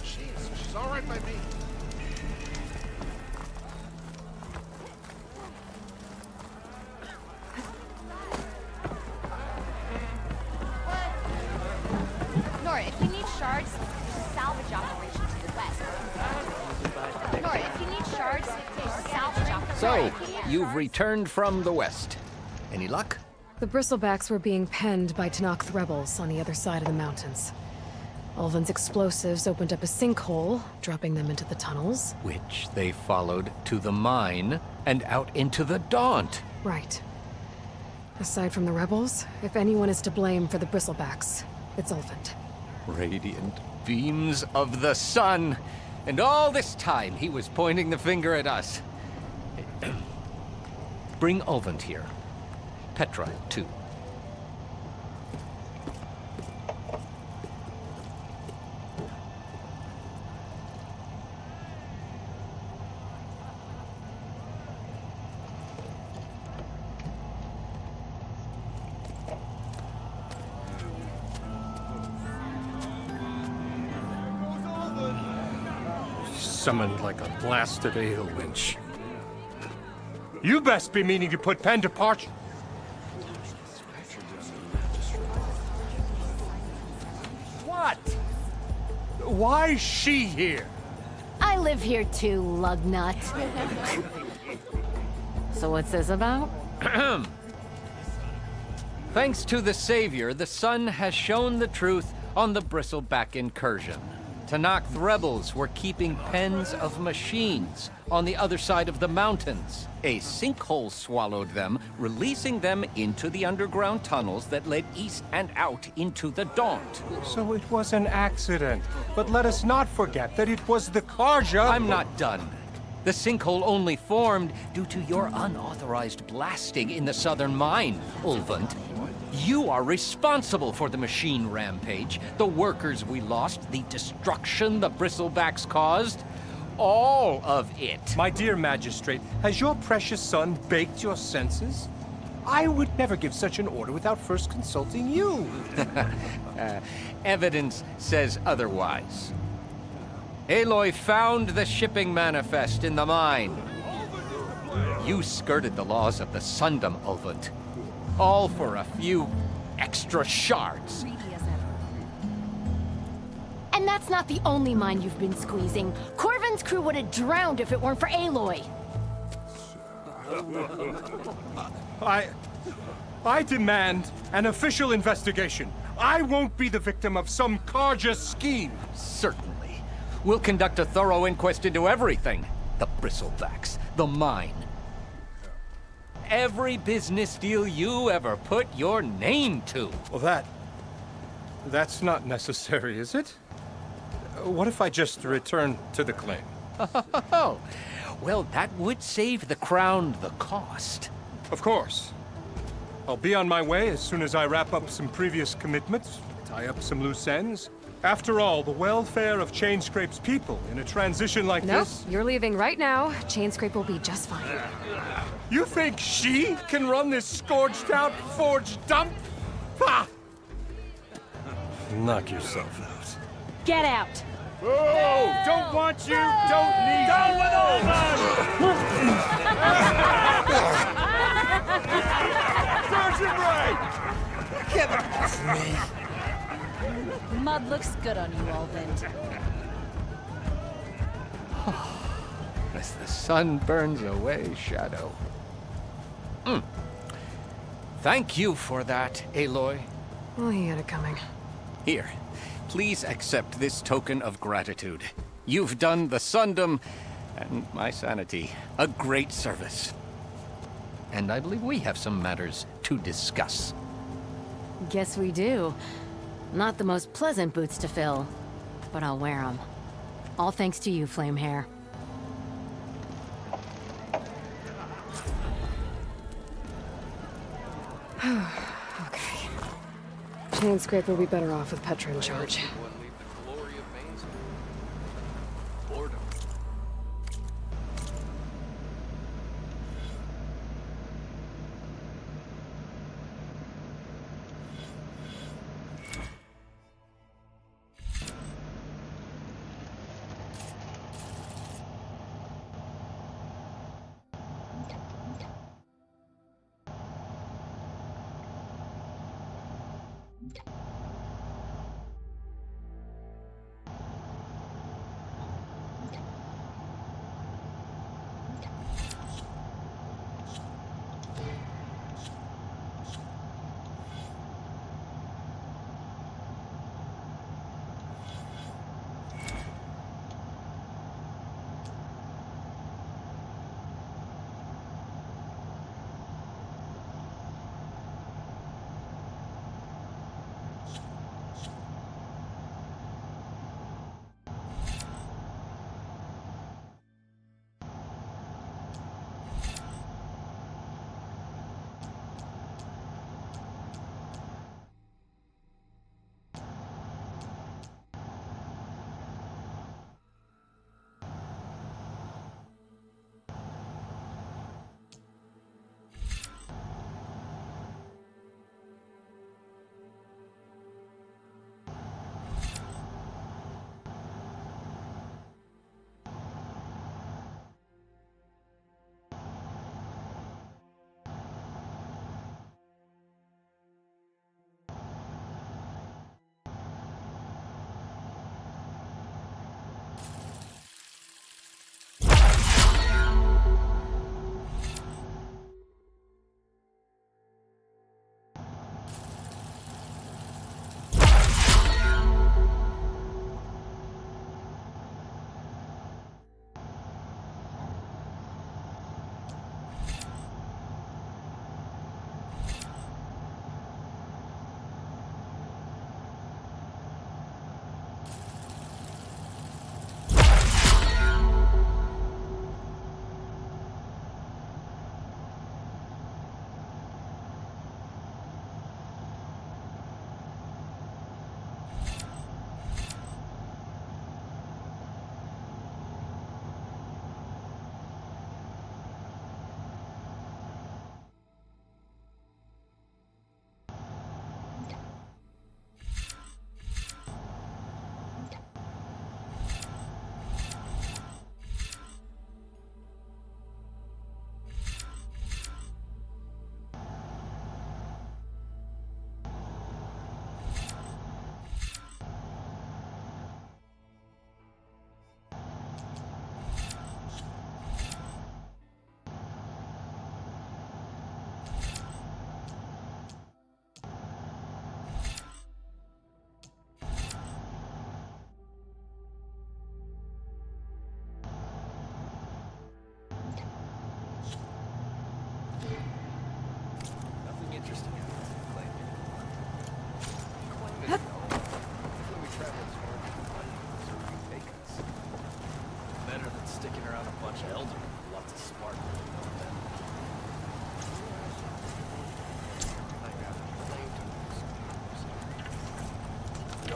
She's all right by me. Nora, if you need shards, there's a salvage operation to the west. Nora, if you need shards, there's a salvage operation. So, you've returned from the west. Any luck? The bristlebacks were being penned by Tanakh rebels on the other side of the mountains. Ulvin's explosives opened up a sinkhole, dropping them into the tunnels. Which they followed to the mine and out into the Daunt. Right. Aside from the rebels, if anyone is to blame for the bristlebacks, it's Ulvin. Radiant beams of the sun. And all this time he was pointing the finger at us. Bring Ulvin here. Petra, too. Summoned like a blasted ale winch. You best be meaning to put pen to parch. What? Why's she here? I live here too, lugnut. So what's this about? Thanks to the Savior, the sun has shown the truth on the bristleback incursion. Tanakh rebels were keeping pens of machines on the other side of the mountains. A sinkhole swallowed them, releasing them into the underground tunnels that led east and out into the Daunt. So it was an accident. But let us not forget that it was the Karja— I'm not done. The sinkhole only formed due to your unauthorized blasting in the southern mine, Ulvin. You are responsible for the machine rampage, the workers we lost, the destruction the bristlebacks caused. All of it. My dear magistrate, has your precious son baked your senses? I would never give such an order without first consulting you. Evidence says otherwise. Aloy found the shipping manifest in the mine. You skirted the laws of the Sundom, Ulvin. All for a few extra shards. And that's not the only mine you've been squeezing. Corvin's crew would have drowned if it weren't for Aloy. I demand an official investigation. I won't be the victim of some Karja scheme. Certainly. We'll conduct a thorough inquest into everything. The bristlebacks, the mine. Every business deal you ever put your name to. Well, that's not necessary, is it? What if I just return to the claim? Oh, well, that would save the crown the cost. Of course. I'll be on my way as soon as I wrap up some previous commitments, tie up some loose ends. After all, the welfare of Chainscrape's people in a transition like Nope, this... you're leaving right now. Chainscrape will be just fine. You think she can run this scorched-out forged dump? Ha! Knock yourself out. Get out! Oh, don't want you, don't need Down with all Sergeant Wright! Get off me! Mud looks good on you, Alvin. As the sun burns away shadow. Thank you for that, Aloy. Oh, he had it coming. Here, please accept this token of gratitude. You've done the Sundom and my sanity a great service. And I believe we have some matters to discuss. Guess we do. Not the most pleasant boots to fill, but I'll wear them. All thanks to you, Flamehair. Okay. Chainscrape will be better off with Petra in charge.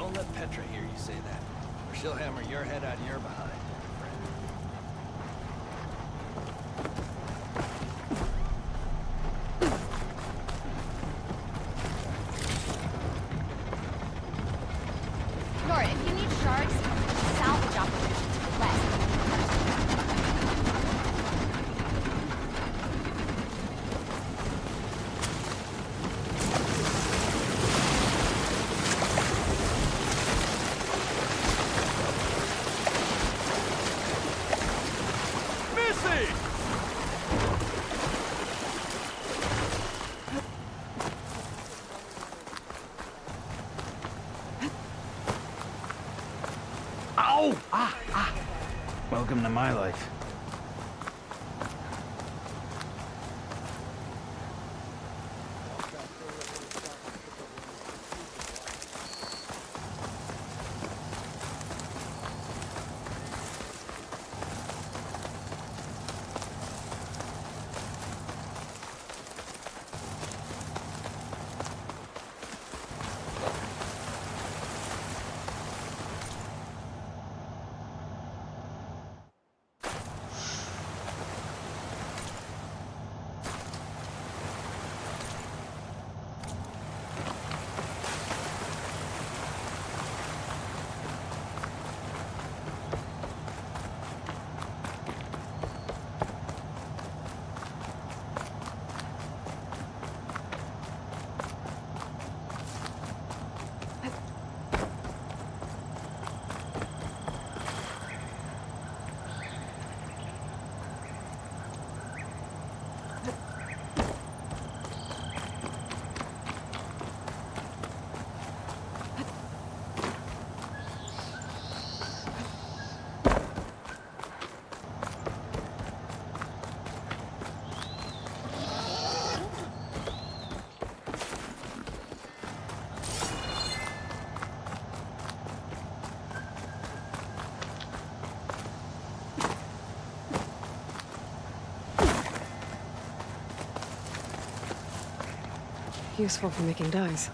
Don't let Petra hear you say that, or she'll hammer your head out of your behind. Nora, if you need shards, there's a salvage operation to the west. Ow! Ah! Welcome to my life. Useful for making dyes.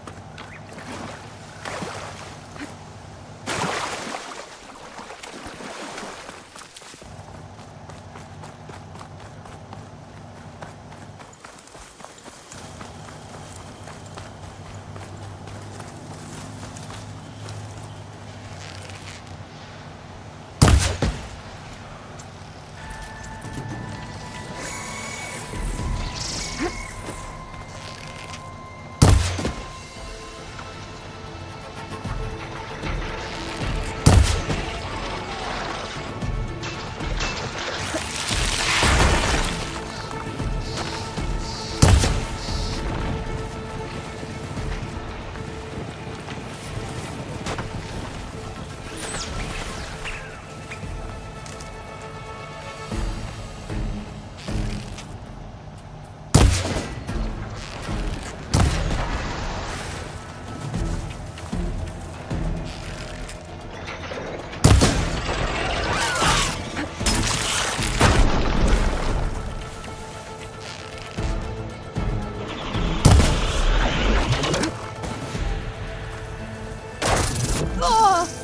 Oh!